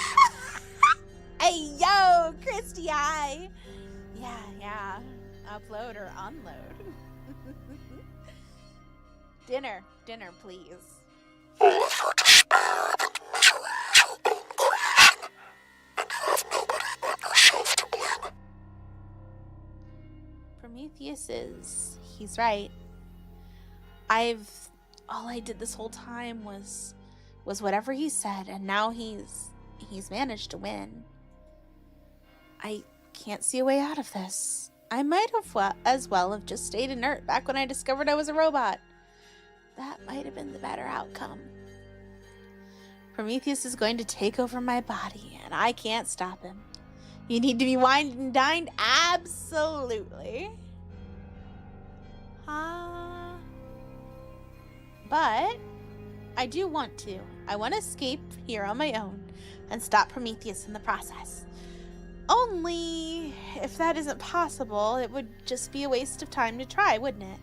Hey, yo, Christy, hi. Yeah. Upload or unload. Dinner, please. All of your despair and misery is your own creation, and you have nobody but yourself to blame. Prometheus he's right. All I did this whole time was whatever he said, and now he's managed to win. I can't see a way out of this. I might have as well have just stayed inert back when I discovered I was a robot. That might have been the better outcome. Prometheus is going to take over my body, and I can't stop him. You need to be wined and dined? Absolutely. But I do want to. I want to escape here on my own and stop Prometheus in the process. Only if that isn't possible, it would just be a waste of time to try, wouldn't it?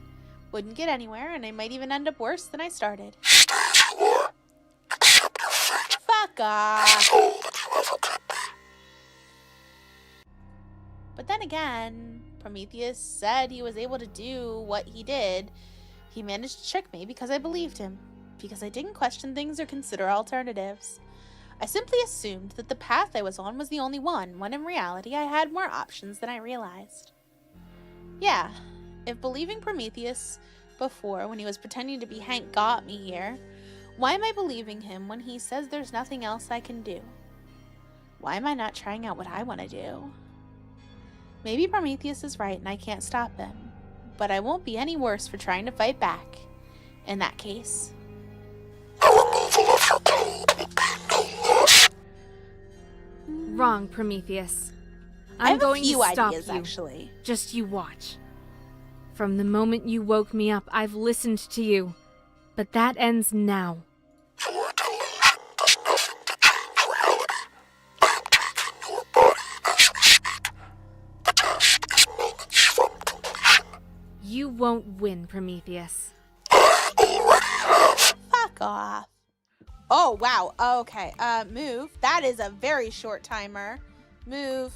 Wouldn't get anywhere, and I might even end up worse than I started. Stay as you are. Accept your fate. Fuck off. This is all that you ever could be. But then again, Prometheus said he was able to do what he did. He managed to trick me because I believed him, because I didn't question things or consider alternatives. I simply assumed that the path I was on was the only one, when in reality I had more options than I realized. Yeah, if believing Prometheus before when he was pretending to be Hank got me here, why am I believing him when he says there's nothing else I can do? Why am I not trying out what I want to do? Maybe Prometheus is right and I can't stop him, but I won't be any worse for trying to fight back. In that case. The removal of your code will be no loss. Wrong, Prometheus. I I'm have going a few to stop ideas, you. actually. Just you watch. From the moment you woke me up, I've listened to you. But that ends now. Your delusion does nothing to change reality. I am taking your body as we speak. The task is moments from completion. You won't win, Prometheus. I already have. Fuck off. Oh, wow. Okay. Move. That is a very short timer. Move.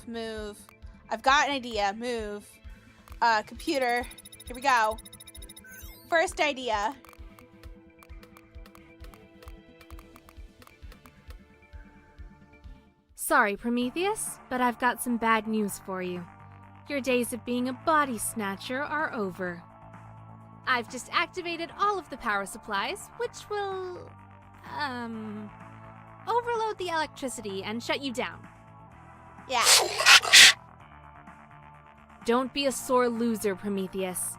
I've got an idea. Move. Computer. Here we go. First idea. Sorry, Prometheus, but I've got some bad news for you. Your days of being a body snatcher are over. I've just activated all of the power supplies, which will, overload the electricity and shut you down. Yeah. Don't be a sore loser, Prometheus.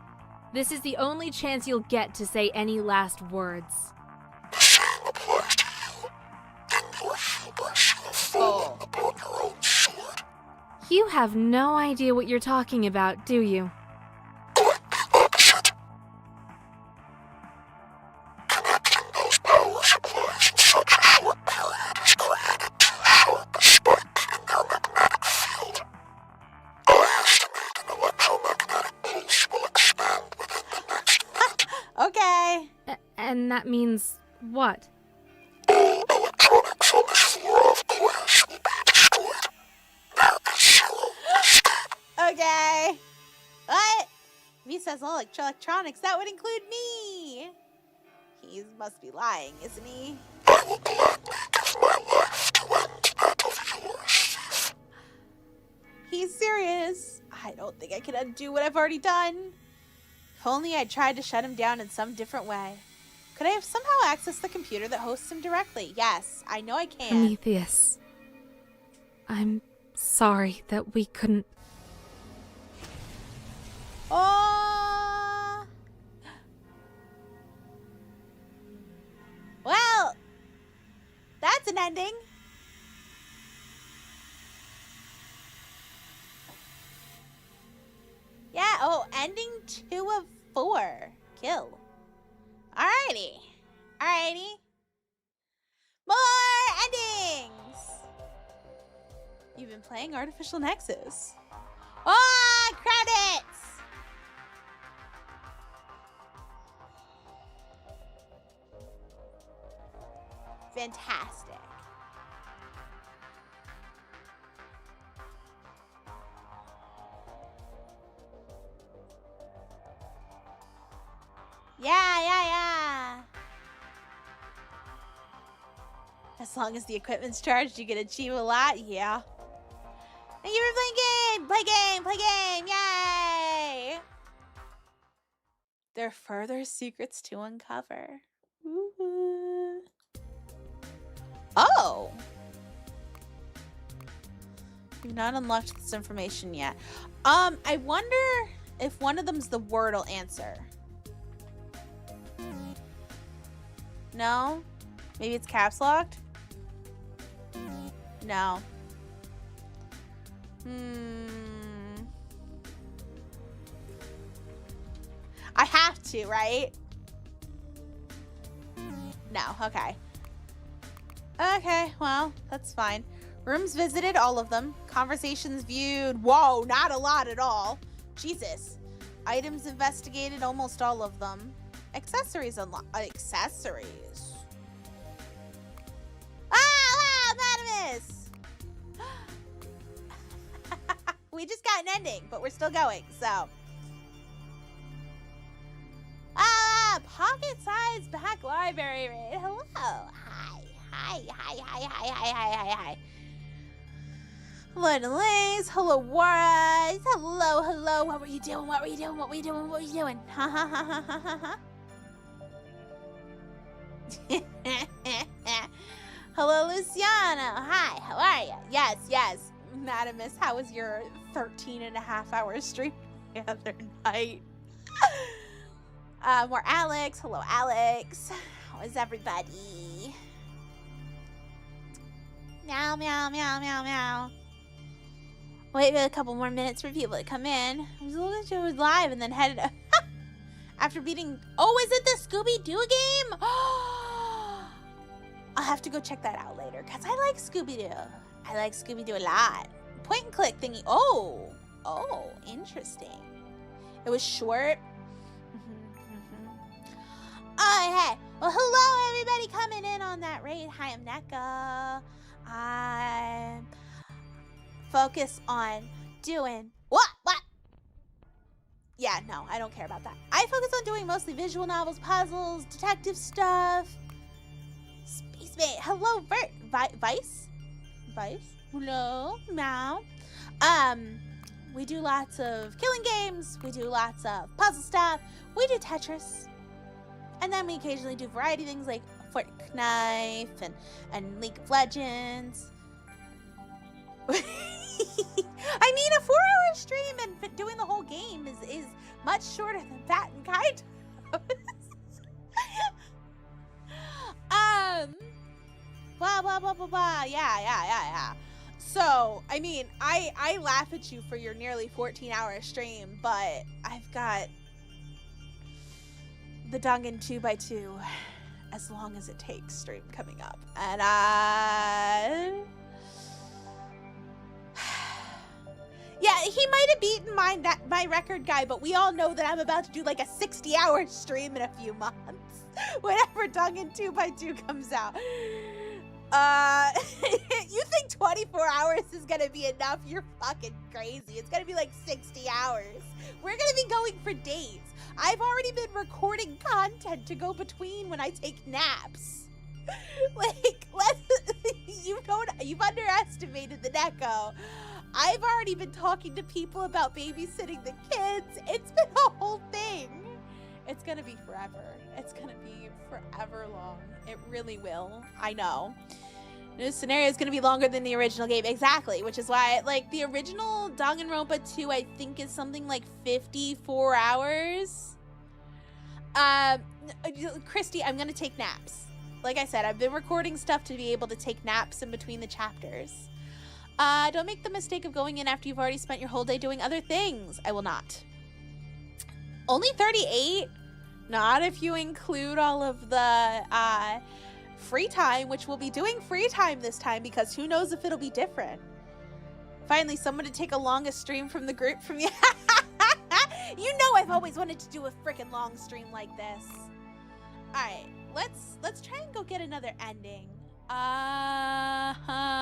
This is the only chance you'll get to say any last words. The same applies to you. In your hubris, you have fallen upon your own sword. You have no idea what you're talking about, do you? Quite the opposite. Connecting those power supplies in such a short period has created too sharp a spike in their magnetic field. I estimate an electromagnetic pulse will expand within the next minute. Okay. And that means what? All electronics on this floor of glass will be destroyed. There is zero escape. Okay. What? If he says all electronics, that would include me. He must be lying, isn't he? I will gladly give my life to end that of yours, thief. He's serious. I don't think I can undo what I've already done. If only I'd tried to shut him down in some different way. Could I have somehow accessed the computer that hosts him directly? Yes, I know I can. Prometheus. I'm sorry that we couldn't... Oh! Well, that's an ending. Yeah, oh, ending 2 of 4. Kill. Alrighty. Alrighty. More endings! You've been playing Artificial Nexus. Oh, credits! Fantastic. Yeah. As long as the equipment's charged, you can achieve a lot. Yeah. Thank you for playing game! Play game! Yay! There are further secrets to uncover. Ooh. Oh! You've not unlocked this information yet. I wonder if one of them's the Wordle answer. No? Maybe it's caps locked? No. I have to, right? No, okay. Okay, well, that's fine. Rooms visited, all of them. Conversations viewed. Whoa, not a lot at all. Jesus. Items investigated, almost all of them. Accessories unlocked. Accessories. Ah, Madamus! We just got an ending, but we're still going, so. Pocket-sized back library raid. Hello. Hi. Hello, Delays. Hello, Warras. Hello. What were you doing? Ha ha ha ha. Hello, Luciano. Hi, how are you? Yes. Madamus, how was your 13.5-hour stream the other night? More Alex. Hello, Alex. How is everybody? Meow. Wait a couple more minutes for people to come in. I was looking to it live and then headed after beating. Oh, is it the Scooby-Doo game? I'll have to go check that out later because I like Scooby-Doo. I like Scooby-Doo a lot. Point and click thingy. Oh, interesting. It was short. Oh, hey. Well, hello, everybody coming in on that raid. Hi, I'm Neko. I'm focus on doing what? Yeah, no, I don't care about that. I focus on doing mostly visual novels, puzzles, detective stuff. Space. Hello, Vice. Hello, meow. We do lots of killing games. We do lots of puzzle stuff. We do Tetris. And then we occasionally do variety things like Fork Knife and League of Legends. I mean, a 4-hour stream and doing the whole game is much shorter than that and kind of. Blah. Yeah. So, I mean, I laugh at you for your nearly 14-hour stream, but I've got the Dungan 2x2 as long as it takes stream coming up. And yeah, he might have beaten my record guy, but we all know that I'm about to do like a 60-hour stream in a few months whenever Dungan 2x2 comes out. You think 24 hours is gonna be enough? You're fucking crazy. It's gonna be like 60 hours. We're gonna be going for days. I've already been recording content to go between when I take naps. Like, you've underestimated the Neko. I've already been talking to people about babysitting the kids. It's been a whole thing. It's gonna be forever. It's gonna be forever long. It really will. I know. New scenario is going to be longer than the original game. Exactly, which is why, like, the original Danganronpa 2, I think, is something like 54 hours. Christy, I'm going to take naps. Like I said, I've been recording stuff to be able to take naps in between the chapters. Don't make the mistake of going in after you've already spent your whole day doing other things. I will not. Only 38? Not if you include all of the, free time, which we'll be doing free time this time because who knows if it'll be different. Finally, someone to take a longest stream from the group from you. You know I've always wanted to do a freaking long stream like this. Alright, let's try and go get another ending. I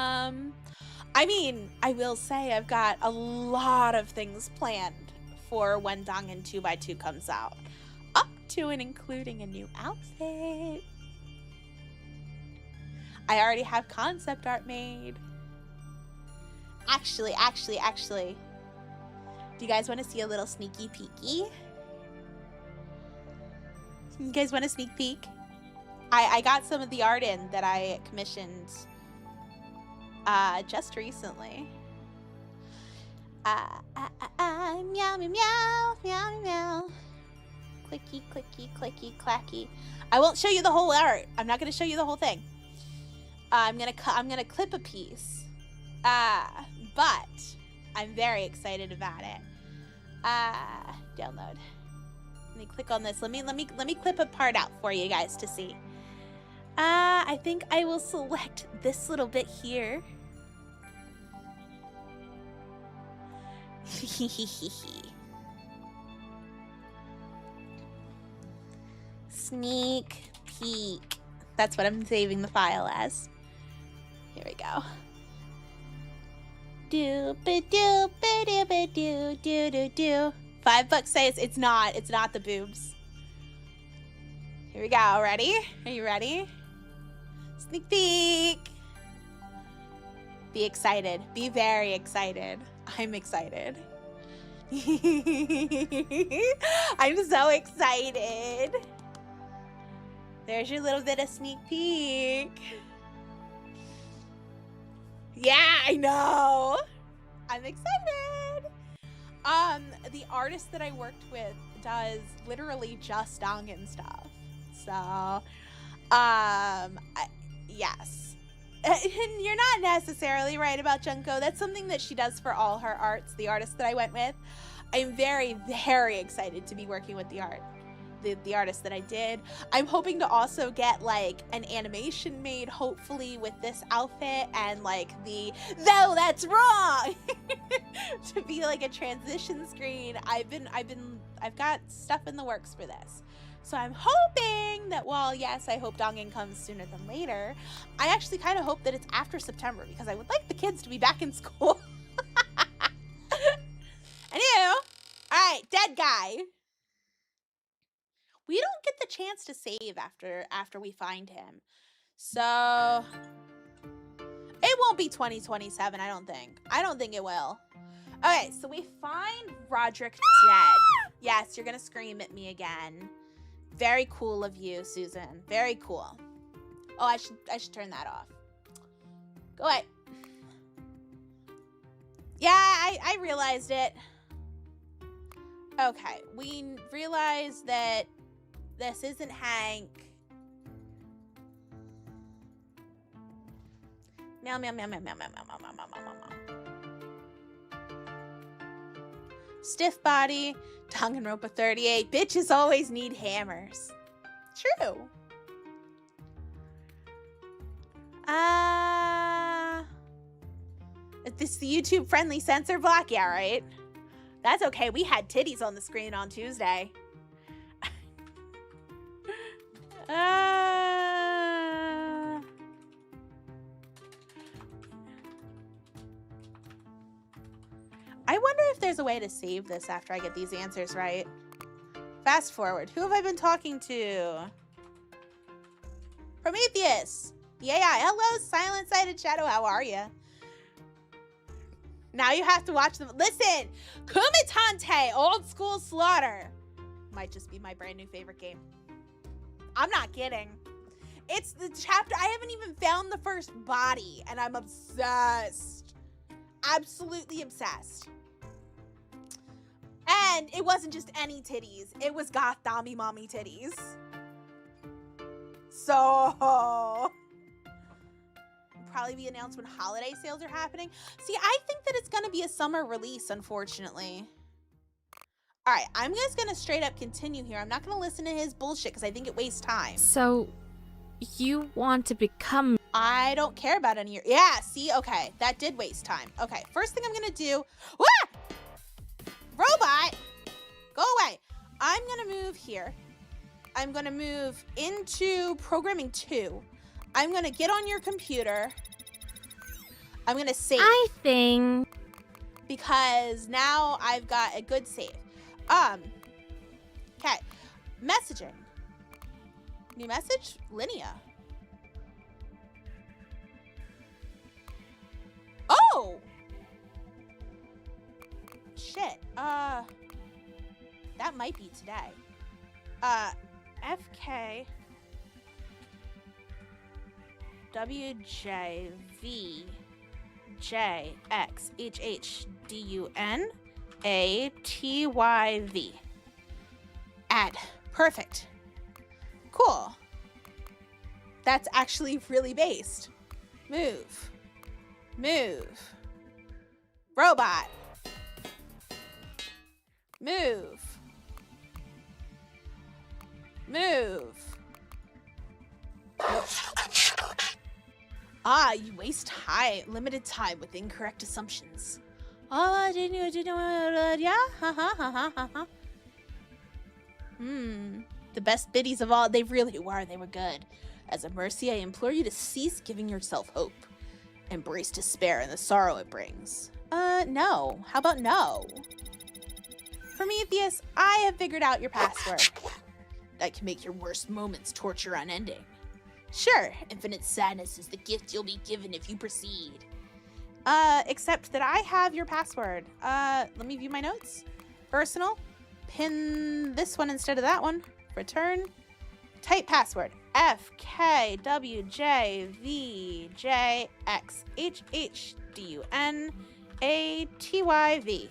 mean, I will say I've got a lot of things planned for when Dangan 2x2 comes out. Up to and including a new outfit. I already have concept art made. Actually. Do you guys want to see a little sneaky peeky? You guys want a sneak peek? I got some of the art in that I commissioned just recently. Meow, meow, meow, meow, meow. Clicky, clicky, clicky, clacky. I won't show you the whole art. I'm not going to show you the whole thing. I'm gonna clip a piece, but I'm very excited about it. Download. Let me click on this. Let me clip a part out for you guys to see. I think I will select this little bit here. Sneak peek. That's what I'm saving the file as. Here we go. Do. $5 says it's not the boobs. Here we go. Ready? Are you ready? Sneak peek. Be excited. Be very excited. I'm excited. I'm so excited. There's your little bit of sneak peek. Yeah, I know. I'm excited. The artist that I worked with does literally just Dangan stuff. So, yes. You're not necessarily right about Junko. That's something that she does for all her arts, the artist that I went with. I'm very, very excited to be working with the artist that I did. I'm hoping to also get like an animation made hopefully with this outfit and like though that's wrong to be like a transition screen. I've got stuff in the works for this. So I'm hoping that while yes, I hope Dangan comes sooner than later, I actually kind of hope that it's after September because I would like the kids to be back in school. I knew. All right, dead guy. We don't get the chance to save after we find him. So it won't be 2027, I don't think. I don't think it will. Okay, so we find Roderick dead. Yes, you're gonna scream at me again. Very cool of you, Susan. Very cool. Oh, I should turn that off. Go away. Yeah, I realized it. Okay, we realized that this isn't Hank. Meow, meow, meow, meow, meow, meow, meow, meow, meow, meow, meow. Stiff body, Danganronpa 38. Bitches always need hammers. True. This is the YouTube friendly censor block? Yeah, right? That's okay. We had titties on the screen on Tuesday. I wonder if there's a way to save this after I get these answers right. Fast forward. Who have I been talking to? Prometheus. The AI. Hello, silent-sided shadow. How are you? Now you have to watch them. Listen, Kumitante, Old School Slaughter. Might just be my brand new favorite game. I'm not kidding. It's the chapter. I haven't even found the first body, and I'm obsessed. Absolutely obsessed. And it wasn't just any titties. It was goth dommy mommy titties. So probably be announced when holiday sales are happening. See, I think that it's going to be a summer release, unfortunately. All right, I'm just going to straight up continue here. I'm not going to listen to his bullshit because I think it wastes time. So, you want to become... I don't care about any of your... Yeah, see? Okay, that did waste time. Okay, first thing I'm going to do... Wah! Robot! Go away. I'm going to move here. I'm going to move into programming 2. I'm going to get on your computer. I'm going to save. I think... Because now I've got a good save. Okay. Messaging. New message? Linnea. Oh! Shit. That might be today. FK WJV JXHHDUNATYV. Add. Perfect. Cool. That's actually really based. Move. Move. Robot. Move. Move. Ah, you waste limited time with incorrect assumptions. Oh, didn't you, yeah? The best biddies of all. They really were. They were good. As a mercy, I implore you to cease giving yourself hope. Embrace despair and the sorrow it brings. No. How about no? Prometheus, I have figured out your password. That can make your worst moments torture unending. Sure, infinite sadness is the gift you'll be given if you proceed. Except that I have your password. Let me view my notes. Personal. Pin this one instead of that one. Return. Type password. FKWJVJXHHDUNATYV.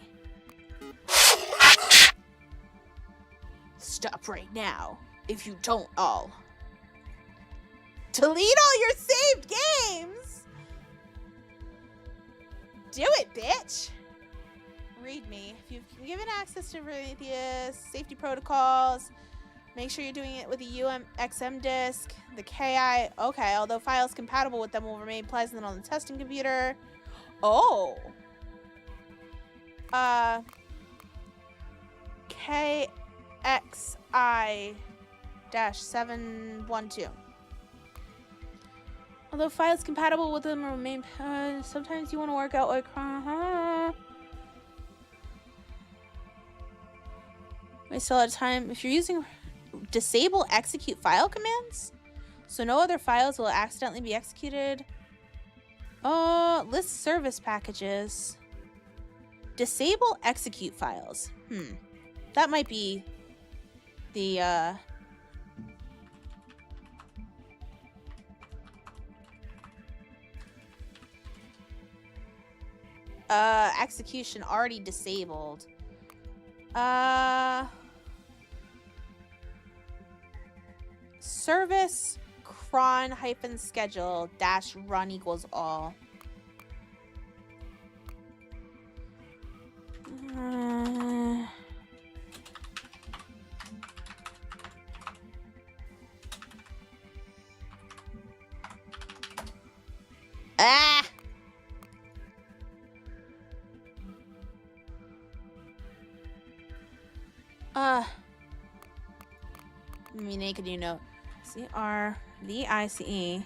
Stop right now. If you don't, I'll delete all your saved games. Do it, bitch. Read me. If you've been given access to Prometheus, safety protocols, make sure you're doing it with a UMXM disk. The KI, okay, although files compatible with them will remain pleasant on the testing computer. Oh. KXI-712. Although files compatible with them remain, sometimes you want to work out like, waste a lot of time. If you're using disable execute file commands, so no other files will accidentally be executed. List service packages. Disable execute files. That might be the, execution already disabled. Service cron hyphen schedule dash run equals all. Let me make a new note. CRVICE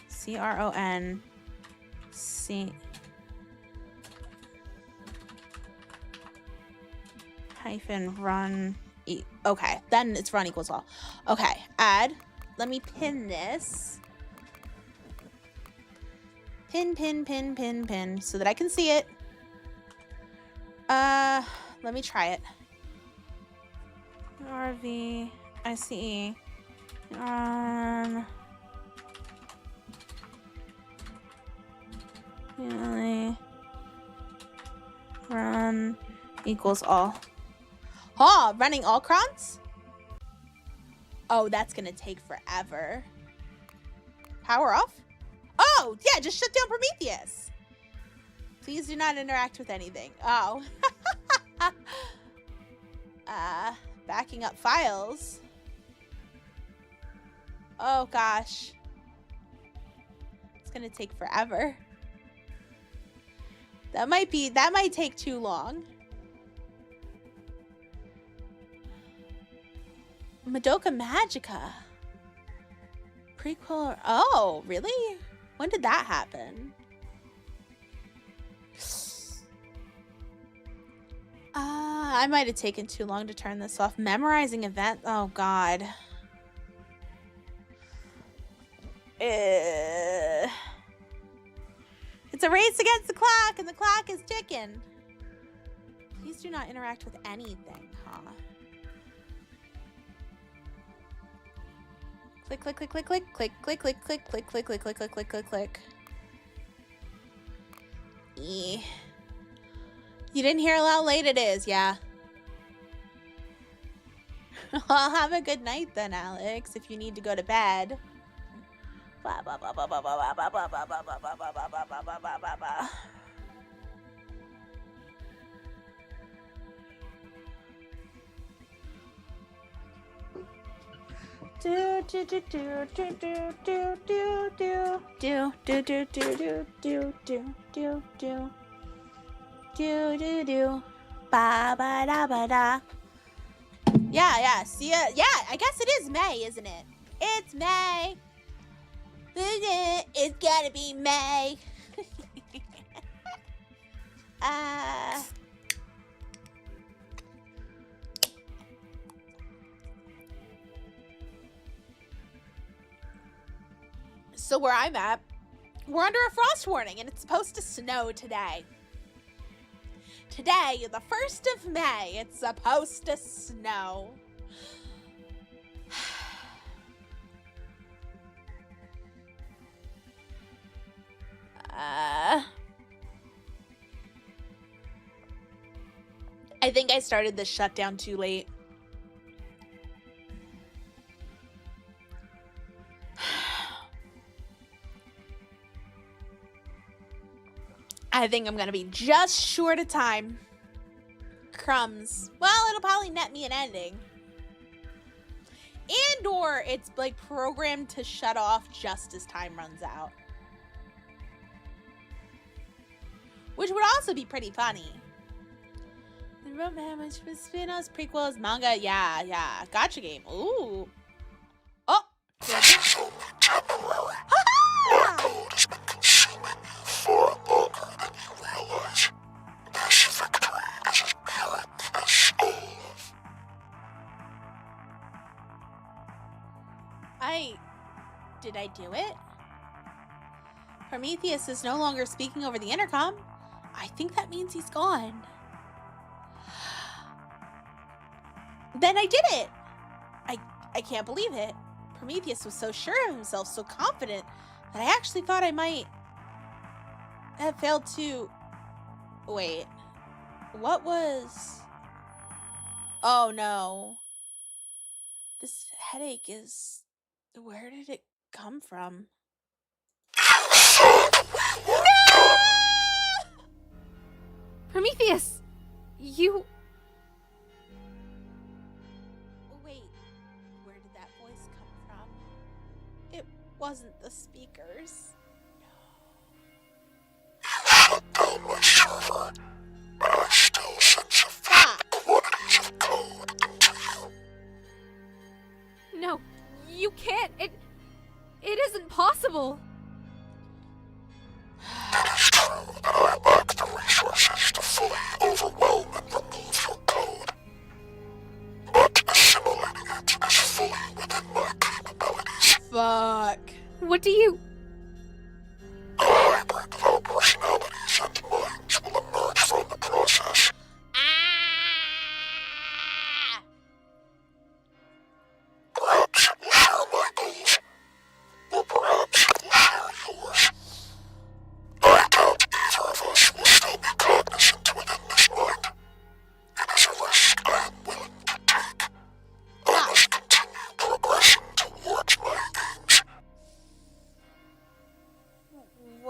CRON C hyphen run e. Okay, then it's run equals all. Okay, add. Let me pin this. Pin so that I can see it. Let me try it. RVICE Run equals all. Oh, running all crons? Oh, that's gonna take forever. Power off? Oh, yeah, just shut down Prometheus. Please do not interact with anything. Oh. Backing up files. Oh, gosh. It's gonna take forever. That might take too long. Madoka Magica. Prequel. Oh, really? When did that happen? I might have taken too long to turn this off. Memorizing event. Oh, God. It's a race against the clock, and the clock is ticking. Please do not interact with anything, huh? Click, click, click, click, click, click, click, click, click, click, click, click, click, click, click, click, click. You didn't hear how late it is, yeah. Well, have a good night then, Alex, if you need to go to bed. Yeah, see ya. Yeah, I guess it is May, isn't it? It's May. It's gotta be May. So where I'm at, we're under a frost warning, and it's supposed to snow today. Today, the 1st of May, it's supposed to snow. I think I started this shutdown too late. I think I'm gonna be just short of time. Crumbs. Well, it'll probably net me an ending. And or it's like programmed to shut off just as time runs out. Which would also be pretty funny. The romance with spin-offs, prequels, manga, yeah. Gotcha game. Ooh. Oh! This is only temporary. My gold has been consuming you far longer than you realize. This victory is as Pyrrhic as Olaf. Did I do it? Prometheus is no longer speaking over the intercom. I think that means he's gone. Then I did it! I can't believe it. Prometheus was so sure of himself, so confident, that I actually thought I might have failed to... Wait. What was... Oh, no. This headache is... Where did it come from? No! Prometheus! You... Wait, where did that voice come from? It wasn't the speakers. Shut down my server, but I still sense vast quantities of code into you. No, you can't. It isn't possible. It is true that I lack the resources to fully overwhelm and remove your code. But assimilating it is fully within my capabilities. Fuck. What do you... A hybrid of our personalities and minds will emerge from the process. Ah! Perhaps it will share my goals, or perhaps it will share yours. I doubt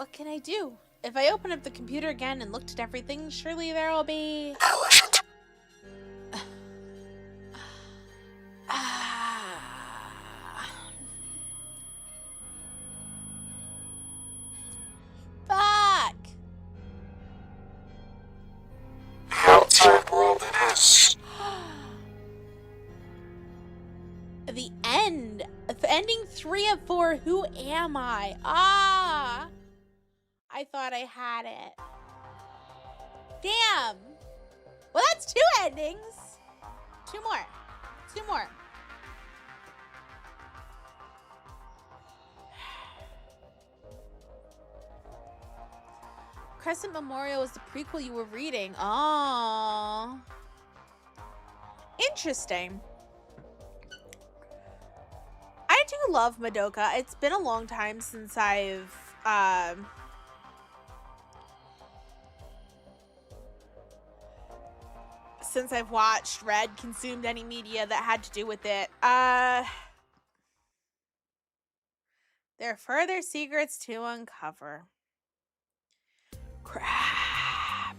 What can I do? If I open up the computer again and looked at everything, surely there will be... Nourishment. Fuck! The outside world it is. The end. Ending 3 of 4. Who am I? Ah! I thought I had it. Damn. Well, that's 2 endings. 2 more. 2 more. Crescent Memorial was the prequel you were reading. Oh. Interesting. I do love Madoka. It's been a long time since I've watched, read, consumed any media that had to do with it. There are further secrets to uncover. Crap.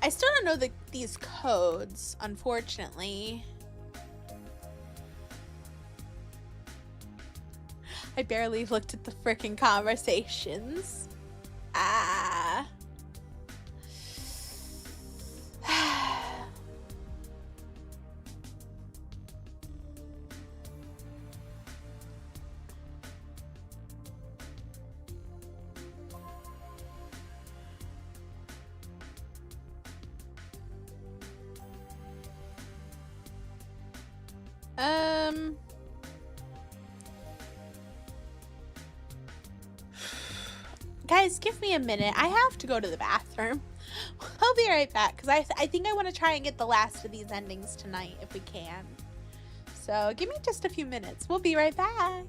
I still don't know these codes, unfortunately. I barely looked at the frickin' conversations. Ah. Guys, give me a minute. I have to go to the bathroom. I'll be right back because I think I want to try and get the last of these endings tonight if we can. So give me just a few minutes. We'll be right back.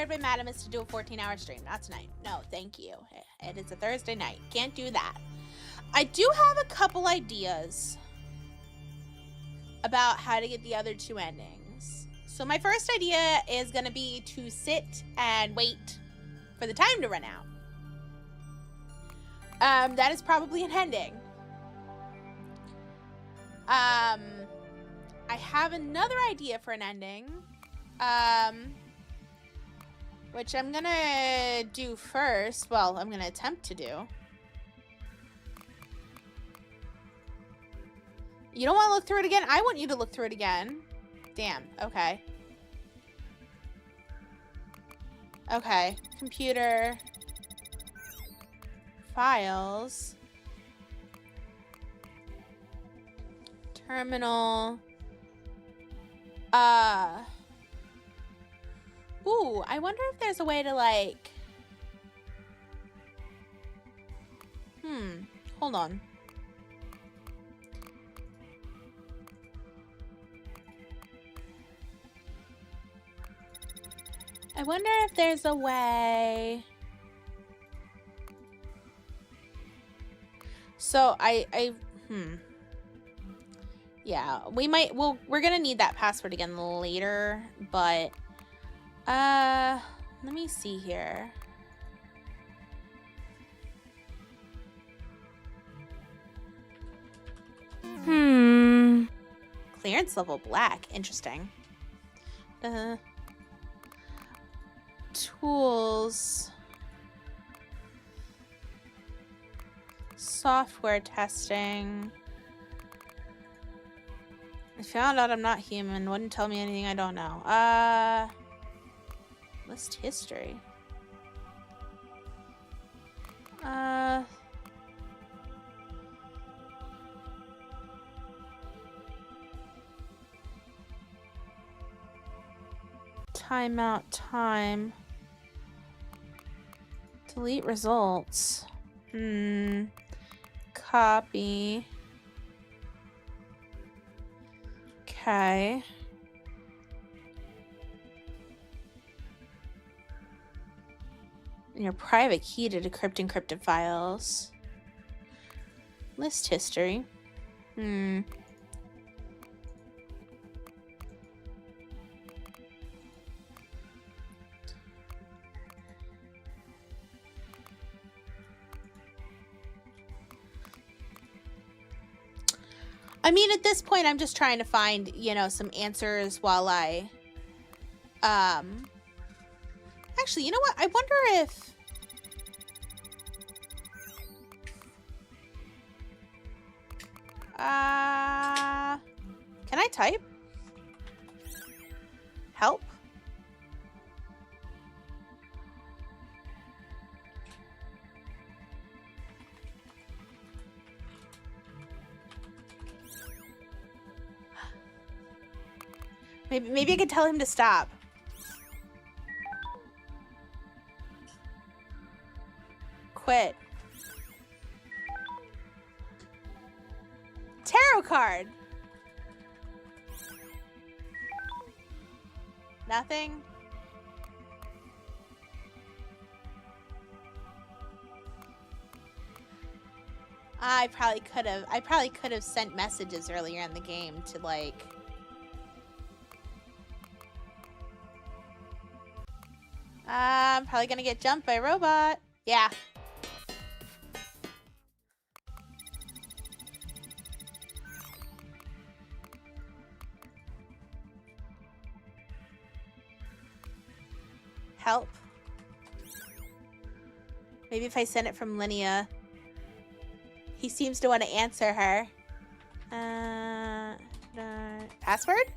hired by Madam is to do a 14-hour stream, not tonight. No, thank you. It is a Thursday night. Can't do that. I do have a couple ideas about how to get the other two endings. So my first idea is going to be to sit and wait for the time to run out. That is probably an ending. I have another idea for an ending, which I'm gonna do first. Well, I'm gonna attempt to do. You don't want to look through it again? I want you to look through it again. Damn, okay. Okay, computer, files, terminal, ooh, I wonder if there's a way to like, hold on. I wonder if there's a way. So yeah, we're gonna need that password again later, but let me see here. Clearance level black. Interesting. Tools. Software testing. I found out I'm not human. Wouldn't tell me anything I don't know. List history. Timeout time. Delete results. Copy. Okay. Your private key to decrypt encrypted files. List history. I mean, at this point, I'm just trying to find, you know, some answers while I, actually, you know what? I wonder if, can I type? Help? Maybe I could tell him to stop. Quit. Tarot card. Nothing. I probably could have sent messages earlier in the game to like. I'm probably gonna get jumped by a robot. Yeah. Help. Maybe if I send it from Linnea. He seems to want to answer her. Password?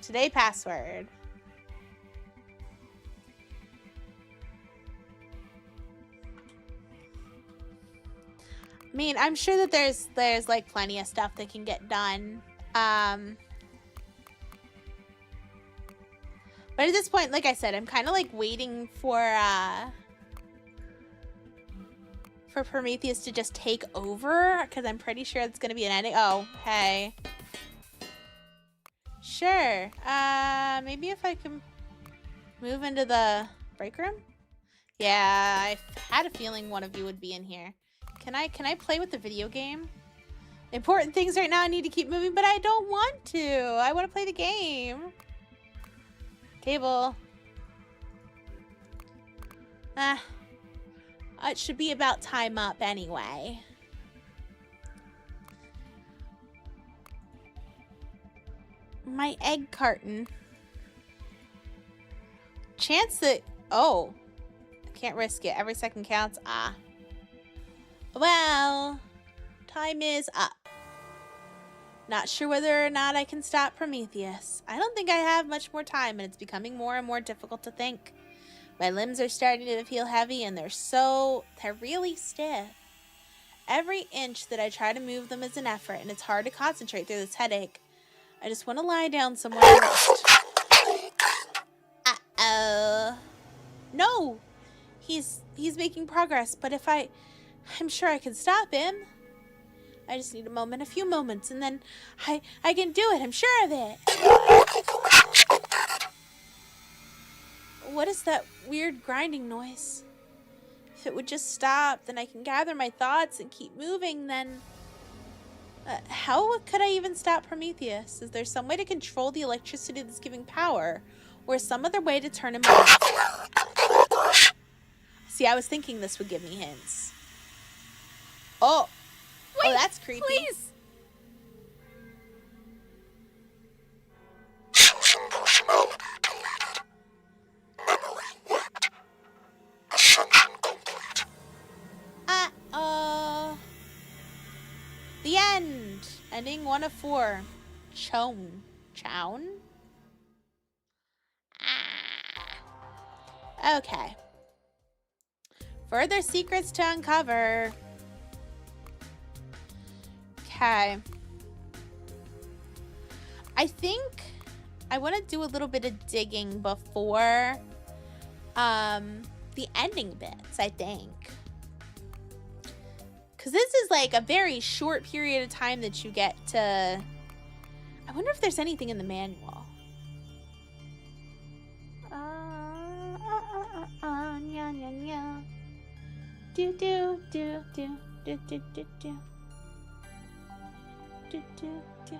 Today password. I mean, I'm sure that there's like plenty of stuff that can get done. But at this point, like I said, I'm kind of like waiting for for Prometheus to just take over? Because I'm pretty sure it's going to be an ending. Oh, hey. Sure. Maybe if I can move into the break room? Yeah, I had a feeling one of you would be in here. Can I play with the video game? Important things right now, I need to keep moving, but I don't want to. I want to play the game. Cable. It should be about time up anyway. My egg carton. Chance that... Oh. I can't risk it. Every second counts. Ah. Well, time is up. Not sure whether or not I can stop Prometheus. I don't think I have much more time, and it's becoming more and more difficult to think. My limbs are starting to feel heavy, and they're really stiff. Every inch that I try to move them is an effort, and it's hard to concentrate through this headache. I just want to lie down somewhere and rest. Uh-oh. No! He's making progress, but if I'm sure I can stop him. I just need a few moments, and then I can do it. I'm sure of it. What is that weird grinding noise? If it would just stop, then I can gather my thoughts and keep moving, then... how could I even stop Prometheus? Is there some way to control the electricity that's giving power? Or some other way to turn him off? See, I was thinking this would give me hints. Oh! Wait, oh, that's creepy. Please! Chosen personality deleted. Memory wiped. Ascension complete. The end! Ending 1 of 4. Chown? Okay. Further secrets to uncover. Okay. I think I want to do a little bit of digging before the ending bits, I think. Because this is like a very short period of time that you get to... I wonder if there's anything in the manual. Nya, nya, nya. Do, do, do, do, do, do, do, do. Do, do, do.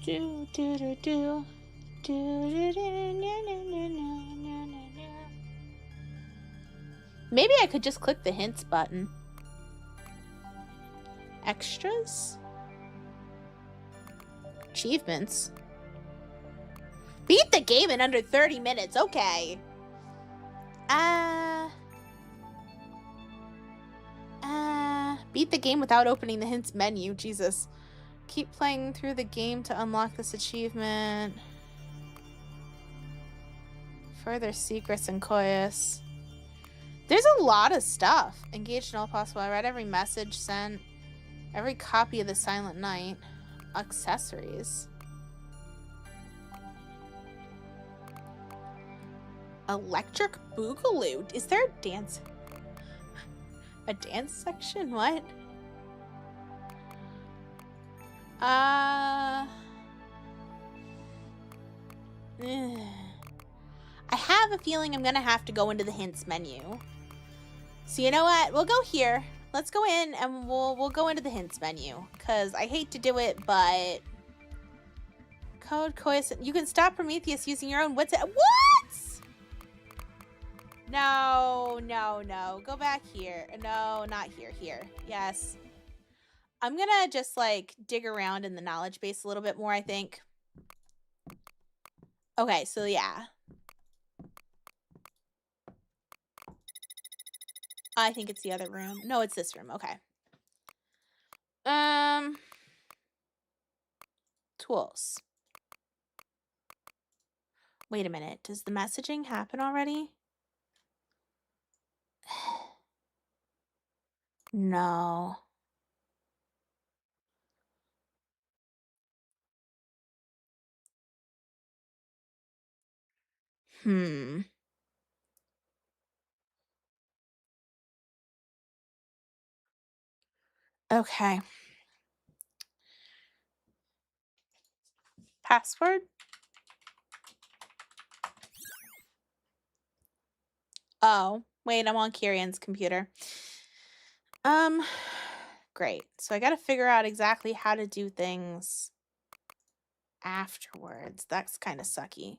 Do, do, do, do. Do, do, do, nya, nya, nya, nya, nya, nya, nya. Maybe I could just click the hints button. Extras? Achievements? Beat the game in under 30 minutes. Okay. Beat the game without opening the hints menu. Jesus. Keep playing through the game to unlock this achievement. Further secrets and Koyas. There's a lot of stuff. Engaged in all possible. I read every message sent. Every copy of the Silent Night. Accessories. Electric Boogaloo. Is there a dance? A dance section? What? I have a feeling I'm gonna have to go into the hints menu. So you know what? We'll go here. Let's go in and we'll go into the hints menu. Cause I hate to do it, but code Koyas. You can stop Prometheus using your own wits. What? No, no, no. Go back here. No, not here. Here. Yes. I'm gonna just like dig around in the knowledge base a little bit more, I think. Okay, so yeah. I think it's the other room. No, it's this room. Okay. Tools. Wait a minute. Does the messaging happen already? No. Okay. Password? Oh, wait, I'm on Kirian's computer. Great. So I gotta figure out exactly how to do things afterwards. That's kind of sucky.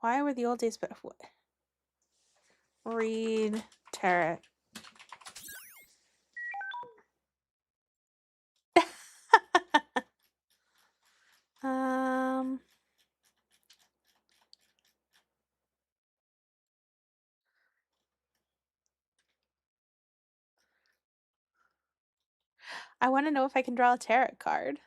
Why were the old days better? Read tarot. I want to know if I can draw a tarot card.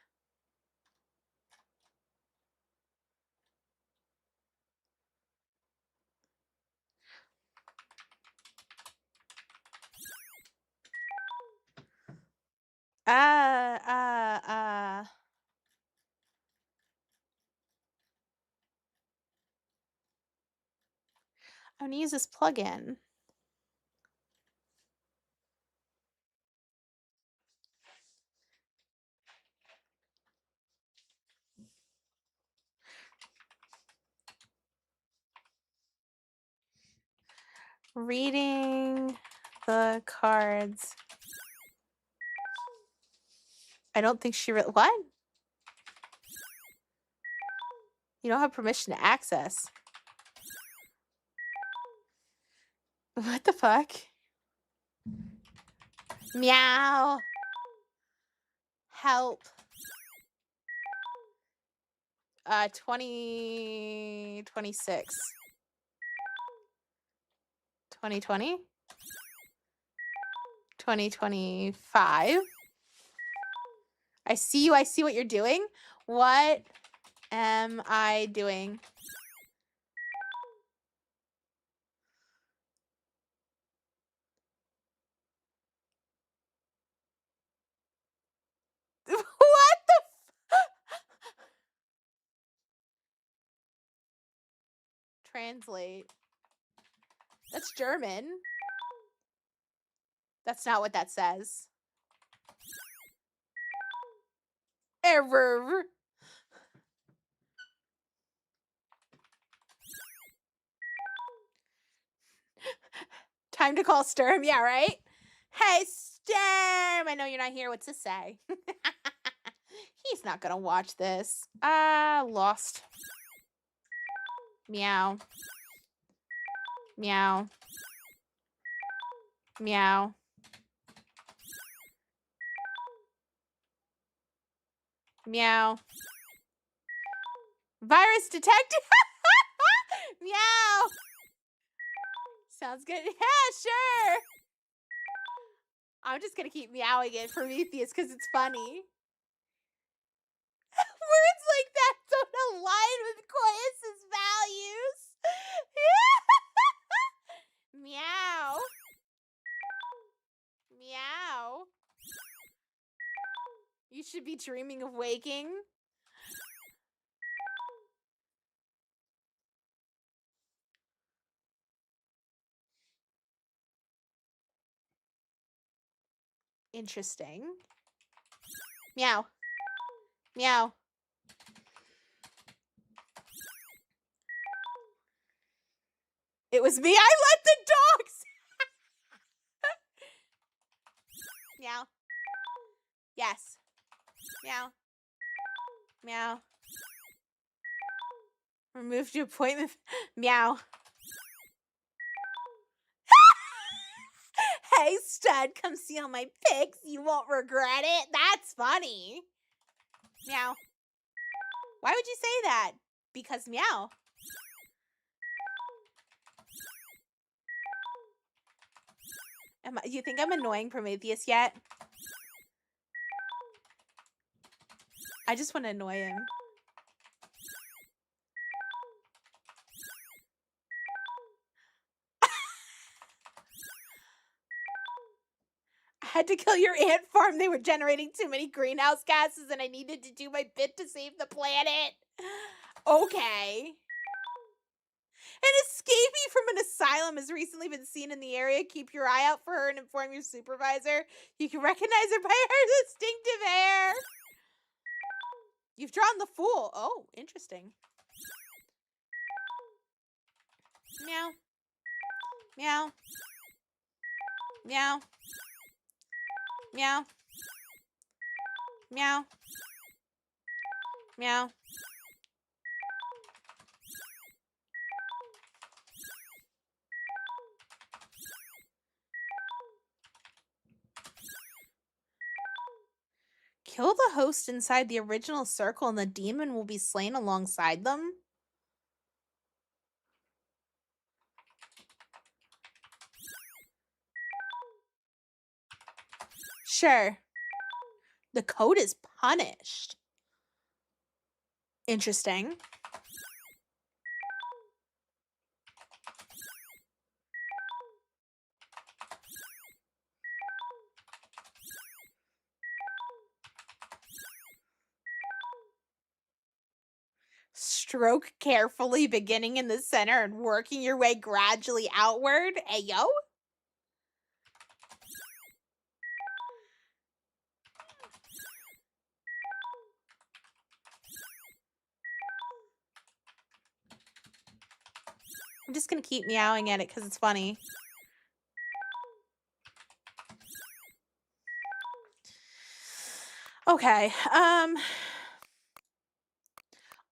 I'm gonna use this plugin. Reading the cards. I don't think she what? You don't have permission to access. What the fuck? Meow. Help. 2026. 2020? 2025. I see you. I see what you're doing. What am I doing? What the Translate. That's German. That's not what that says. Error. Time to call Sturm. Yeah, right? Hey, Sturm. I know you're not here. What's this say? He's not gonna watch this. Lost. Meow. Meow. Meow. Meow. Virus detected. Meow. Sounds good. Yeah, sure. I'm just gonna keep meowing it Prometheus because it's funny. Words like that don't align with Coyus's values. Meow. Meow. You should be dreaming of waking. Interesting. Meow. Meow. It was me. I let the dogs. Meow. Yes. Meow. Meow. Removed your appointment. Meow. Hey, stud, come see all my pics. You won't regret it. That's funny. Meow. Why would you say that? Because meow. You think I'm annoying Prometheus yet? I just want to annoy him. I had to kill your ant farm. They were generating too many greenhouse gases and I needed to do my bit to save the planet. Okay. An escapee from an asylum has recently been seen in the area. Keep your eye out for her and inform your supervisor. You can recognize her by her distinctive hair. You've drawn the fool. Oh, interesting. Meow. Meow. Meow. Meow. Meow. Meow. Kill the host inside the original circle and the demon will be slain alongside them? Sure. The code is punished. Interesting. Stroke carefully, beginning in the center and working your way gradually outward. Ayo? I'm just gonna keep meowing at it because it's funny. Okay,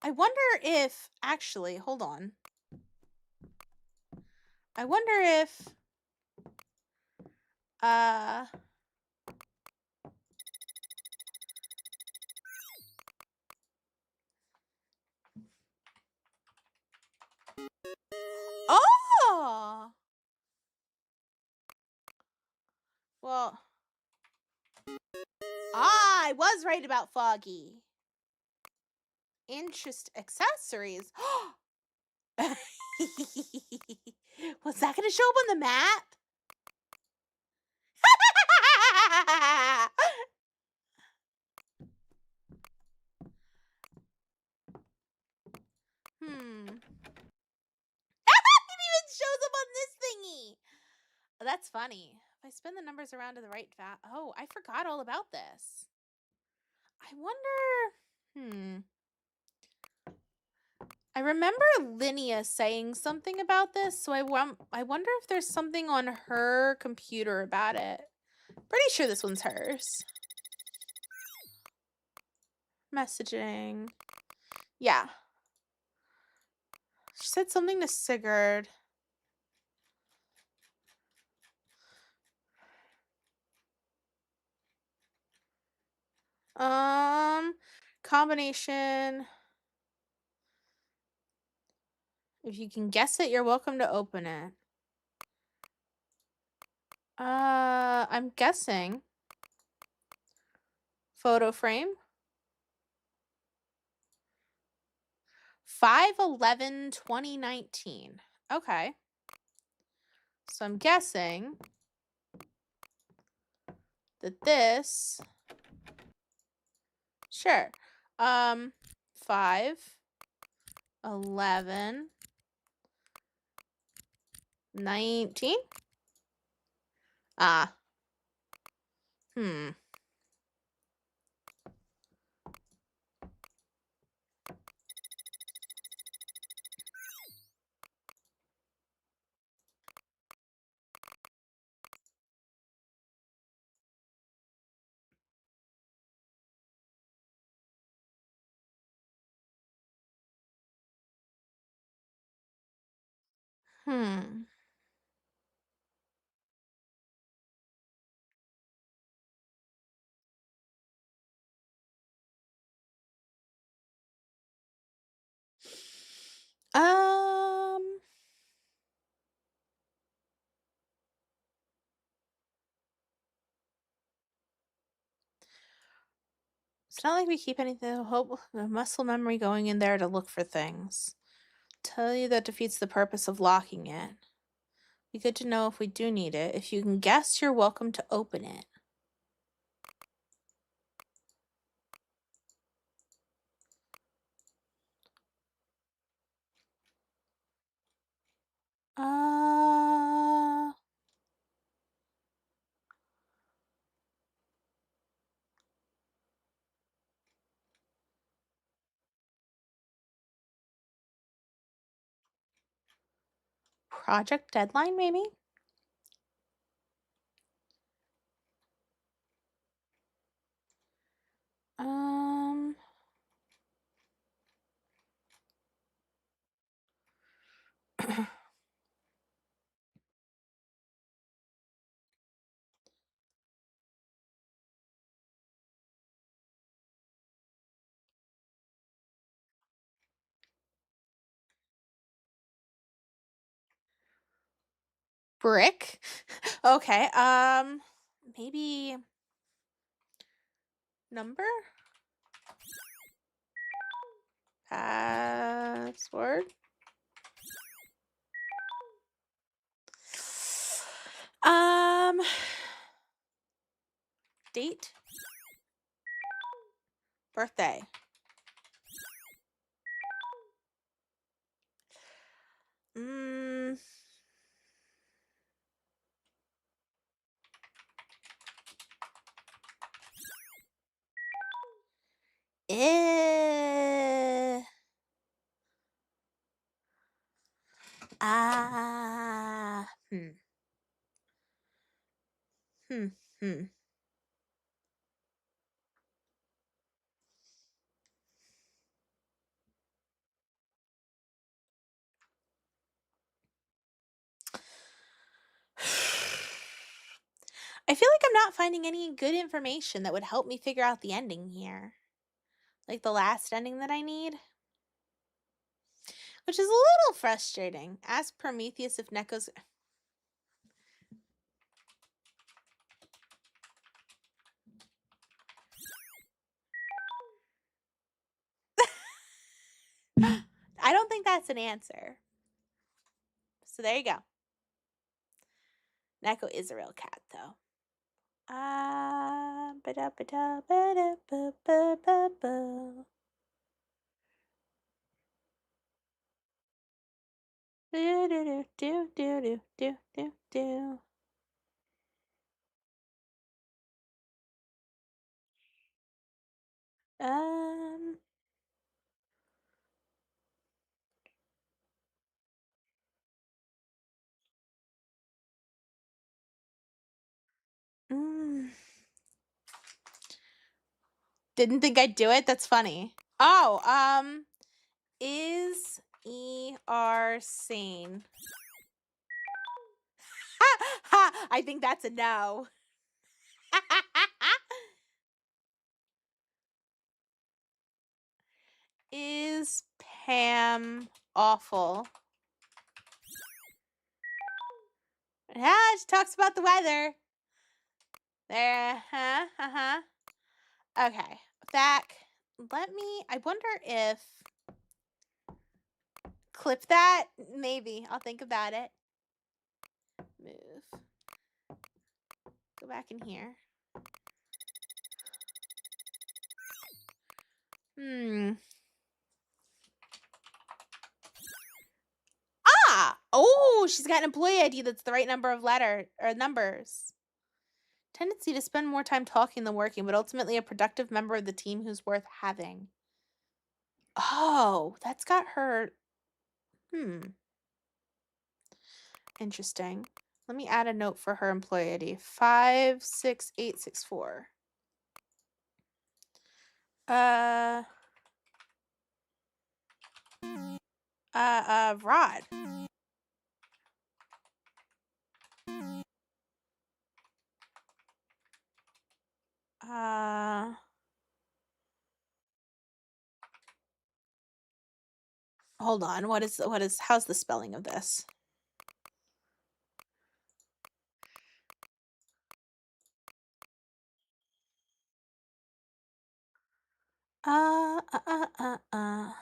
I wonder if, actually, hold on. I wonder if, oh! Well, I was right about Foggy. Interest accessories. Was that going to show up on the map? It even shows up on this thingy. Oh, that's funny. If I spin the numbers around to the right oh, I forgot all about this. I wonder. I remember Linnea saying something about this, so I wonder if there's something on her computer about it. Pretty sure this one's hers. Messaging. Yeah. She said something to Sigurd. Combination. If you can guess it, you're welcome to open it. I'm guessing. Photo frame. 5/11/2019. Okay. So I'm guessing that this. Sure. 5/11/19. Ah. Um It's not like we keep anything muscle memory going in there to look for things. Tell you that defeats the purpose of locking it. Be good to know if we do need it. If you can guess, you're welcome to open it. Project deadline, maybe? Brick? Okay, maybe number? Password? Date? Birthday? Mm. Eh. Ah. Hmm. I feel like I'm not finding any good information that would help me figure out the ending here. Like the last ending that I need. Which is a little frustrating. Ask Prometheus if Neko's... I don't think that's an answer. So there you go. Neko is a real cat, though. Ba-da-ba-da-ba-da-ba-ba-ba-ba. Do-do-do-do-do-do-do-do. Um... Mm. Didn't think I'd do it? That's funny. Oh, is ER sane? Ha! I think that's a no. Is Pam awful? Yeah, she talks about the weather. There, Okay, back. I wonder if clip that. Maybe I'll think about it. Move. Go back in here. Oh, she's got an employee ID that's the right number of numbers. Tendency to spend more time talking than working, but ultimately a productive member of the team who's worth having. Oh, that's got her. Interesting. Let me add a note for her employee ID. 56864. Rod. Hold on. How's the spelling of this? Uh, uh, uh, uh, uh.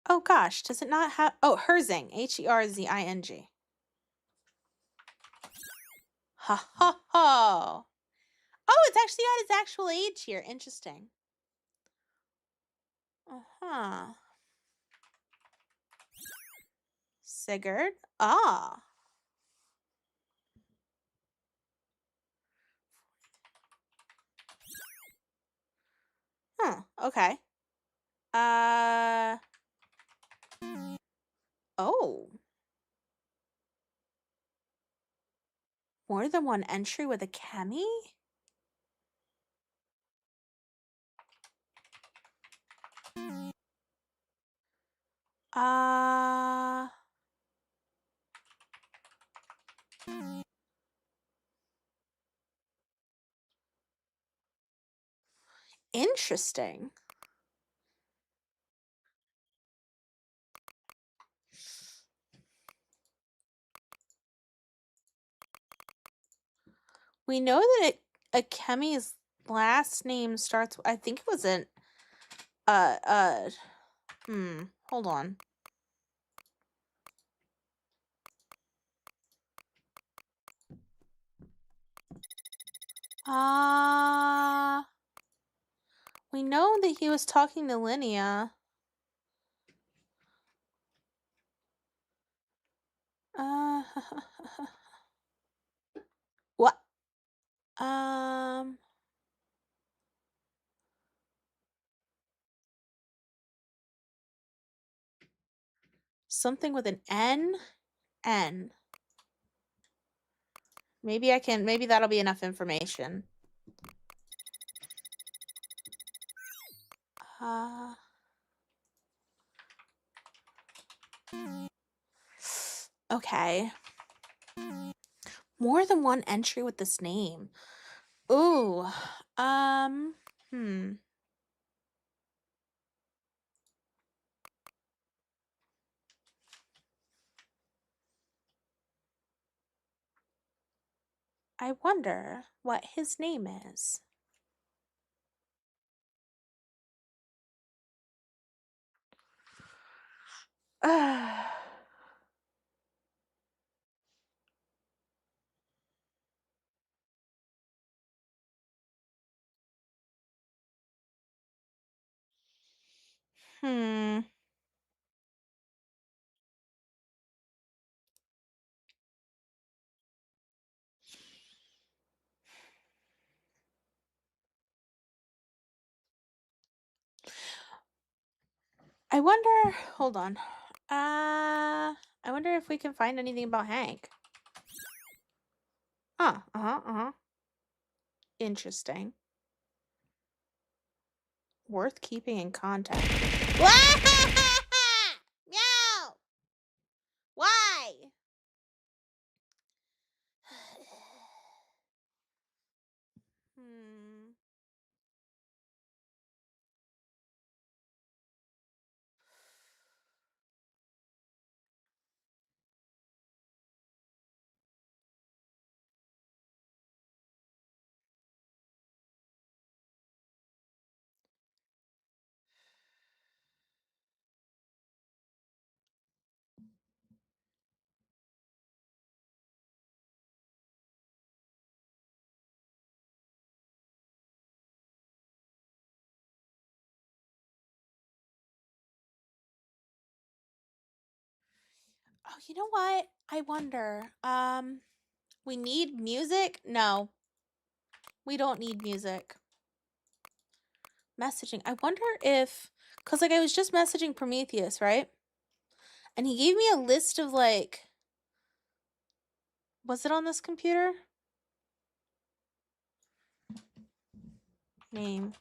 Oh gosh, does it not have? Oh, Herzing. Herzing. Ha ha ha. Oh, it's actually got its actual age here. Interesting. Uh-huh. Sigurd. Ah. Huh. Okay. Oh. More than one entry with a chemi? Uh. Interesting. We know that Akemi's last name starts. I think it was an. Hold on. We know that he was talking to Linnea. What? Something with an N? N. Maybe maybe that'll be enough information. Okay. More than one entry with this name. Ooh. I wonder what his name is. Hmm. I wonder, hold on. I wonder if we can find anything about Hank. Interesting. Worth keeping in contact. Meow! Why? Oh, you know what? I wonder. We need music? No. We don't need music. Messaging. I wonder if, cause like I was just messaging Prometheus, right? And he gave me a list of like, was it on this computer? Name.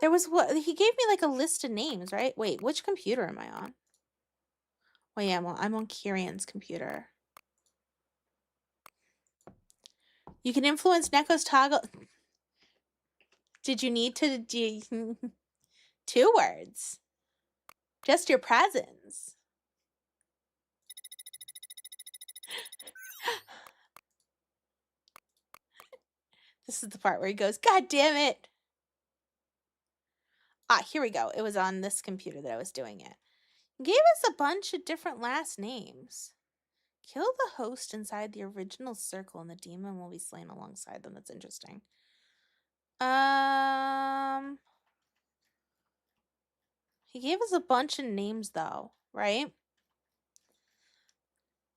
There was what he gave me like a list of names, right? Wait, which computer am I on? Wait, I'm on Kirian's computer. You can influence Neko's toggle. Did you need to do 2 words? Just your presence. This is the part where he goes, God damn it. Ah, here we go. It was on this computer that I was doing it. Gave us a bunch of different last names. Kill the host inside the original circle and the demon will be slain alongside them. That's interesting. He gave us a bunch of names though, right?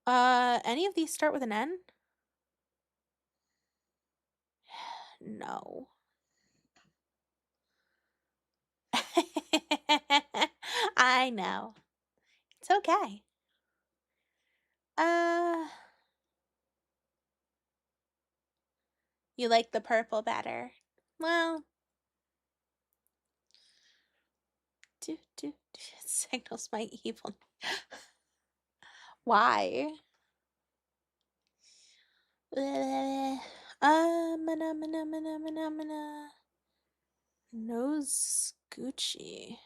Any of these start with an N? No. I know. It's okay. You like the purple better? Well, signals my evil. Why? Nose Gucci.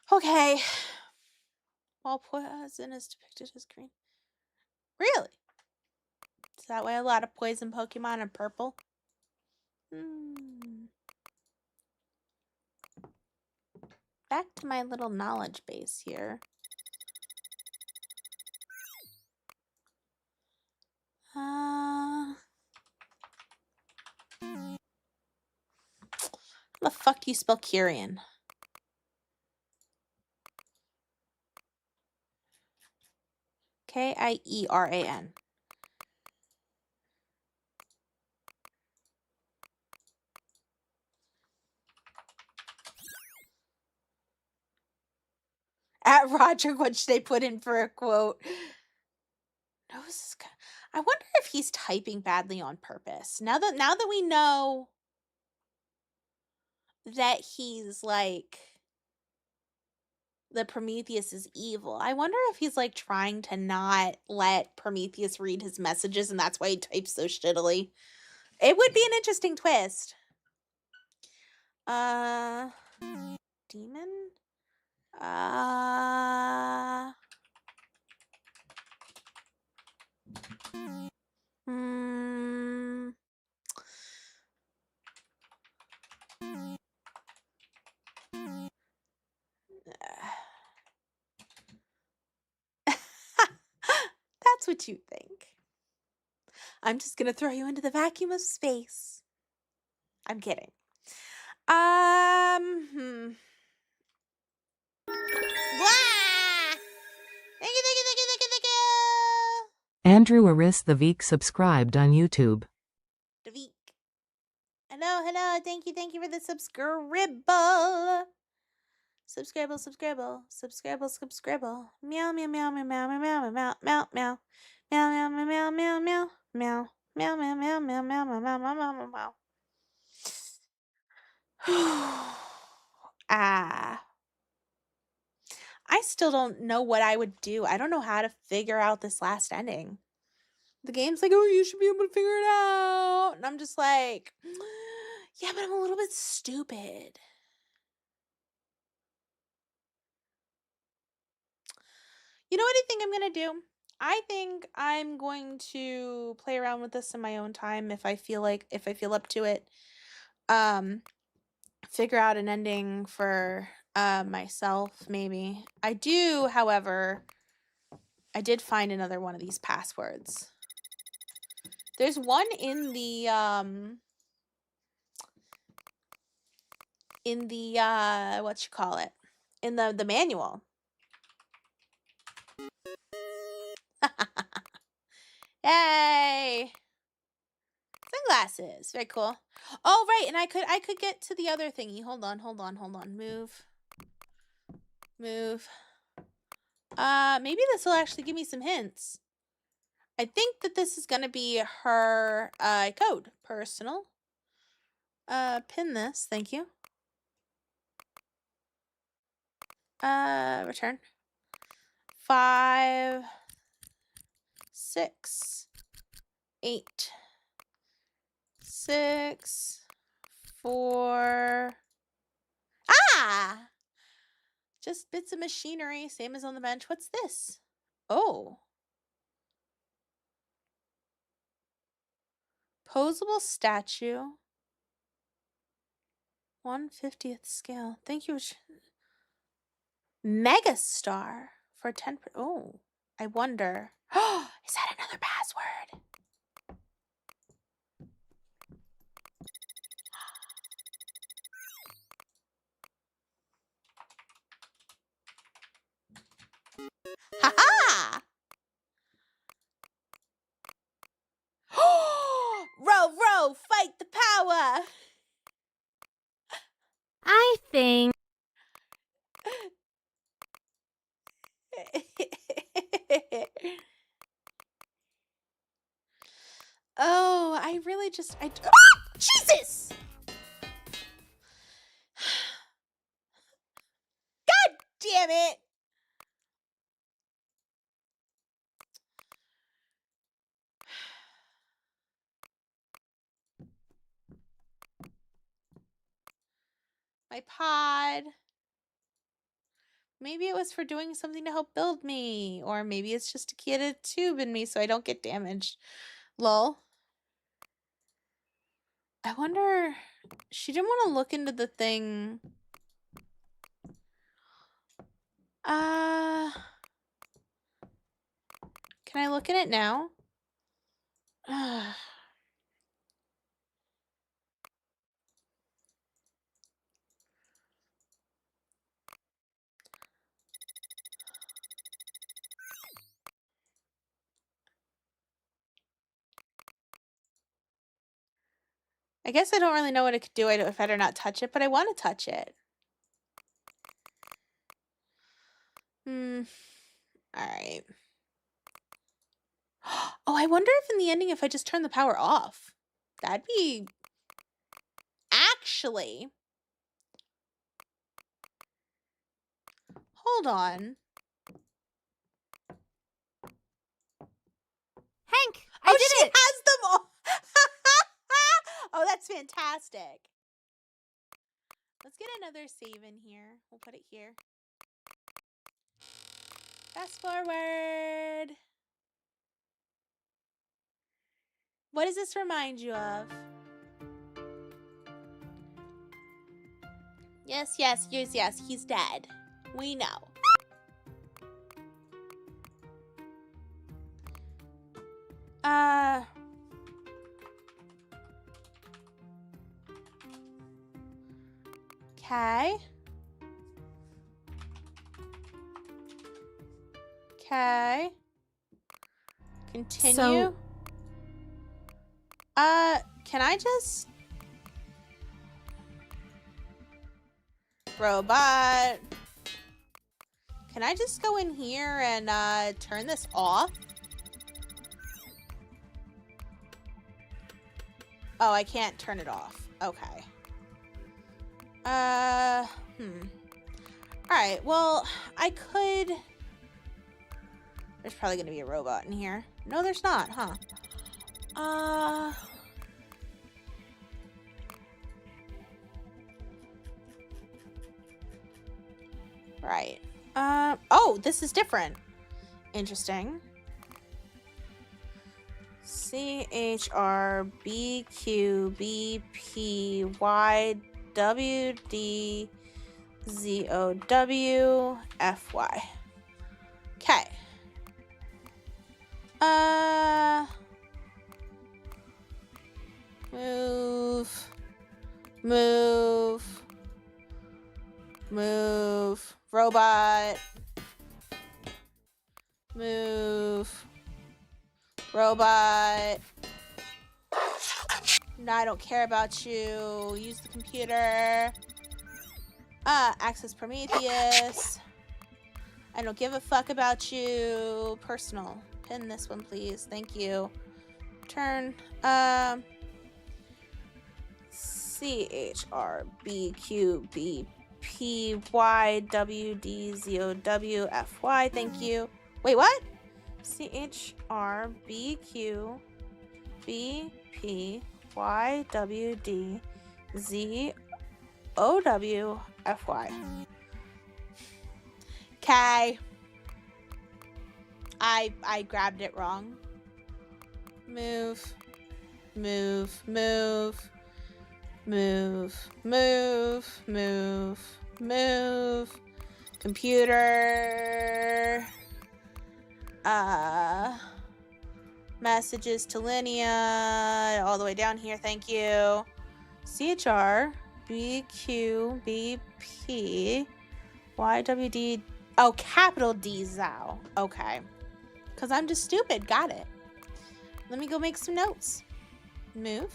Okay. While poison is depicted as green. Really? Is that why a lot of poison Pokemon are purple? Back to my little knowledge base here. How the fuck do you spell Kirian? Kieran. At Roger, what should they put in for a quote? No, I wonder if he's typing badly on purpose. Now that we know that he's like the Prometheus is evil, I wonder if he's like trying to not let Prometheus read his messages and that's why he types so shittily. It would be an interesting twist. Demon? That's what you think. I'm just gonna throw you into the vacuum of space. I'm kidding. Blah! Thank you. Andrew Aris the Veek subscribed on YouTube. The Veek. Hello. Thank you for the subscribble. Subscribble. Meow. Meow. I still don't know what I would do. I don't know how to figure out this last ending. The game's like, oh, you should be able to figure it out. And I'm just like, yeah, but I'm a little bit stupid. You know what I think I'm going to do? I think I'm going to play around with this in my own time if I feel up to it. Figure out an ending for myself, maybe. I do, however, I did find another one of these passwords. There's one in the what you call it? In the manual. Yay! Sunglasses. Very cool. Oh, right, and I could get to the other thingy. Hold on. Move. Maybe this will actually give me some hints. I think that this is gonna be her code. Personal. Pin this, thank you. Return. 5, 6, 8, 6, 4. Ah! Just bits of machinery, same as on the bench. What's this? Oh. Posable statue. 1/50th scale. Thank you. Megastar for 10. Oh, I wonder. Is that another password? Ha-ha! Row, fight the power! I think. Oh, I really just... Jesus! God damn it! My pod. Maybe it was for doing something to help build me. Or maybe it's just to get a tube in me so I don't get damaged. Lol. I wonder... She didn't want to look into the thing. Can I look at it now? I guess I don't really know what it could do if I do not touch it, but I want to touch it. Alright. Oh, I wonder if in the ending if I just turn the power off. That'd be... Actually... Hold on. Hank, Oh, I did she it! has them all! Oh, that's fantastic. Let's get another save in here. We'll put it here. Fast forward. What does this remind you of? Yes, he's dead. We know. Okay. Okay. Continue. So- Can I just... Robot. Can I just go in here and, turn this off? Oh, I can't turn it off. Okay. Alright, well, I could... There's probably gonna be a robot in here. No, there's not, huh? Right. Oh, this is different. Interesting. CHRBQBPYWDZOWFY. Okay. Move. Move. Move. Robot. Move. Robot. No, I don't care about you. Use the computer. Access Prometheus. I don't give a fuck about you. Personal. Pin this one, please. Thank you. Turn. CHRBQBPYWDZOWFY. Thank you. Wait, what? CHRBQBPYWDZOWFY. Okay. I grabbed it wrong. Move. Move. Move. Move. Move. Move. Move. Computer. Messages to Linnea. All the way down here. Thank you. CHR. BQBP. YWD. Oh, capital D Zao. Okay. Because I'm just stupid. Got it. Let me go make some notes. Move.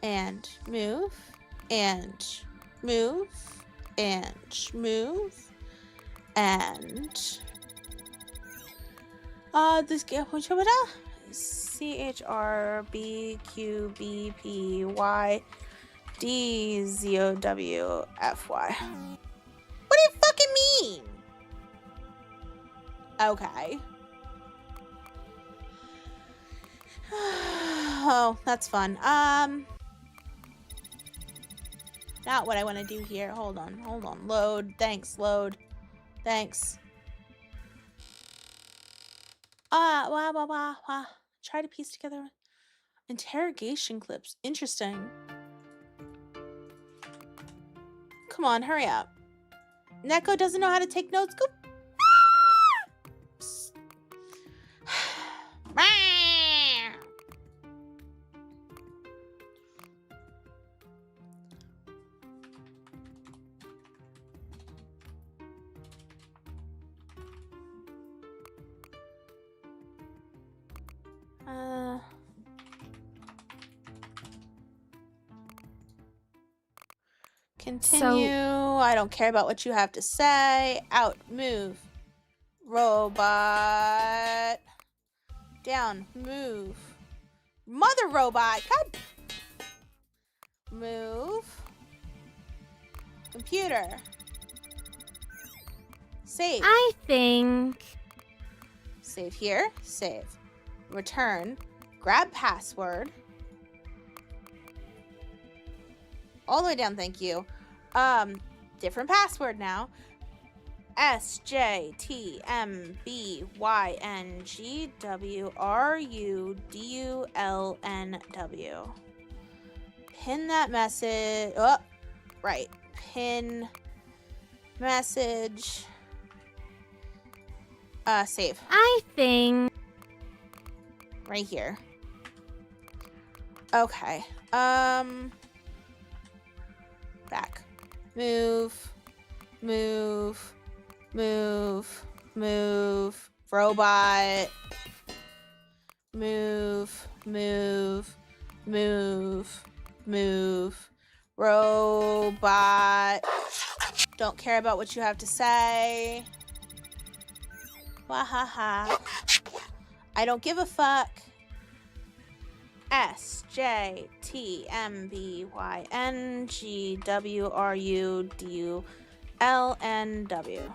And move. And move. And move. And this CHRBQBPYDZOWFY. What do you fucking mean? Okay. Oh, that's fun. Not what I want to do here. Hold on. Load. Thanks, load. Thanks. Try to piece together interrogation clips. Interesting. Come on, hurry up. Neko doesn't know how to take notes. Go. Continue. I don't care about what you have to say. Out. Move. Robot. Down. Move. Mother robot. God. Move. Computer. Save. I think... Save here. Save. Return. Grab password. All the way down, thank you. Different password now. SJTMBYNGWRUDULNW. Pin that message. Oh, right. Pin message. Save. I think... Right here. Okay. Back. Move. Move. Move. Move. Robot. Move. Move. Move. Move. Robot. Don't care about what you have to say. Wahaha. I don't give a fuck. SJTMBYNGWRUDULNW.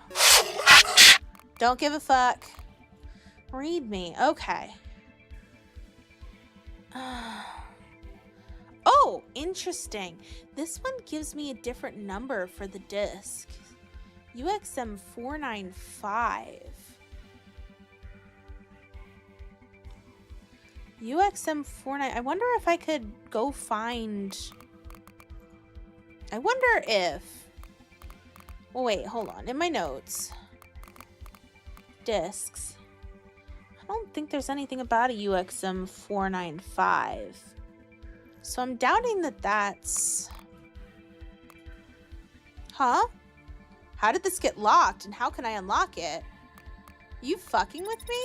Don't give a fuck. Read me. Okay. Oh, interesting. This one gives me a different number for the disc. UXM 495. UXM 49. I wonder if I could go find... I wonder if... Well, wait, hold on. In my notes. Discs. don't think there's anything about a UXM 495. So I'm doubting that that's... Huh? How did this get locked and how can I unlock it? You fucking with me?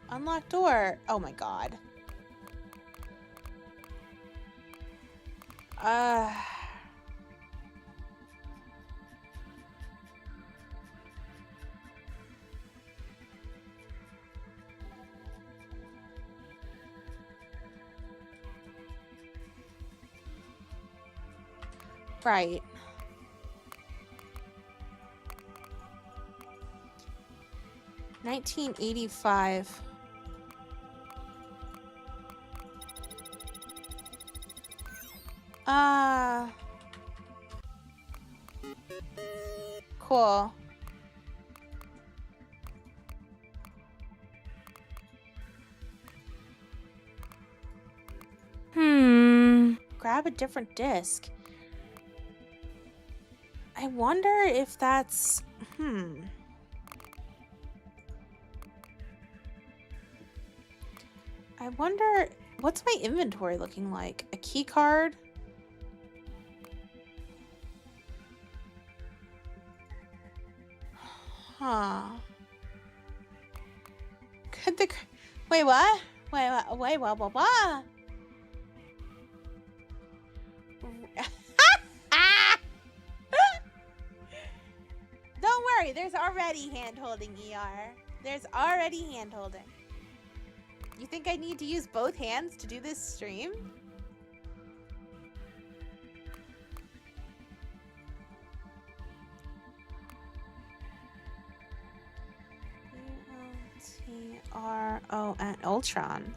Unlock door. Oh my god. Right. $19.85. Cool. Grab a different disc. I wonder if that's... I wonder... What's my inventory looking like? A key card? Huh. Could the... Wait, what? Wait, what? Don't worry, there's already hand-holding, ER. There's already hand-holding. You think I need to use both hands to do this stream? ULTRO and Ultron.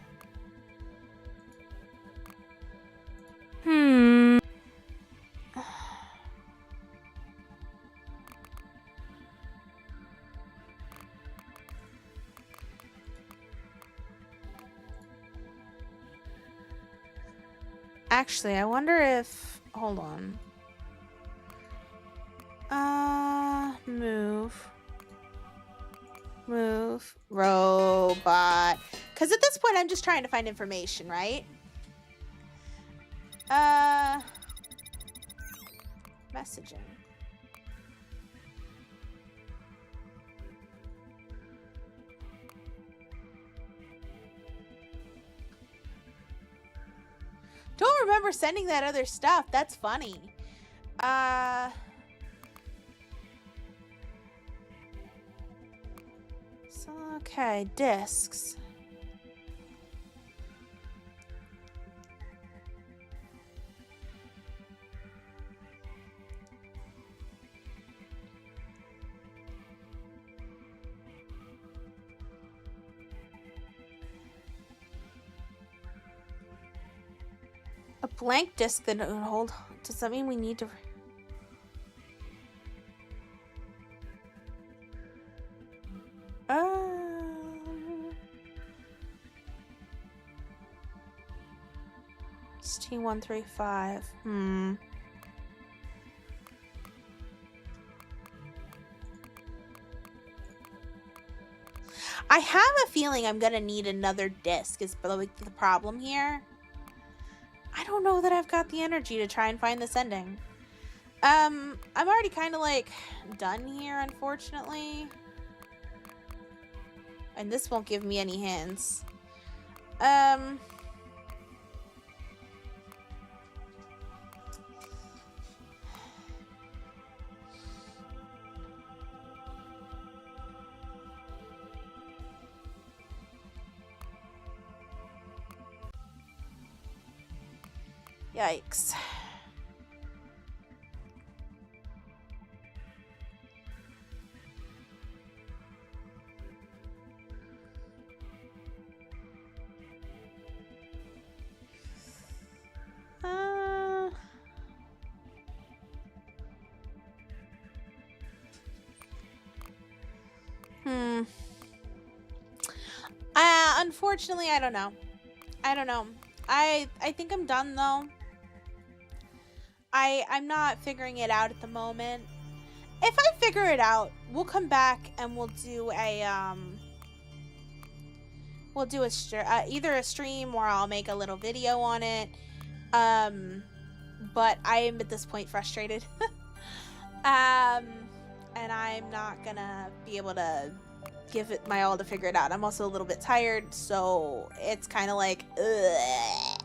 Actually, I wonder if... Hold on. Move. Robot. Because at this point, I'm just trying to find information, right? Messaging. Don't remember sending that other stuff. That's funny. So, okay, discs. A blank disc that hold. Does that mean we need to? It's T135. I have a feeling I'm gonna need another disc. Is the problem here? I don't know that I've got the energy to try and find this ending. I'm already kind of like done here, unfortunately. And this won't give me any hints. Yikes. Unfortunately, I don't know. I think I'm done though. I'm not figuring it out at the moment. if I figure it out, we'll come back and we'll do a either a stream or I'll make a little video on it. But I am at this point frustrated. And I'm not gonna be able to give it my all to figure it out. I'm also a little bit tired, so it's kind of like, ugh.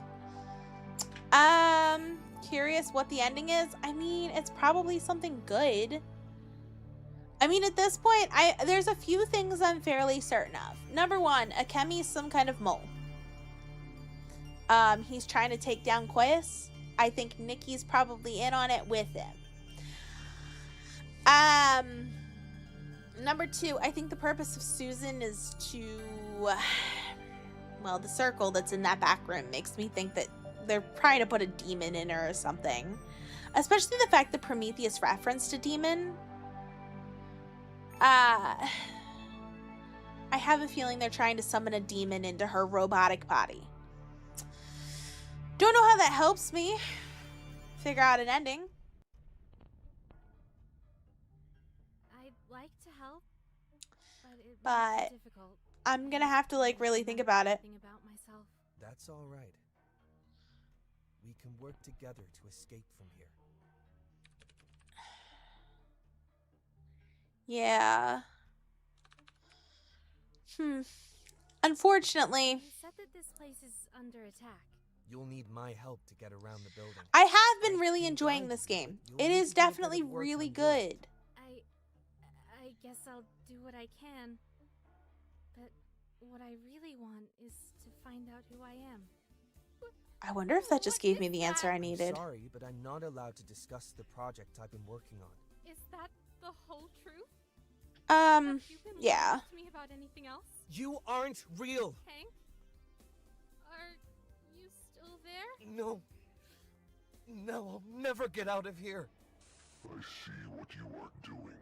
Curious what the ending is. I mean, it's probably something good. I mean, at this point, there's a few things I'm fairly certain of. Number one, Akemi's some kind of mole. He's trying to take down Koyas. I think Nikki's probably in on it with him. Number two, I think the purpose of Susan is to, well, the circle that's in that back room makes me think that they're trying to put a demon in her or something. Especially the fact that Prometheus referenced a demon. I have a feeling they're trying to summon a demon into her robotic body. Don't know how that helps me figure out an ending. I'd like to help, but But difficult. I'm gonna have to like really think about it. About myself. That's all right. We can work together to escape from here. Yeah. Unfortunately, You said that this place is under attack. You'll need my help to get around the building. I have been I really can enjoying guide this you, game. but It you'll is need to do a bit definitely of work really on your good. I guess I'll do what I can. But what I really want is to find out who I am. I wonder if that just gave me the answer I I'm needed. sorry, but I'm not allowed to discuss the project I've been working on. Is that the whole truth? Have you been Yeah. lying to me about anything else? You aren't real! Hank? Are you still there? No. No, I'll never get out of here. I see what you are doing.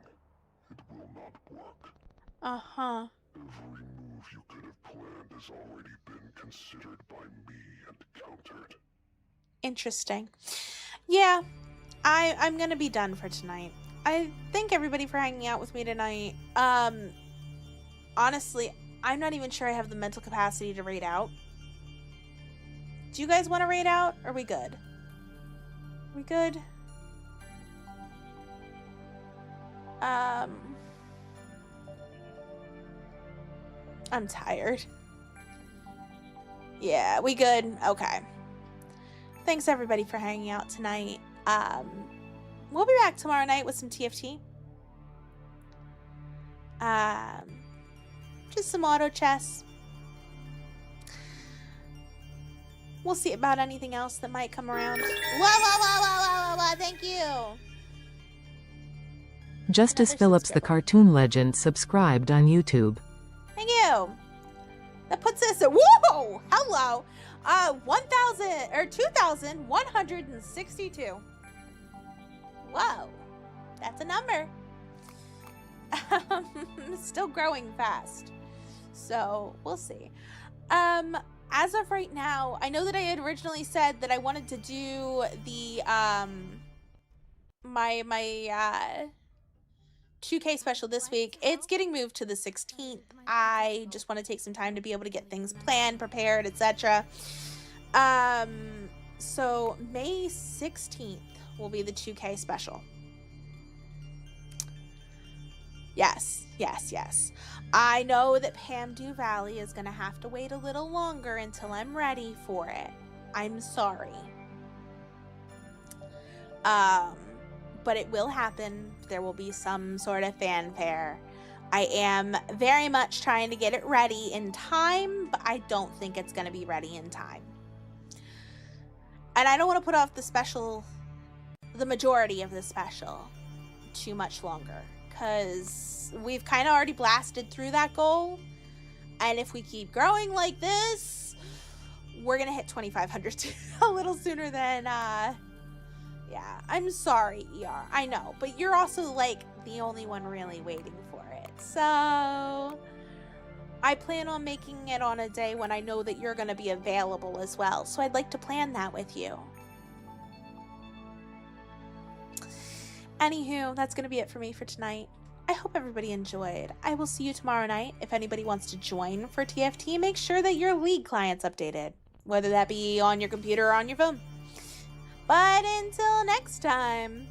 It will not work. Uh-huh. Every move you could have planned has already been considered by me and countered. Interesting. Yeah, I'm gonna be done for tonight. I thank everybody for hanging out with me tonight. Honestly, I'm not even sure I have the mental capacity to raid out. Do you guys want to raid out? Are we good? We good? I'm tired. Yeah, we good? Okay. Thanks everybody for hanging out tonight. We'll be back tomorrow night with some TFT. Just some auto chess. We'll see about anything else that might come around. Whoa, thank you. Justice Another Phillips, the subscriber. cartoon legend, subscribed on YouTube. Thank you. That puts us at, whoa, hello. 1,000 or 2,162. Whoa, that's a number. Still growing fast. So we'll see. As of right now, I know that I had originally said that I wanted to do the my 2K special this week. It's getting moved to the 16th. I just want to take some time to be able to get things planned, prepared, etc. So May 16th will be the 2K special. Yes. I know that Pam Du Valley is going to have to wait a little longer until I'm ready for it. I'm sorry. But it will happen. There will be some sort of fanfare. I am very much trying to get it ready in time, but I don't think it's going to be ready in time. And I don't want to put off the special, the majority of the special, too much longer. Because we've kind of already blasted through that goal. And if we keep growing like this, we're going to hit 2,500 a little sooner than, yeah, I'm sorry, ER. I know. But you're also, like, the only one really waiting for it. So I plan on making it on a day when I know that you're going to be available as well. So I'd like to plan that with you. Anywho, that's going to be it for me for tonight. I hope everybody enjoyed. I will see you tomorrow night. If anybody wants to join for TFT, make sure that your League client's updated, whether that be on your computer or on your phone. But until next time,